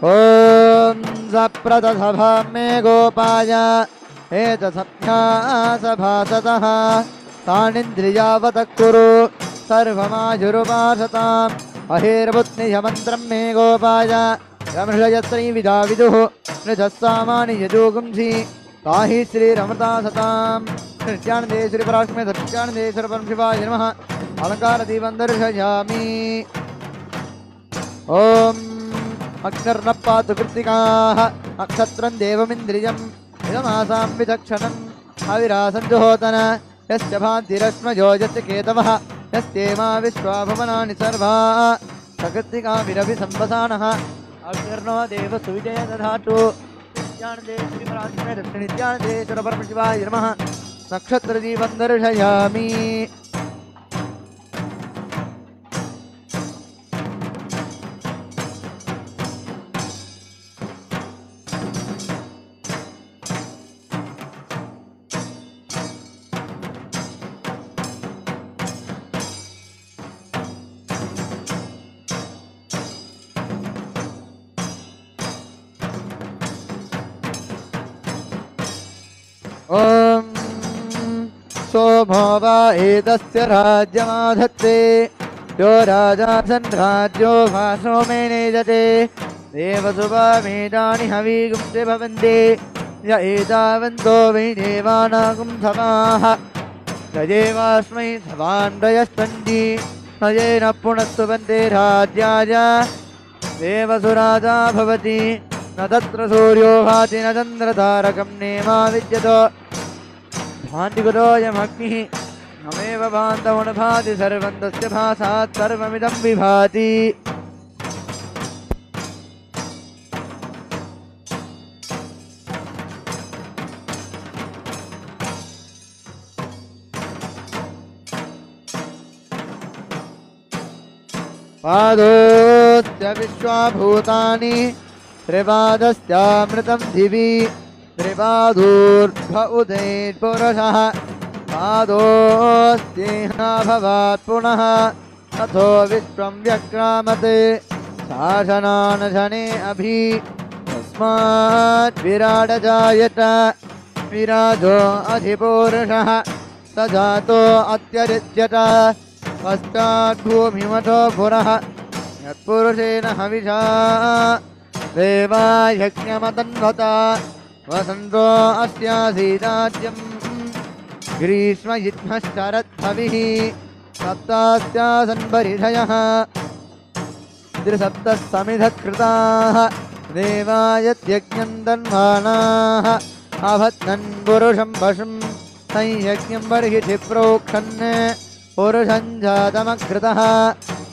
ॐ सप्रतसभा मे गोपाय एतसभ्यासभासतः तानिन्द्रियावतः कुरु सर्वमायुरुपासताम् अहेर्बुद्धियमन्त्रं मे गोपाय यमृषयस्त्रीविधा विदुः नृजः सामानि यजोगुंसि ताहि श्रीरमृता सताम् नित्यानन्दे श्रीपराक्ष्मे सत्यानन्दे श्रीपरमशिवाय नमः अलङ्कारदीपं दर्शयामि। ॐ अग्निर्न पातु कृत्तिकाः नक्षत्रं देवमिन्द्रियम् इदमासां विचक्षणम् अविरासञ्जुहोतन यस्य भान्तिरश्मयो यस्य केतवः यस्तेमा विश्वाभुवनानि सर्वा सकृत्तिकाभिरभिसंवसानः अग्निर्नो देव सुविजय दधातु। नित्यानन्दे श्रीपराक्ष्मे नित्यानन्दे श्रीपरमशिवाय नमः नक्षत्रदीपं दर्शयामि। सोमो वा एतस्य राज्यमाधत्ते यो राजा सन्राज्यो भासो मे नेजते देवसुभामेतानि हवीगुंसे भवन्ति य एतावन्तो वै देवानागुं समाः तदेवास्मै समान्वयस्पन्ति नयेन पुनस्तुवन्ते राज्याय देवसुराजा भवति न तत्र सूर्यो भाति न चन्द्रतारकं नेमा विद्यतो भान्तिकृतोऽयमग्निः नमेव भान्तमुनभाति सर्वं तस्य भासात् सर्वमिदं विभाति पादोऽस्य विश्वाभूतानि त्रिपादस्यामृतं दिवि त्रिपादोर्ध्व उदैर्पुरुषः पादोऽस्तेहाभवात् पुनः अथो विश्वं व्यक्रामते शासनानशने अभि तस्मात् विराट जायत विराजो अधिपुरुषः स जातो अत्यरिच्यत पश्चात् भूमिमतो पुरः यत्पुरुषेण हविषा देवा यज्ञमतन्वता वसन्तो अस्यासीदाज्यम् ग्रीष्मयुग्मश्चरद्धविः सप्तास्यासन्परिधयः त्रिसप्तः समिधकृताः देवा यद्यज्ञं तन्वानाः अभद्नन् पुरुषं पशुं संयज्ञं बर्हिषि प्रोक्षन् पुरुषं जातमकृतः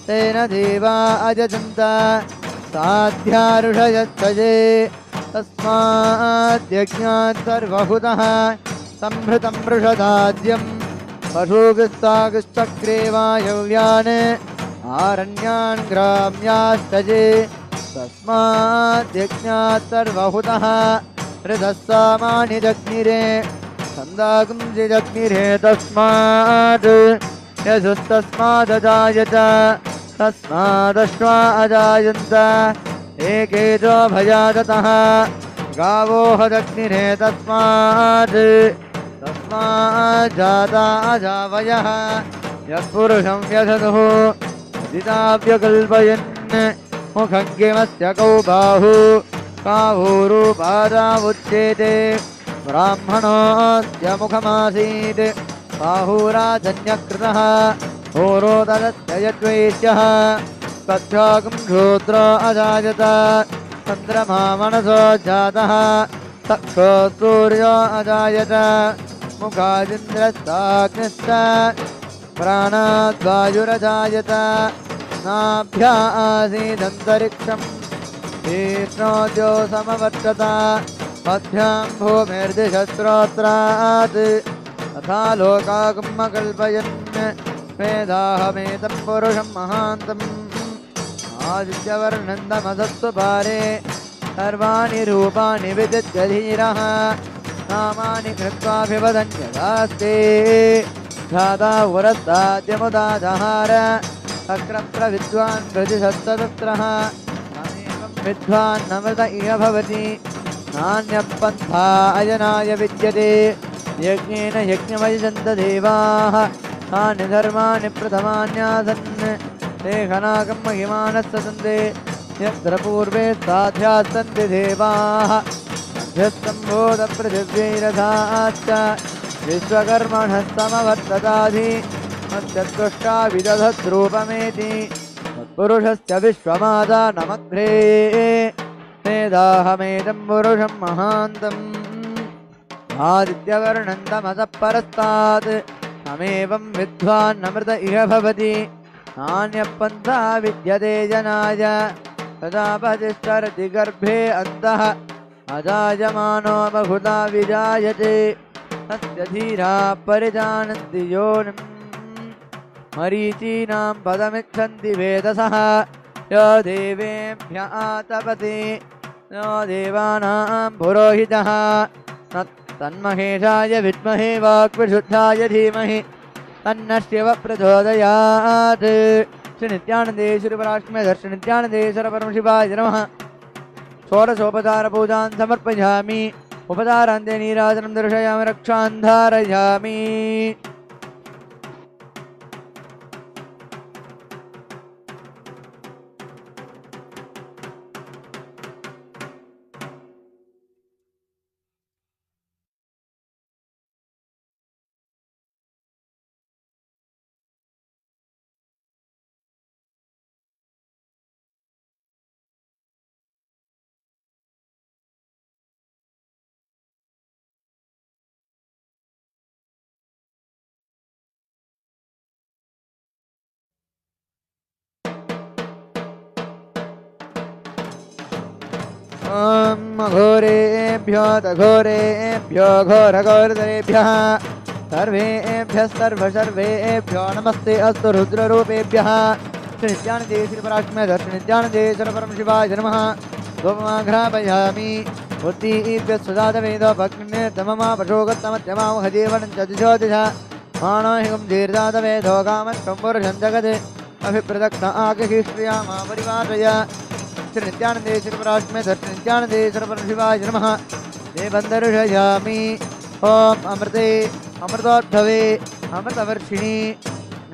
तेन देवा अजजन्त साध्यारुषयस्तजे तस्माद्यज्ञात् सर्वहुतः संहृतं वृषदाद्यं पशुगिस्तागिश्चक्रे वायव्यान् आरण्यान् ग्राम्यास्तजे तस्माद्यज्ञात् सर्वहुतः ऋतः सामानि जग्निरे छन्दाकुंसि जग्निरे तस्मात् यजुस्तस्मादजायत तस्मादश्वा अजायन्त एकेजो भयादतः गावो हदग्निरे तस्मात् जाता अजावयः यत्पुरुषं व्यधतुः दिताव्यकल्पयन् मुखज्ञमस्य कौ बाहु काहूरूपादावुच्येते ब्राह्मणोऽस्य मुखमासीत् बाहुराजन्यकृतः होरोदरस्य यद्वैश्यः तच्छाकं शूद्रो अजायत चन्द्रमा मनसो जातः चक्षो सूर्यो अजायत मुखादिन्द्रस्ताग्निश्च प्राणाद्वायुरजायत नाभ्या आसीदन्तरिक्षं तीक्ष्णोद्यो समवर्तत मध्यां भूमिर्दिशस्रोत्रात् तथा लोकागमकल्पयन् वेदाहमेतं पुरुषं महान्तम् आदित्यवर्णन्दमसत्सु पारे सर्वाणि रूपाणि विदित्य धीरः नामानि कृत्वाभिवदन्यदास्ते धाता पुरस्ताद्यमुदाजहार अक्रत्र विद्वान् प्रतिशस्ततत्रः अनेकं विद्वान् नमृत इह भवति नान्यपन्था अयनाय विद्यते यज्ञेन यज्ञमयजन्त देवाः तानि धर्माणि प्रथमान्यासन् ते खनाकं महिमानः सतन्ते यत्र पूर्वे साध्याः सन्ति देवाः मध्यस्तम्भोधपृथिव्यैरथाश्च विश्वकर्मणः समवर्तताधि मत्यत्कृष्टा विदधद्रूपमेति तत्पुरुषस्य विश्वमादा नमग्रे वेदाहमेतं पुरुषं महान्तम् आदित्यवर्णं तमसः परस्तात् तमेवं विद्वान्नमृत इह भवति नान्यपन्था विद्यते जनाय तदापतिष्ठरति गर्भे अन्तः अजायमानो बहुधा विजायते तस्य धीराः परिजानन्ति योनिम् मरीचीनां पदमिच्छन्ति वेदसः यो देवेभ्यः तपति यो देवानां पुरोहितः तन्महेशाय विद्महे वाक्विशुद्धाय धीमहि तन्नः शिवः प्रचोदयात्। श्री नित्यानंदेश्वरी पराश्रमेधर श्री नित्यानंदेश्वर परमशिवाय नमः। षोडशोपचार पूजां समर्पयामि। उपचारान्ते नीराजनं दर्शयामि, रक्षां धारयामि। ॐ घोरेभ्यो तघोरेभ्यो घोरघोरतरेभ्यः सर्वेभ्यो नमस्ते अस्तु रुद्ररूपेभ्यः श्री नित्यानन्दे श्री पराक्रमे श्री नित्यानन्दे श्री परमशिवाय नमः गोमघ्रापयामि बुद्धिभ्यः सुजातवेदो भग्निर्दममा पशोगतमत्यमामहजीवनं च दिशोदिश माणोहिकं दीर्घातवेदो कामत्वं पुरुषं जगत् अभिप्रदक्षिण आगहिष्क्रियामा परिवारय श्री नित्यानन्दे श्री पराक्रमे श्री नित्यानन्दे श्री परमशिवाय नमः देवन्दर्शयामि ॐ अमृते अमृतोद्भवे अमृतवर्षिणि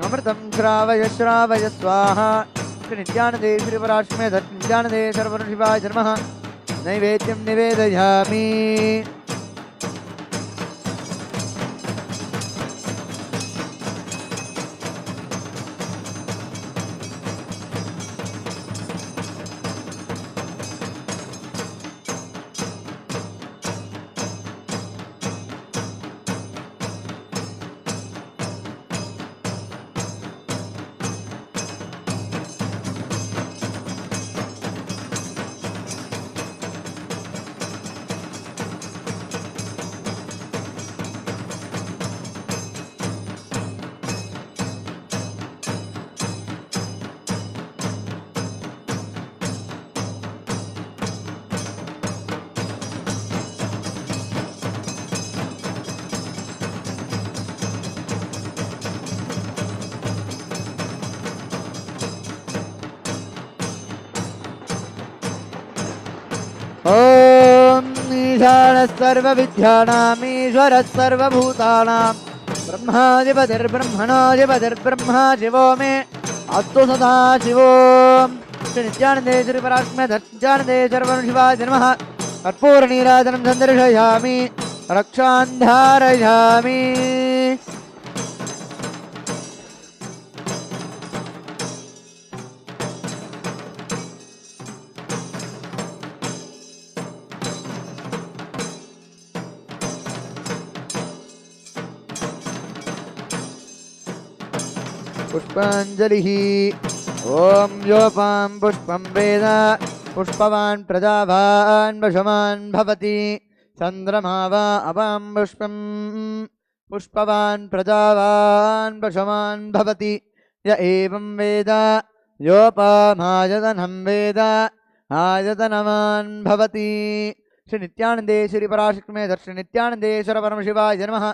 अमृतं श्रावय श्रावय स्वाहा श्री नित्यानन्दे श्री पराक्रमे श्री नित्यानन्दे श्री परमशिवाय नमः नैवेद्यं निवेदयामि ॐ ईशानः सर्वविद्यानामीश्वरः सर्वभूतानां ब्रह्माधिपतिर्ब्रह्मणोऽधिपतिर्ब्रह्मा शिवो मे अस्तु सदा शिवो श्री नित्यानन्दे श्री पराक्रमे नित्यानन्दे श्री परमशिवाय नमः कर्पूरनीराजनं सन्दर्शयामि रक्षां धारयामि पुष्पाञ्जलिः ॐ योपां पुष्पं वेद पुष्पवान् प्रजावान् वशवान् भवति चन्द्रमा वा अपां पुष्पं पुष्पवान् प्रजावान् वशवान् भवति य एवं वेद योपामायतनं वेद आयतनवान् भवति श्री नित्यानन्दे श्री पराक्रमे श्री नित्यानन्दे श्री परमशिवाय नमः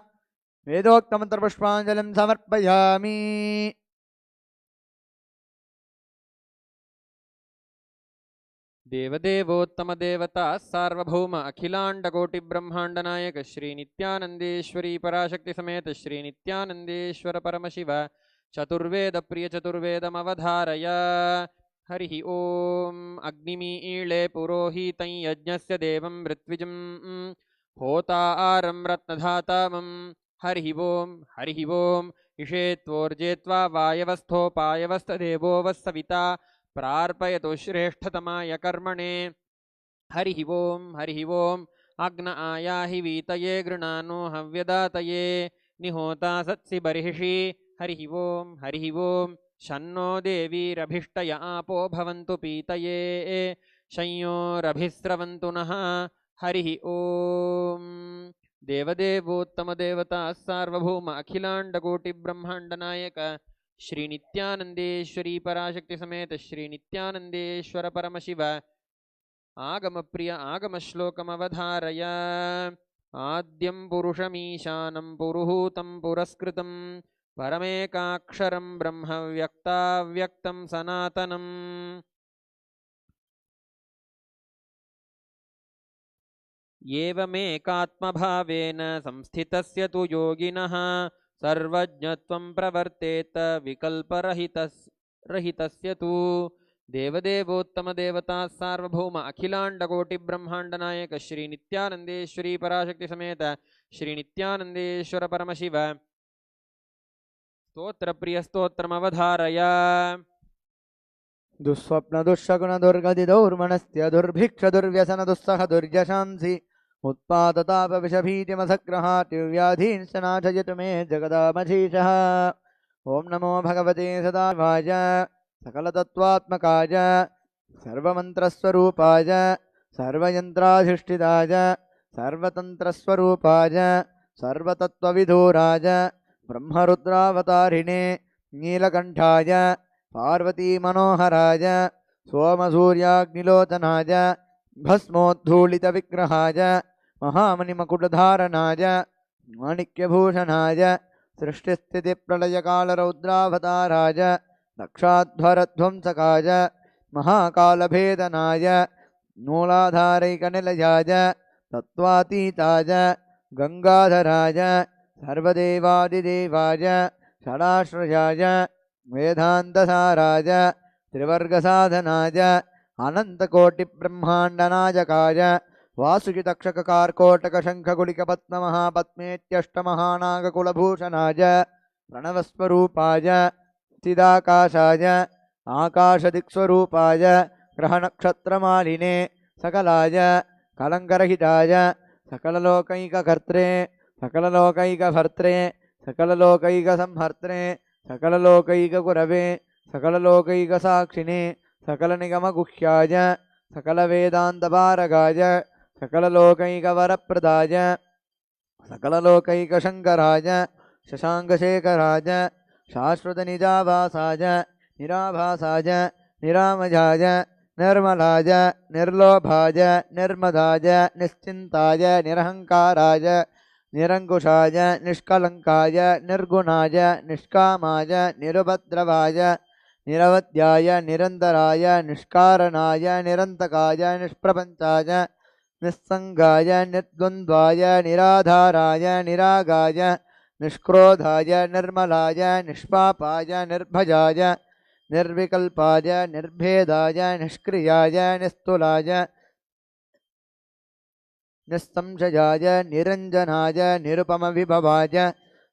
वेदोक्तमन्त्रपुष्पाञ्जलिं समर्पयामि देवदेवोत्तमदेवता सार्वभौम अखिलाण्डकोटिब्रह्माण्डनायक श्री नित्यानन्देश्वरी पराशक्ति समेत श्री नित्यानन्देश्वर परमशिव चतुर्वेदप्रिय चतुर्वेदमवधारय हरिः ॐ अग्निमीळे पुरोहितं यज्ञस्य देवं ऋत्विजं होतारं रत्नधातामं हरिः ॐ इषेत्वोर्जेत्वा वायवस्थोपायवस्थदेवो वः सविता प्रार्पयतु श्रेष्ठतमाय कर्मणे हरिः ॐ अग्न आयाहि वीतये गृणानो हव्यदातये निहोता सत्सि बर्हिषि हरिः ॐ शन्नो देवीरभिष्टय आपो भवन्तु पीतये शंयोरभिस्रवन्तु नः हरिः ॐ देवदेवोत्तमदेवता सार्वभौम अखिलाण्डकोटिब्रह्माण्डनायक श्री नित्यानन्देश्वरी पराशक्ति समेत श्री नित्यानन्देश्वर परमशिव आगमप्रिय आगमश्लोकमवधारय आद्यं पुरुषमीशानं पुरुहूतं पुरस्कृतं परमेकाक्षरं ब्रह्म व्यक्ताव्यक्तं सनातनम् एवमेकात्मभावेन संस्थितस्य तु योगिनः सर्वज्ञत्वं प्रवर्तेत विकल्परहितस्य तु देवदेवोत्तमदेवता सार्वभौम अखिलाण्डकोटिब्रह्माण्डनायक श्री नित्यानन्देश्वरी पराशक्ति समेत श्री नित्यानन्देश्वर परमशिव स्तोत्रप्रिय स्तोत्रमवधारय दुःस्वप्न दुःशकुन दुर्गतिदौर्मनस्त्य दुर्भिक्ष दुर्व्यसन दुस्सह दुर्यशांसि उत्पाततापविषभीतिमसग्रहातिव्याधींश्च नाशयतु मे जगदामधीशः ॐ नमो भगवते सदाशिवाय सकलतत्त्वात्मकाय सर्वमन्त्रस्वरूपाय सर्वयन्त्राधिष्ठिताय सर्वतन्त्रस्वरूपाय सर्वतत्त्वविधूराय ब्रह्मरुद्रावतारिणे नीलकण्ठाय पार्वतीमनोहराय सोमसूर्याग्निलोचनाय भस्मोद्धूलितविग्रहाय महामणिमकुटधारणाय माणिक्यभूषणाय सृष्टिस्थितिप्रलयकालरौद्रावताराय दक्षाध्वरध्वंसकाय महाकालभेदनाय मूलाधारैकनिलयाय तत्त्वातीताय गंगाधराय सर्वदेवादिदेवाय षडाश्रयाय वेदान्तसाराय त्रिवर्गसाधनाय अनन्तकोटिब्रह्माण्डनायकाय वासुकितक्षककार्कोटकशङ्खकुलिकपद्ममहापद्मेत्यष्टमहानागकुलभूषणाय प्रणवस्वरूपाय स्थिदाकाशाय आकाशदिक्स्वरूपाय ग्रहनक्षत्रमालिने सकलाय कलङ्करहिताय सकललोकैककर्त्रे सकललोकैकभर्त्रे सकललोकैकसंहर्त्रे सकललोकैकगुरवे सकललोकैकसाक्षिणे सकलनिगमगुह्याय सकलवेदान्तपारगाय सकललोकैकवरप्रदाय सकललोकैकशङ्कराय शशाङ्कशेखराय शाश्वतनिजाभासाय निराभासाय निरामजाय निर्मलाय निर्लोभाय निर्मदाय निश्चिन्ताय निरहङ्काराय निरङ्कुशाय निष्कलङ्काय निर्गुणाय निष्कामाय निरुपद्रवाय निरवध्याय निरन्तराय निष्कारणाय निरन्तकाय निष्प्रपञ्चाय निस्सङ्गाय निर्द्वन्द्वाय निराधाराय निरागाय निष्क्रोधाय निर्मलाय निष्पापाय निर्भजाय निर्विकल्पाय निर्भेदाय निष्क्रियाय निस्तुलाय निस्संशयाय निरञ्जनाय निरुपमविभवाय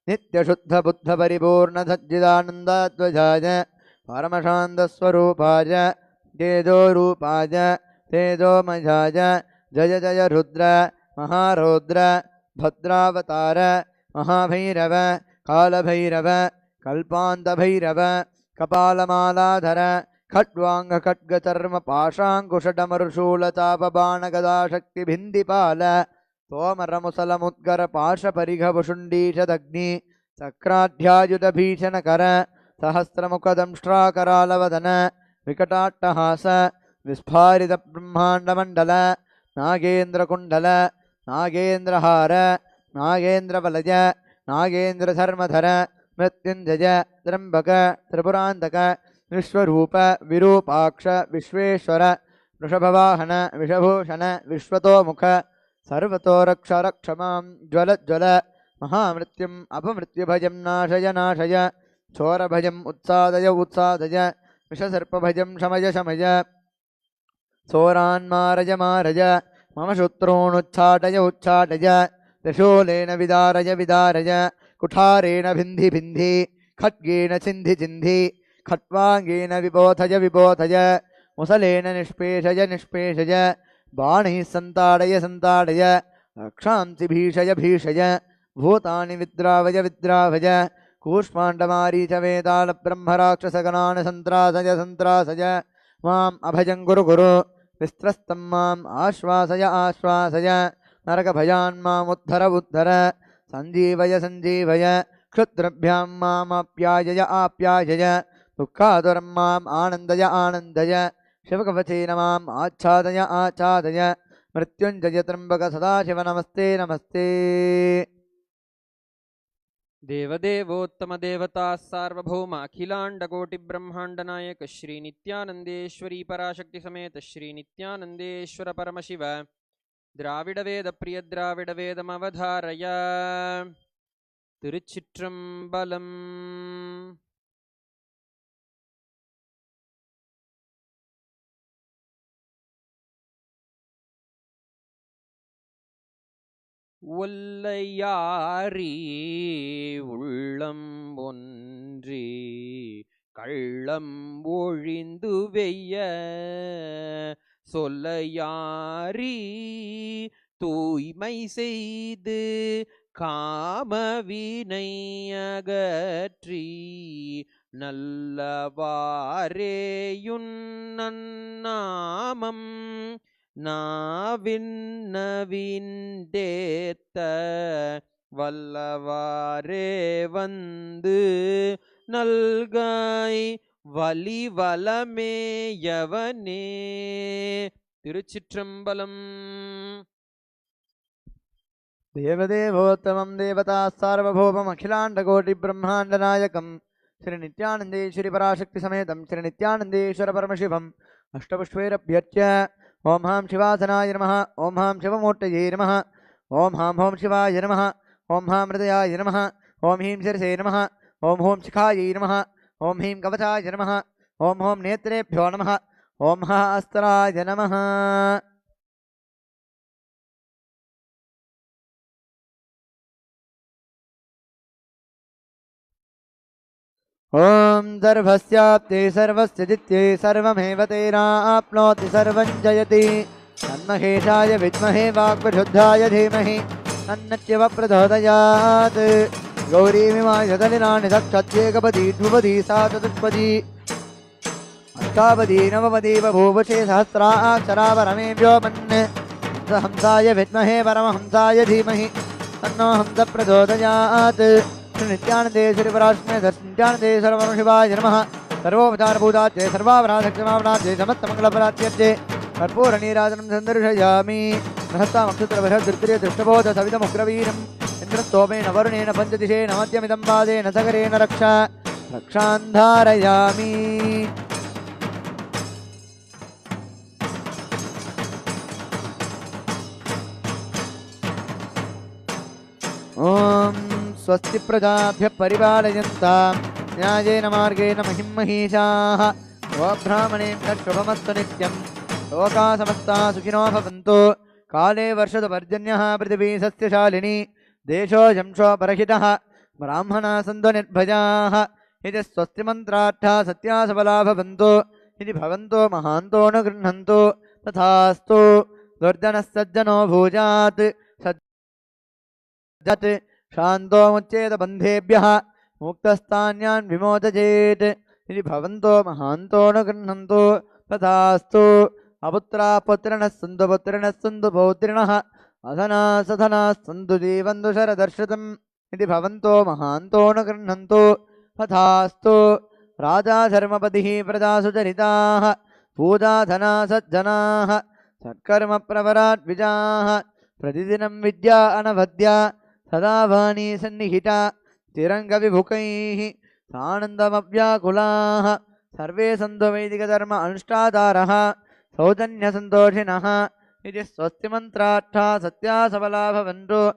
नित्यशुद्धबुद्धपरिपूर्णसज्जिदानन्दाध्वजाय परमशान्तस्वरूपाय तेजोरूपाय तेजोमयाय जय जय रुद्र महारौद्र भद्रावतार महाभैरव कालभैरव कल्पान्तभैरव कपालमालाधर खड्वाङ्गखड्गचर्म पाशाङ्कुशटमरुशूलचापबाणगदाशक्तिभिन्दिपाल तोमरमुसलमुद्गर पाशपरिघवशुण्डीशदग्नि चक्राध्यायुधभीषणकर सहस्रमुखदंष्ट्राकरालवदन विकटाट्टहास विस्फारितब्रह्माण्डमण्डल नागेन्द्रकुण्डल नागेन्द्रहार नागेन्द्रवलय नागेन्द्रधर्मधर मृत्युञ्जय त्र्यम्बक त्रिपुरान्तक विश्वरूप विरूपाक्ष विश्वेश्वर वृषभवाहन विषभूषण विश्वतोमुख सर्वतो रक्ष रक्ष मां ज्वल ज्वल महामृत्युम् अपमृत्युभयं नाशय नाशय चोरभयम् उत्सादय उत्सादय विषसर्पभयं शमय शमय चोरान्मारय मारय मम शत्रूनुच्चाटय उच्चाटय त्रिशूलेन विदारय विदारय कुठारेण भिन्धि भिन्धि खड्गेन चिन्धि चिन्धि खट्वाङ्गेन विबोधय विबोधय मुसलेन निष्पेषय निष्पेषय बाणैः सन्ताडय सन्ताडय रक्षांसि भीषय भीषय भूतानि विद्रावय विद्रावय कूष्माण्डमारीचवेतालब्रह्मराक्षसगणान् सन्त्रासय सन्त्रासय माम् अभयं कुरु कुरु विस्त्रस्तं माम् आश्वासय आश्वासय नरकभयान् मामुद्धर उद्धर सञ्जीवय सञ्जीवय क्षुद्रभ्यां मामाप्यायय आप्यायय दुःखातुरं माम् आनन्दय आनन्दय शिवकवचेन माम् आच्छादय आच्छादय मृत्युञ्जय त्र्यम्बक सदाशिव नमस्ते नमस्ते देवदेवोत्तमदेवता सार्वभौम अखिलाण्डकोटिब्रह्माण्डनायक श्री नित्यानन्देश्वरी पराशक्ति समेत श्री नित्यानन्देश्वर परमशिव द्राविडवेदप्रिय द्राविडवेदमवधारय तिरुचित्रम्बलम् ஒல்லையாரி உள்ளம் ஒன்றி கள்ளம் ஒழிந்து வெய்ய சொல்லையாரி தூய்மை செய்து காமவினை அகற்றி நல்லவாரேயுன் நன்னாமம் நாவின்னவிண்டேத்த வல்லவாரே வந்து நல்காய் வலிவலமேயவனே. திருச்சிற்றம்பலம். देवदेवोत्तमं देवता सार्वभौमम् अखिलाण्डकोटिब्रह्माण्डनायकं श्री नित्यानन्देश्वरि पराशक्ति समेतं श्री नित्यानन्देश्वर परमशिवम् अष्टपुष्पैरभ्यर्च्य ओं हां शिवासनाय नमः, ओं हां शिवमूर्तये नमः, ओं हां हों शिवाय नमः, ओं हां हृदयाय नमः, ओं ह्रीं शिरसे नमः, ओं हों शिखायै नमः, ओं ह्रीं कवचाय नमः, ओं हों नेत्रेभ्यो नमः, ओं हस्ताय नमः. ओम सर्वस्याप्ते सर्वस्य जित्ये सर्वमेव तेनाप्नोति सर्वं जयति. तन्महेशाय विद्महे वाक्प्रशुद्धाय धीमहि तन्नच्यव प्रचोदयात्. गौरीमिमाय दलिनानि दक्षत्येकपदी द्विपदी सा चतुष्पदी अष्टापदी नवपदी बभूवशे सहस्राक्षरा परमे व्योमन्. हंसाय विद्महे परमहंसाय धीमहि तन्नो हंस प्रचोदयात्. श्री नित्यानन्देश्वरि पराशक्ति नित्यानन्देश्वर परमशिवाय नमः. सर्वोपचारभूताच्ये सर्वापराधक्षमापणाच्ये समस्तमङ्गलफलाच्ये कर्पूरनीराजनं सन्दर्शयामि. बृहत्तामक्षुत्रबृहद्दृत्तिर्य दृष्टबोध सवितमुग्रवीरम् इन्द्रस्तोमेन वरुणेन पञ्चदिशेन मध्यमिदं पादेन सगरेण रक्षां धारयामि. ओम स्वस्ति प्रजाभ्यः परिपालयन्तां न्यायेन मार्गेण महिं महिषाः. गोब्राह्मणेभ्यः शुभमस्तु नित्यं. लोकाः समस्ताः सुखिनो भवन्तु. काले वर्षतु पर्जन्यः पृथिवी सस्यशालिनी. देशोऽयं शोपरहितः. ब्राह्मणाः सन्तु निर्भयाः. इति स्वस्तिमन्त्रार्थाः सत्या सबला भवन्तु. इति भवन्तो महान्तो न गृह्णन्तु. तथास्तु. दुर्जनः सज्जनो भूयात्. सज्जत् शान्तो मुच्येत बन्धेभ्यः. मुक्तस्तान्यान् विमोचयेत्. इति भवन्तो महान्तो न गृह्णन्तु. तथास्तु. अपुत्राः पुत्रिणः सन्तु पुत्रिणः सन्तु पौत्रिणः. अधनाः सधनाः सन्तु जीवन्तु शरदर्शतम्. इति भवन्तो महान्तो न गृह्णन्तु. तथास्तु. राजा धर्मपतिः प्रजासु चरिताः. पूजाधना सज्जनाः. सत्कर्मप्रवराद्विजाः. प्रतिदिनं विद्या अनवद्या सदा वाणी सन्निहिता. तिरङ्गविभुकैः सानन्दमव्याकुलाः. सर्वे सन्तु वैदिकधर्म अनुष्ठातारः सौजन्यसन्तोषिणः. इति स्वस्तिमन्त्रार्थाः सत्या सबला भवन्तु.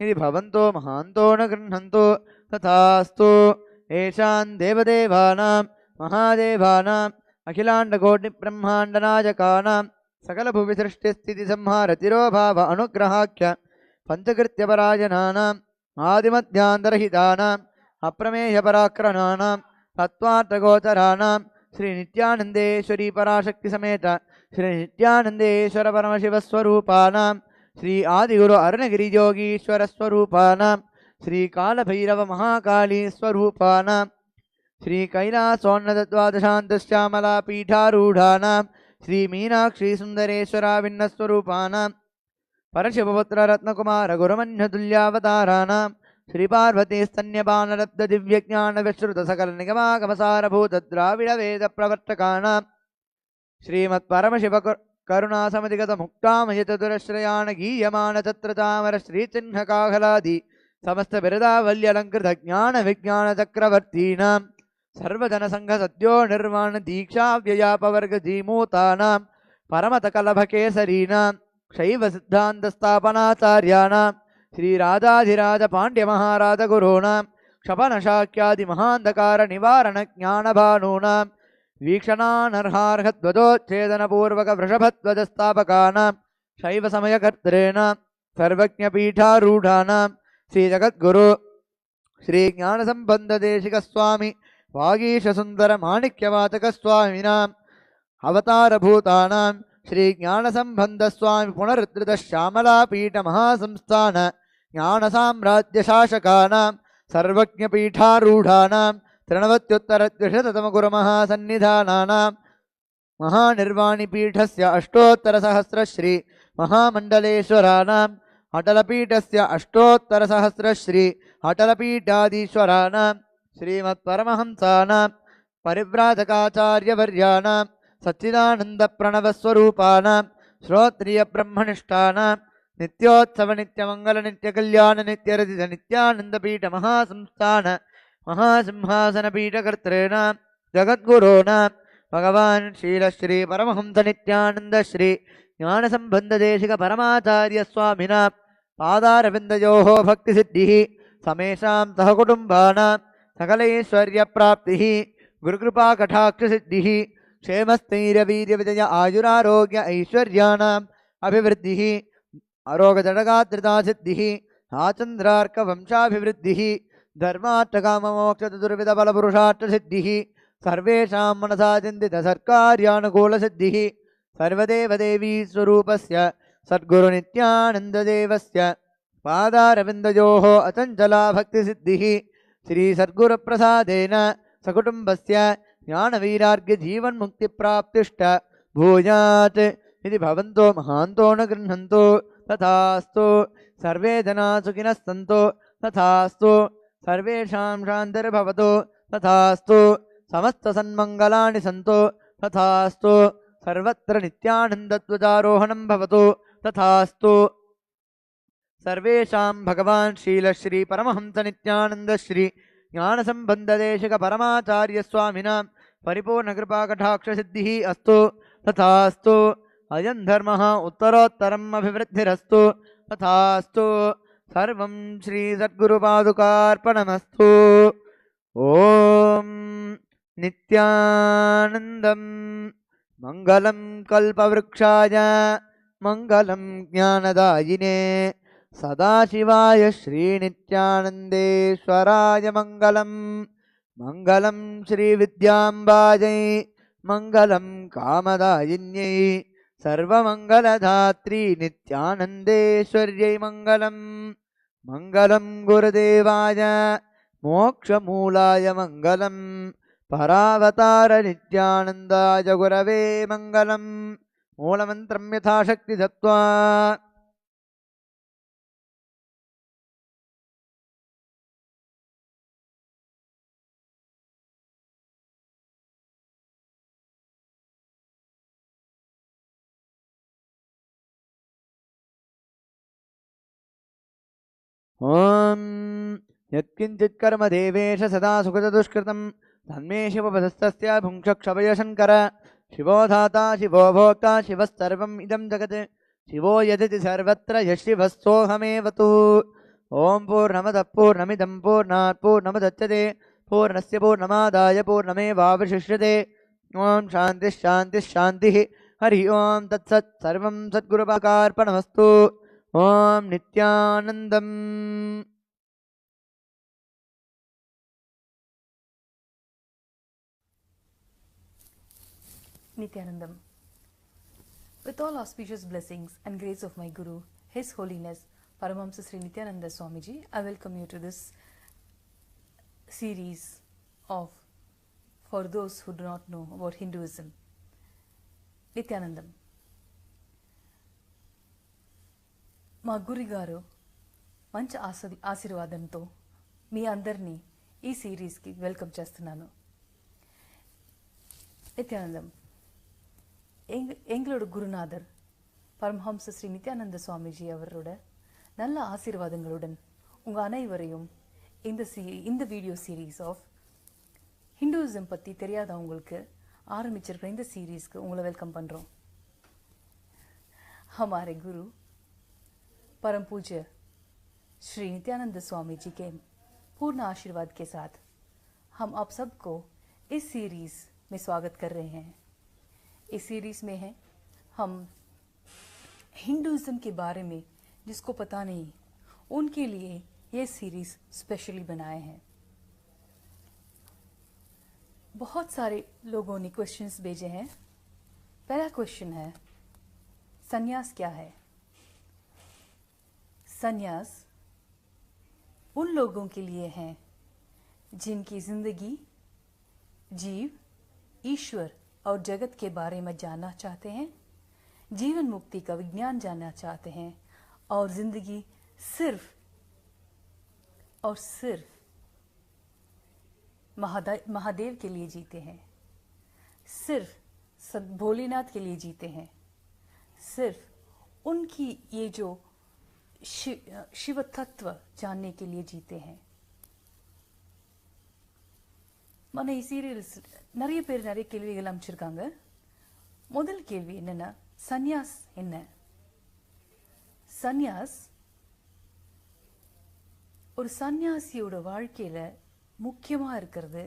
इति भवन्तो महान्तो न गृह्णन्तु. तथास्तु. येषां देवदेवानां महादेवानाम् अखिलाण्डकोटिब्रह्माण्डनायकानां सकलभुविसृष्टिस्थितिसंहारतिरोभाव अनुग्रहाख्य पञ्चकृत्यपरायणानाम् आदिमध्यान्तरहितानाम् अप्रमेयपराक्रमाणां तत्त्वार्थगोचराणां श्री नित्यानन्देश्वरी पराशक्ति समेत श्री नित्यानन्देश्वर परमशिवस्वरूपाणां श्री आदिगुरु अरुणगिरियोगीश्वर स्वरूपाणां श्री कालभैरव महाकाली स्वरूपाणां श्री कैलासोन्नतद्वादशान्तश्यामला पीठारूढानां श्री मीनाक्षी सुन्दरेश्वराविन्नस्वरूपाणां परशिवपुत्र रत्नकुमार गुरुमन्यतुल्यावताराणां श्री पार्वती स्तन्यपानलब्ध दिव्यज्ञान विश्रुत सकल निगमागमसारभूत द्राविड वेद प्रवर्तकानां श्रीमत्परमशिव करुणासमधिगत मुक्तामयचतुरश्रयाण गीयमान तत्र तामर श्रीचिह्नकाहलादि समस्त बिरदावल्यलंकृत ज्ञान विज्ञान चक्रवर्तीनां सर्वजन संघ सद्यो निर्वाण दीक्षा व्ययापवर्ग जीमूतानां परमतकलभकेसरीनां शैव सिद्धान्त स्थापनाचार्याणां श्री राजाधिराज पांड्य महाराज गुरूणां क्षपन शाक्यादि महांधकार निवारण ज्ञानभानूनां वीक्षणानर्हार्हध्वजोच्छेदन पूर्वक वृषभध्वज स्थापकानां शैव समयकर्तॄणां सर्वज्ञपीठारूढानां श्री जगद्गुरु श्री ज्ञानसंबंध देशिक स्वामी वागीश सुंदर माणिक्यवाचक स्वामिनां अवतारभूतानां श्री ज्ञानसंबंध स्वामी पुनरुद्धृत श्यामलापीठ महासंस्थान ज्ञानसाम्राज्य शासकानां सर्वज्ञपीठारूढानां 93 गुरुमहासन्निधानानां महानिर्वाणिपीठस्य अष्टोत्तरसहस्रश्री महामण्डलेश्वराणाम् अटलपीठस्य अष्टोत्तरसहस्रश्री अटलपीठाधीश्वराणां श्रीमत्परमहंसानां परिव्राजकाचार्यवर्याणां सच्चिदानन्दप्रणवस्वरूपाणां श्रोत्रियब्रह्मनिष्ठानां नित्योत्सवनित्यमङ्गलनित्यरतिनित्यानन्दपीठमहासंस्थान महासिंहासनपीठकर्तॄणां जगद्गुरूणां भगवान् शीलश्री परमहंसनित्यानन्दश्री ज्ञानसम्बन्धदेशिकपरमाचार्यस्वामिनां पादारविन्दयोः भक्तिसिद्धिः समेषां सहकुटुम्बानां सकलैश्वर्यप्राप्तिः गुरुकृपाकटाक्षसिद्धिः क्षेमस्थैर्यवीर्यविजय आयुरारोग्य ऐश्वर्याणाम् अभिवृद्धिः अरोगजडगात्रितासिद्धिः आचन्द्रार्कवंशाभिवृद्धिः धर्मार्थकाममोक्षचतुर्विधबलपुरुषार्थसिद्धिः सर्वेषां मनसा चिन्तितसर्कार्यानुकूलसिद्धिः सर्वदेवदेवी स्वरूपस्य सद्गुरुनित्यानन्ददेवस्य पादारविन्दयोः अचञ्चला भक्तिसिद्धिः श्रीसद्गुरुप्रसादेन सकुटुम्बस्य ज्ञानवीरार्घ्यजीवन्मुक्तिप्राप्तिष्ट भूयात् इति भवन्तो महान्तो न गृह्णन्तु तथास्तु सर्वे जना सुखिनः सन्तु तथास्तु सर्वेषां शान्तिर्भवतु तथास्तु समस्तसन्मङ्गलानि सन्तु तथास्तु सर्वत्र नित्यानन्दध्वजारोहणं भवतु तथास्तु सर्वेषां भगवान् शीलश्री परमहंसनित्यानन्दश्री ज्ञानसम्बन्धदेशिकपरमाचार्यस्वामिनां परिपूर्णकृपाकटाक्षसिद्धिः अस्तु तथास्तु अयं धर्मः उत्तरोत्तरम् अभिवृद्धिरस्तु तथास्तु सर्वं श्रीसद्गुरुपादुकार्पणमस्तु ॐ नित्यानन्दं मङ्गलं कल्पवृक्षाय मङ्गलं ज्ञानदायिने सदाशिवाय श्रीनित्यानन्देश्वराय मङ्गलं मङ्गलं श्रीविद्याम्बायै मङ्गलं कामदायिन्यै सर्वमङ्गलधात्री नित्यानन्देश्वर्यै मङ्गलं मङ्गलं गुरुदेवाय मोक्षमूलाय मङ्गलं परावतार नित्यानन्दाय गुरवे मङ्गलं मूलमन्त्रं यथाशक्ति दत्त्वा ॐ यत्किञ्चित् कर्म देवेश सदा सुकृतदुष्कृतं तन्मे शिवपदस्तस्य भुङ्क्षक्षभयशङ्कर शिवो धाता शिवो भोक्ता शिवः सर्वम् इदं जगत् शिवो यदिति सर्वत्र यः शिवः सोऽहमेव तु ॐ पूर्णमदः पूर्णमिदं पूर्णात् पूर्णमुदच्यते पूर्णस्य पूर्णमादाय पूर्णमेवावशिष्यते ॐ शान्तिः शान्तिः शान्तिः हरिः ॐ तत्सत् सर्वं सद्गुरुपादार्पणमस्तु ॐ नित्यानन्दम् Nithyanandam. With all auspicious blessings and grace of my Guru, His Holiness Paramahamsa Sri Nithyananda Swamiji, I welcome you to this series of for those who do not know about Hinduism. Nithyanandam. మా గురుగారు మంచి ఆశీర్వాదంతో మీ అందరినీ ఈ సిరీస్కి welcome చేస్తున్నాను. நித்யானந்தம், எங்களோட குருநாதர் பரமஹம்ச ஸ்ரீ நித்யானந்த சுவாமிஜி அவரோட நல்ல ஆசீர்வாதங்களுடன் உங்கள் அனைவரையும் இந்த வீடியோ சீரீஸ் ஆஃப் ஹிந்துயிசம் பற்றி தெரியாதவங்களுக்கு ஆரம்பிச்சிருக்கிற இந்த சீரீஸ்க்கு உங்களை வெல்கம் பண்ணுறோம். हमारे गुरु परम पूज्य श्री नित्यानंद स्वामी जी के पूर्ण आशीर्वाद के साथ हम आप सबको इस सीरीज़ में स्वागत कर रहे हैं. इस सीरीज़ में है हम हिंदुइज्म के बारे में जिसको पता नहीं उनके लिए ये सीरीज़ स्पेशली बनाए हैं. बहुत सारे लोगों ने क्वेश्चंस भेजे हैं. पहला क्वेश्चन है, संन्यास क्या है? संन्यास उन लोगों के लिए है जिनकी जिंदगी जीव, ईश्वर और जगत के बारे में जानना चाहते हैं, जीवन मुक्ति का विज्ञान जानना चाहते हैं और ज़िंदगी सिर्फ और सिर्फ महादेव के लिए जीते हैं, सिर्फ भोलेनाथ के लिए जीते हैं, सिर्फ उनकी ये जो शिव तत्व जानने के लिए जीते हैं. మన ఈ சீரியல்ஸ் நிறைய பேர் நிறைய கேள்விகள் அமைச்சிருக்காங்க. முதல் கேள்வி என்னன்னா, சந்நியாஸ் என்ன? சந்நியாஸ் ஒரு சந்நியாசியோட வாழ்க்கையில முக்கியமா இருக்கிறது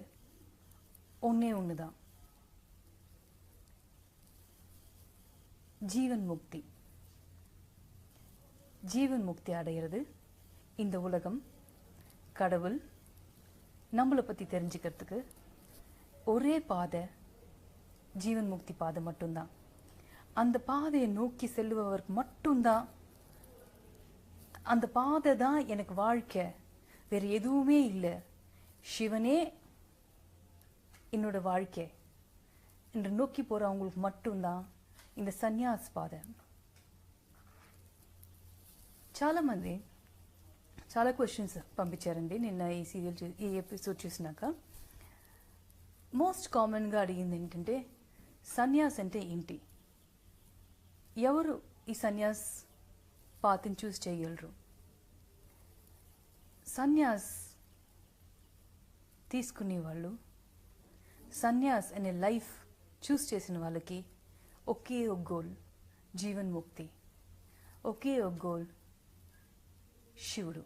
ஒன்னே ஒண்ணுதான், ஜீவன் முக்தி. ஜீவன் முக்தி அடைகிறது இந்த உலகம், கடவுள் நம்மளை பற்றி தெரிஞ்சுக்கிறதுக்கு ஒரே பாதை ஜீவன் முக்தி பாதை மட்டும்தான். அந்த பாதையை நோக்கி செல்லுபவருக்கு மட்டும்தான், அந்த பாதை தான் எனக்கு வாழ்க்கை, வேறு எதுவுமே இல்லை, சிவனே என்னோட வாழ்க்கை என்று நோக்கி போகிறவங்களுக்கு மட்டும்தான் இந்த சந்நியாஸ் பாதை. చాలామంది చాలా క్వశ్చన్స్ పంపించారండి నిన్న ఈ సీరియల్ ఈ ఎపిసోడ్ చూసినాక. మోస్ట్ కామన్గా అడిగింది ఏంటంటే, సన్యాస్ అంటే ఏంటి, ఎవరు ఈ సన్యాస్ పాత్ని చూస్ చేయగలరు, సన్యాస్ తీసుకునే వాళ్ళు, సన్యాస్ అనే లైఫ్ చూస్ చేసిన వాళ్ళకి ఒకే ఒక గోల్ జీవన్ ముక్తి, ఒకే ఒక గోల్ శివుడు.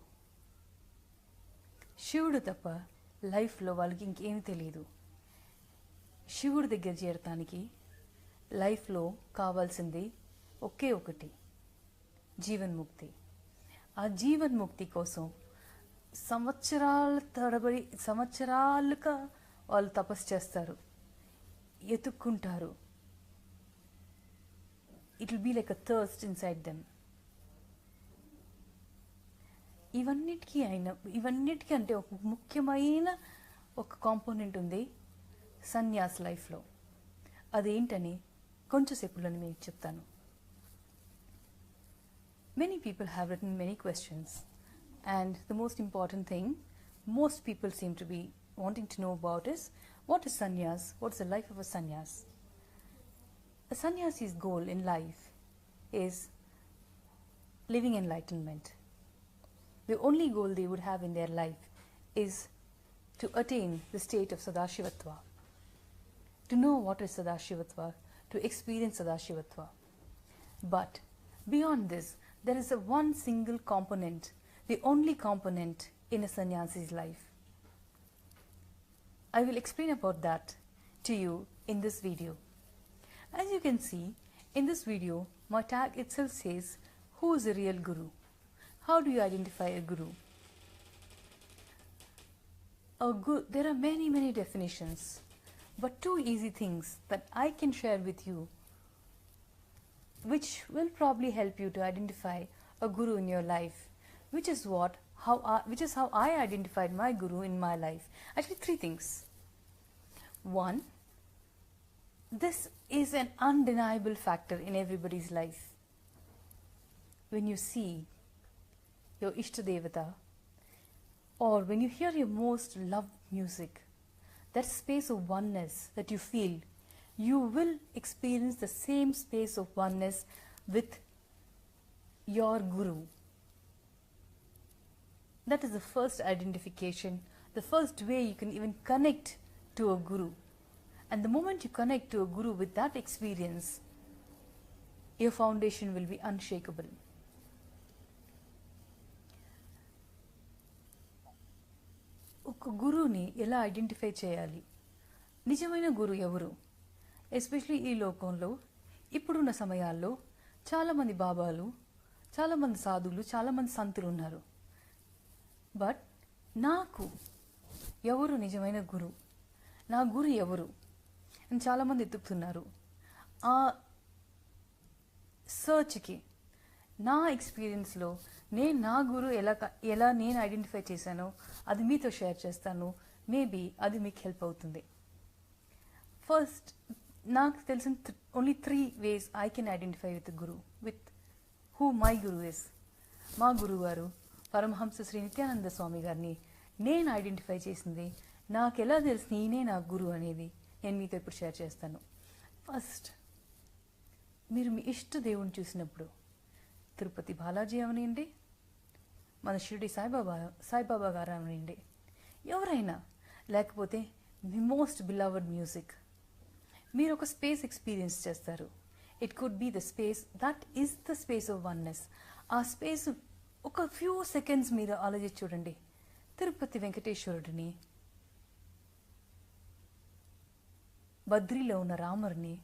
శివుడు తప్ప లైఫ్లో వాళ్ళకి ఇంకేమీ తెలియదు. శివుడి దగ్గర చేరటానికి లైఫ్లో కావాల్సింది ఒకే ఒకటి, జీవన్ముక్తి. ఆ జీవన్ముక్తి కోసం సంవత్సరాల తరబడి సంవత్సరాలుగా వాళ్ళు తపస్సు చేస్తారు, ఎతుక్కుంటారు. It will be like a thirst inside them. ఇవన్నిటికీ అంటే ఒక ముఖ్యమైన ఒక కాంపోనెంట్ ఉంది సన్యాస్ లైఫ్లో. అదేంటని కొంచెంసేపులో మీకు చెప్తాను. Many people have written many questions, and the most important thing most people seem to be wanting to know about is, what is sannyas? What is the life of a sannyas? A sannyasi's goal in life is living enlightenment. The only goal they would have in their life is to attain the state of Sadashivatva, to know what is Sadashivatva, to experience Sadashivatva. But beyond this, there is a one single component, the only component in a sannyasi's life. I will explain about that to you in this video. As you can see in this video, my tag itself says, who is a real guru? How do you identify a guru? There are many definitions, but two easy things that I can share with you, which will probably help you to identify a guru in your life, which is how I identified my guru in my life. Actually, three things. One, this is an undeniable factor in everybody's life. When you see your Ishtadevata, or when you hear your most loved music, that space of oneness that you feel, you will experience the same space of oneness with your guru. That is the first identification, the first way you can even connect to a guru. And the moment you connect to a guru with that experience, your foundation will be unshakable. ఒక గురువుని ఎలా identify చేయాలి, నిజమైన గురువు ఎవరు? Especially ఈ లోకంలో ఇప్పుడున్న సమయాల్లో చాలామంది బాబాలు, చాలామంది సాధువులు, చాలామంది సంతులు ఉన్నారు. బట్ నాకు ఎవరు నిజమైన గురువు, నా గురు ఎవరు అని చాలామంది ఎత్తుకుతున్నారు. ఆ సర్చ్కి నా ఎక్స్పీరియన్స్లో నా గురు ఎలా నేను ఐడెంటిఫై చేశానో అది మీతో షేర్ చేస్తాను. మేబీ అది మీకు హెల్ప్ అవుతుంది. ఫస్ట్ నాకు తెలిసిన only 3 ways I can identify with the Guru, with who my Guru is. మా గురువు గారు పరమహంస శ్రీ నిత్యానంద స్వామి గారిని నేను ఐడెంటిఫై చేసింది. నాకు ఎలా తెలుసు నేనే నా గురువు అనేది నేను మీతో ఇప్పుడు షేర్ చేస్తాను. ఫస్ట్, మీరు మీ ఇష్ట దేవుని చూసినప్పుడు తిరుపతి బాలాజీ అవనివ్వండి, మన షిరిడి సాయిబాబా గారు అవనివ్వండి, ఎవరైనా, లేకపోతే మీ మోస్ట్ బిలవర్డ్ మ్యూజిక్, మీరు ఒక స్పేస్ ఎక్స్పీరియన్స్ చేస్తారు. It could be the space that is the space of oneness. ఆ స్పేస్ ఒక ఫ్యూ సెకండ్స్ మీరు ఆలోచించి చూడండి. తిరుపతి వెంకటేశ్వరుడిని, బద్రీలో ఉన్న రాముడిని,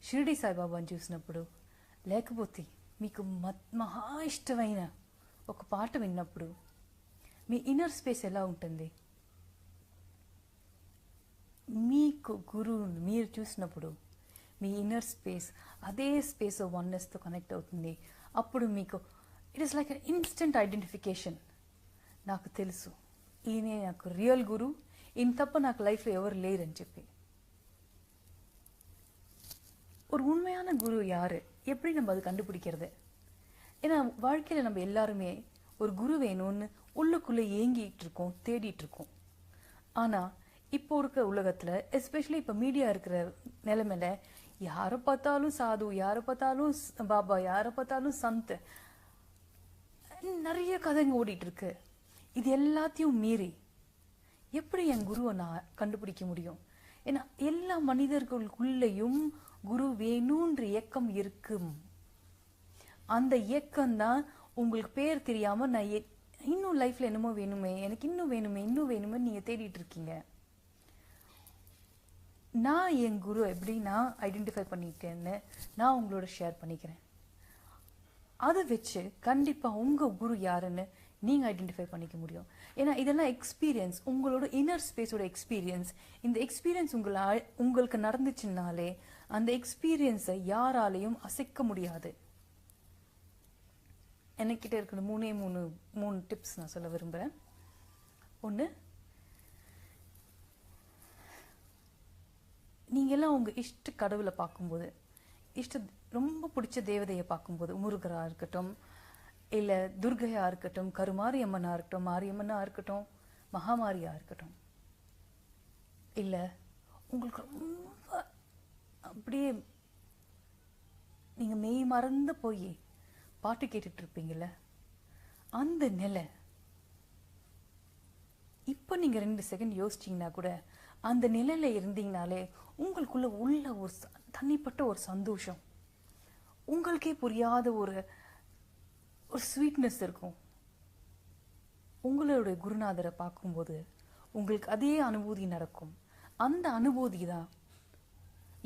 షిరిడి సాయిబాబాని చూసినప్పుడు, లేకపోతే మీకు మహా ఇష్టమైన ఒక పాట విన్నప్పుడు మీ ఇన్నర్ స్పేస్ ఎలా ఉంటుంది? మీకు గురువుని మీరు చూసినప్పుడు మీ ఇన్నర్ స్పేస్ అదే స్పేస్ ఆఫ్ వన్నెస్తో కనెక్ట్ అవుతుంది. అప్పుడు మీకు it is like an instant identification. నాకు తెలుసు ఈయనే నాకు రియల్ గురు, ఈయన తప్ప నాకు లైఫ్లో ఎవరు లేరని చెప్పి. ஒரு உண்மையான குரு யார், எப்படி நம்ம அது கண்டுபிடிக்கிறது? ஏன்னா வாழ்க்கையில் நம்ம எல்லாருமே ஒரு குரு வேணும்னு உள்ளுக்குள்ளே ஏங்கிட்டு இருக்கோம், தேடிட்டு இருக்கோம். ஆனால் இப்போ இருக்க உலகத்தில், எஸ்பெஷலி இப்போ மீடியா இருக்கிற நிலைமையில, யாரை பார்த்தாலும் சாது, யாரை பார்த்தாலும் பாபா, யாரை பார்த்தாலும் சந்த், நிறைய கதைங்க ஓடிட்டு இருக்கு. இது எல்லாத்தையும் மீறி எப்படி என் குருவை நான் கண்டுபிடிக்க முடியும்? ஏன்னா எல்லா மனிதர்களுக்குள்ளேயும் குரு வேணுன்ற இயக்கம் இருக்கும். அந்த இயக்கம்தான் உங்களுக்கு பேர் தெரியாமல் நான் இன்னும் லைஃப்பில் என்னமோ வேணுமே, எனக்கு இன்னும் வேணுமே, இன்னும் வேணுமே நீங்கள் தேடிட்டு இருக்கீங்க. நான் என் குரு எப்படி நான் ஐடென்டிஃபை பண்ணிட்டேன்னு நான் உங்களோட ஷேர் பண்ணிக்கிறேன். அதை வச்சு கண்டிப்பாக உங்கள் குரு யாருன்னு நீங்கள் ஐடென்டிஃபை பண்ணிக்க முடியும். ஏன்னா இதெல்லாம் எக்ஸ்பீரியன்ஸ், உங்களோட இன்னர் ஸ்பேஸோட எக்ஸ்பீரியன்ஸ். இந்த எக்ஸ்பீரியன்ஸ் உங்களுக்கு நடந்துச்சுன்னாலே அந்த எக்ஸ்பீரியன்ஸை யாராலையும் அசைக்க முடியாது. என்கிட்ட இருக்கிற மூணு டிப்ஸ் நான் சொல்ல விரும்புகிறேன். ஒன்று, நீங்கள்லாம் உங்கள் இஷ்ட கடவுளை பார்க்கும்போது, ரொம்ப பிடிச்ச தேவதையை பார்க்கும்போது, முருகராக இருக்கட்டும், இல்லை துர்கையாக இருக்கட்டும், கருமாரி அம்மனாக இருக்கட்டும், மாரியம்மனாக இருக்கட்டும், மகாமாரியாக இருக்கட்டும், இல்லை உங்களுக்கு ரொம்ப அப்படியே நீங்கள் மெய் மறந்து போய் பாட்டு கேட்டுட்ருப்பீங்கள, அந்த நிலை இப்போ நீங்கள் 2 செகண்ட் யோசிச்சிங்கன்னா கூட அந்த நிலையில் இருந்தீங்கனாலே உங்களுக்குள்ள உள்ள ஒரு தனிப்பட்ட ஒரு சந்தோஷம், உங்களுக்கே புரியாத ஒரு ஸ்வீட்னஸ் இருக்கும். உங்களோட குருநாதரை பார்க்கும்போது உங்களுக்கு அதே அனுபூதி நடக்கும். அந்த அனுபூதி தான்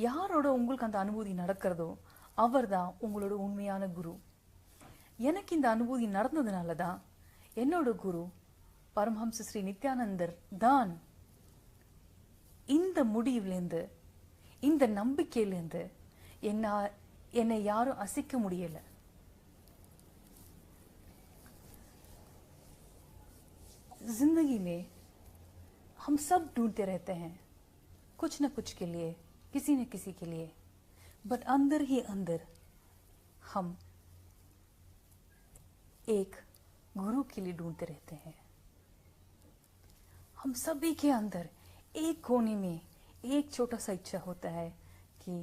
யாரோட உங்களுக்கு அந்த அனுபூதி நடக்கிறதோ அவர் தான் உங்களோட உண்மையான குரு. எனக்கு இந்த அனுபூதி நடந்ததுனால தான் என்னோட குரு பரமஹம்ச ஸ்ரீ நித்யானந்தர் தான் இந்த முடிவிலேருந்து, இந்த நம்பிக்கையிலேருந்து என்னை யாரும் அசைக்க முடியலை. जिंदगी में हम सब ढूंढते रहते हैं कुछ न कुछ के लिए, किसी न किसी के लिए, बट अंदर ही अंदर हम एक गुरु के लिए ढूंढते रहते हैं. हम सभी के अंदर एक कोने में एक छोटा सा इच्छा होता है कि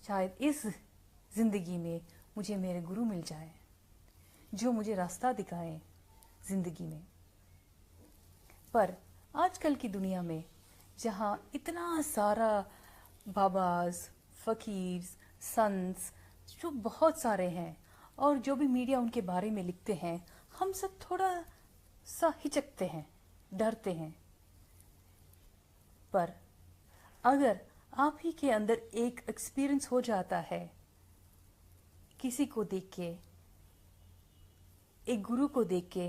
शायद इस जिंदगी में मुझे मेरे गुरु मिल जाए, जो मुझे रास्ता दिखाएं जिंदगी में. पर आजकल की दुनिया में जहाँ इतना सारा बाबाज, फकीर्स, संत्स जो बहुत सारे हैं, और जो भी मीडिया उनके बारे में लिखते हैं, हम सब थोड़ा सा हिचकते हैं, डरते हैं. पर अगर आप ही के अंदर एक एक्सपीरियंस हो जाता है किसी को देख के, एक गुरु को देख के,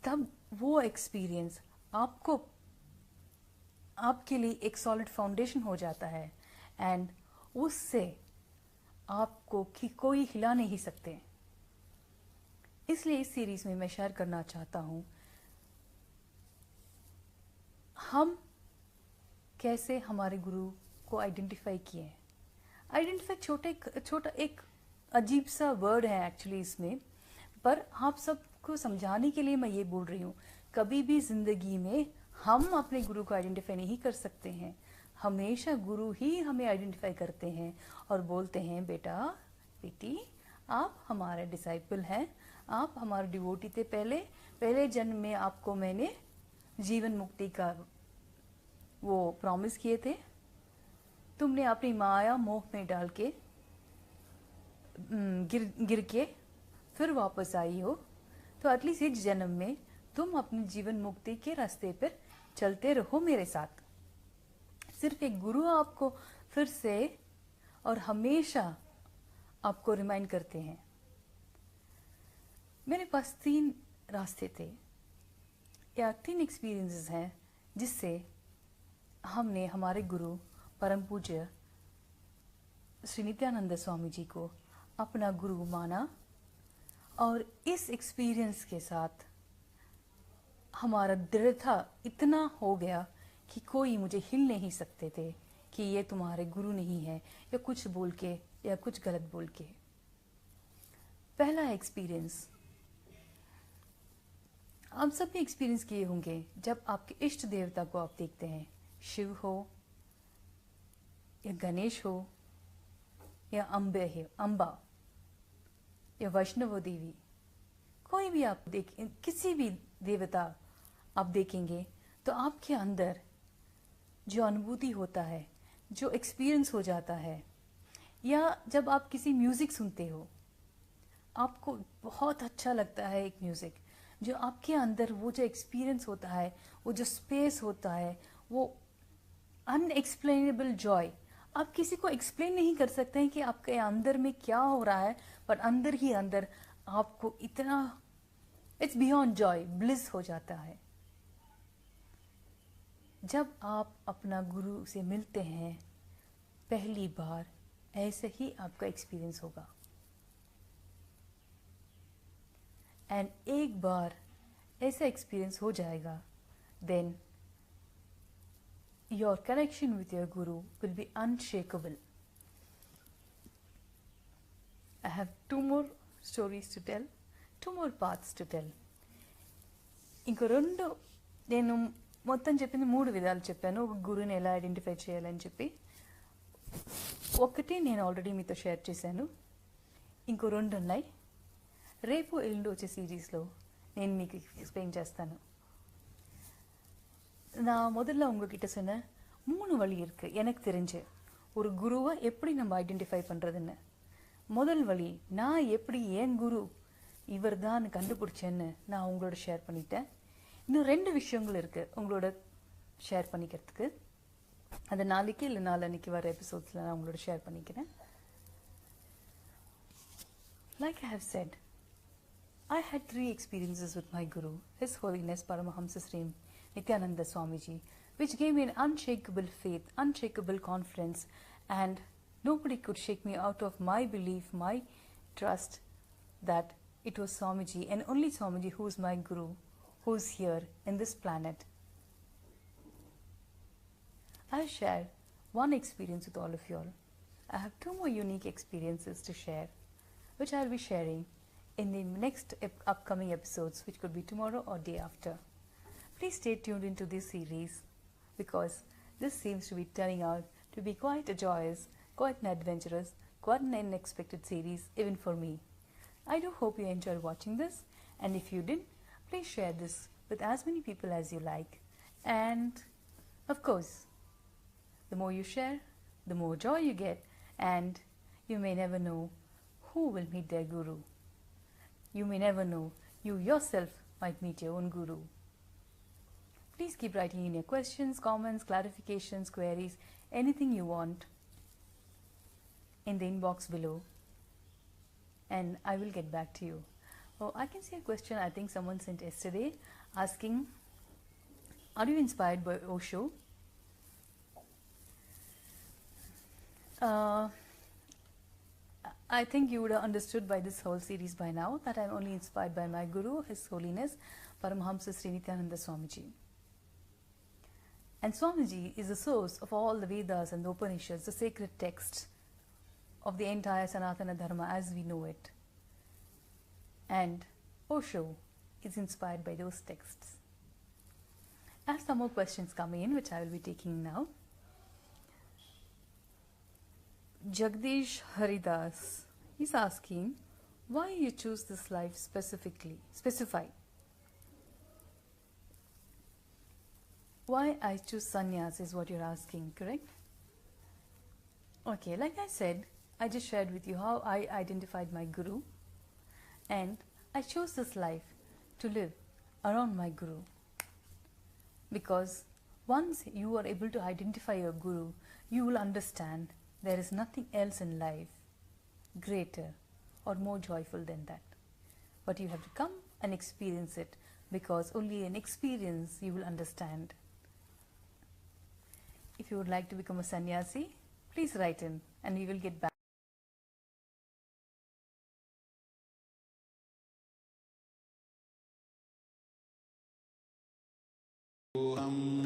तब वो एक्सपीरियंस आपके लिए एक सॉलिड फाउंडेशन हो जाता है, एंड उससे आपको कोई हिला नहीं सकते. इसलिए इस सीरीज में मैं शेयर करना चाहता हूँ, हम कैसे हमारे गुरु को आइडेंटिफाई किए हैं। आइडेंटिफाई छोटा एक अजीब सा वर्ड है एक्चुअली इसमें, पर आप सबको समझाने के लिए मैं ये बोल रही हूँ, कभी भी ज़िंदगी में हम अपने गुरु को आइडेंटिफाई नहीं कर सकते हैं। हमेशा गुरु ही हमें आइडेंटिफाई करते हैं और बोलते हैं बेटा बेटी आप हमारे डिसाइपल हैं, आप हमारे डिवोटी थे। पहले जन्म में आपको मैंने जीवन मुक्ति का वो प्रॉमिस किए थे, तुमने अपनी माया मोह में डाल के गिर के फिर वापस आई हो, तो एटलीस्ट इस जन्म में तुम अपनी जीवन मुक्ति के रास्ते पर चलते रहो मेरे साथ। सिर्फ एक गुरु आपको फिर से और हमेशा आपको रिमाइंड करते हैं। मेरे पास 3 रास्ते थे या 3 एक्सपीरियंसेस हैं जिससे हमने हमारे गुरु परम पूज्य श्री नित्यानंद स्वामी जी को अपना गुरु माना, और इस एक्सपीरियंस के साथ हमारा दृढ़ता इतना हो गया कि कोई मुझे हिल नहीं सकते थे कि ये तुम्हारे गुरु नहीं है, या कुछ बोल के या कुछ गलत बोल के। पहला एक्सपीरियंस आप सब भी एक्सपीरियंस किए होंगे, जब आपके इष्ट देवता को आप देखते हैं, शिव हो या गणेश हो या अम्बा या वैष्णव देवी, कोई भी आप किसी भी देवता आप देखेंगे तो आपके अंदर जो अनुभूति होता है, जो एक्सपीरियंस हो जाता है, या जब आप किसी म्यूज़िक सुनते हो, आपको बहुत अच्छा लगता है एक म्यूज़िक, जो आपके अंदर वो जो एक्सपीरियंस होता है, वो जो स्पेस होता है, वो अनएक्सप्लेनेबल जॉय, आप किसी को एक्सप्लेन नहीं कर सकते हैं कि आपके अंदर में क्या हो रहा है, पर अंदर ही अंदर आपको इतना इट्स बियॉन्ड जॉय, ब्लिस हो जाता है। जब आप अपना गुरु से मिलते हैं पहली बार, ऐसे ही आपका एक्सपीरियंस होगा। एंड एक बार ऐसा एक्सपीरियंस हो जाएगा, then your connection with your guru will be unshakable. I have 2 more stories to tell, 2 more paths to tell. ఇంకో 2 నేను మొత్తం చెప్పింది 3 విధాలు చెప్పాను ఒక గురుని ఎలా ఐడెంటిఫై చేయాలని చెప్పి. ఒకటి నేను ఆల్రెడీ మీతో షేర్ చేశాను, ఇంకో 2 ఉన్నాయి. రేపు ఎల్లుండి వచ్చే సిరీస్లో నేను మీకు ఎక్స్ప్లెయిన్ చేస్తాను. நான் முதல்ல உங்ககிட்ட சொன்ன 3 வழி இருக்குது எனக்கு தெரிஞ்சு ஒரு குருவை எப்படி நம்ம ஐடென்டிஃபை பண்ணுறதுன்னு. முதல் வழி, நான் எப்படி என் குரு இவர் தான் கண்டுபிடிச்சேன்னு நான் உங்களோட ஷேர் பண்ணிட்டேன். இன்னும் 2 விஷயங்கள் இருக்குது உங்களோட ஷேர் பண்ணிக்கிறதுக்கு. அது நாளைக்கு இல்லை நாளன்னைக்கு வர எபிசோட்ஸில் நான் உங்களோட ஷேர் பண்ணிக்கிறேன். Like I have said, I had 3 experiences with my guru, His Holiness Paramahamsa Sri Nithyananda Swamiji, which gave me an unshakable faith, unshakable confidence, and nobody could shake me out of my belief, my trust that it was Swamiji and only Swamiji who is my guru, who is here in this planet. I have shared 1 experience with all of you all. I have 2 more unique experiences to share, which I will be sharing in the next upcoming episodes, which could be tomorrow or day after. Please stay tuned into this series, because this seems to be turning out to be quite a joyous, quite an adventurous, quite an unexpected series even for me. I do hope you enjoyed watching this, and if you did, please share this with as many people as you like. And of course, the more you share, the more joy you get, and you may never know who will meet their guru. You may never know, you yourself might meet your own guru. Please keep writing in your questions, comments, clarifications, queries, anything you want in the inbox below, and I will get back to you. Oh, I can see a question I think someone sent yesterday asking, are you inspired by Osho? I think you would have understood by this whole series by now that I am only inspired by my guru, His Holiness Paramahamsa Sri Nithyananda Swamiji. And Swamiji is the source of all the Vedas and the Upanishads, the sacred texts of the entire Sanatana Dharma as we know it. And Osho is inspired by those texts. I have some more questions coming in, which I will be taking now. Jagdish Haridas, he's asking, why you choose this life specify. Why I choose sannyas is what you're asking, correct? Okay, like I said, I just shared with you how I identified my guru, and I chose this life to live around my guru. Because once you are able to identify your guru, you will understand there is nothing else in life greater or more joyful than that. But you have to come and experience it, because only in experience you will understand. If you would like to become a sannyasi, please write in and we will get back. Om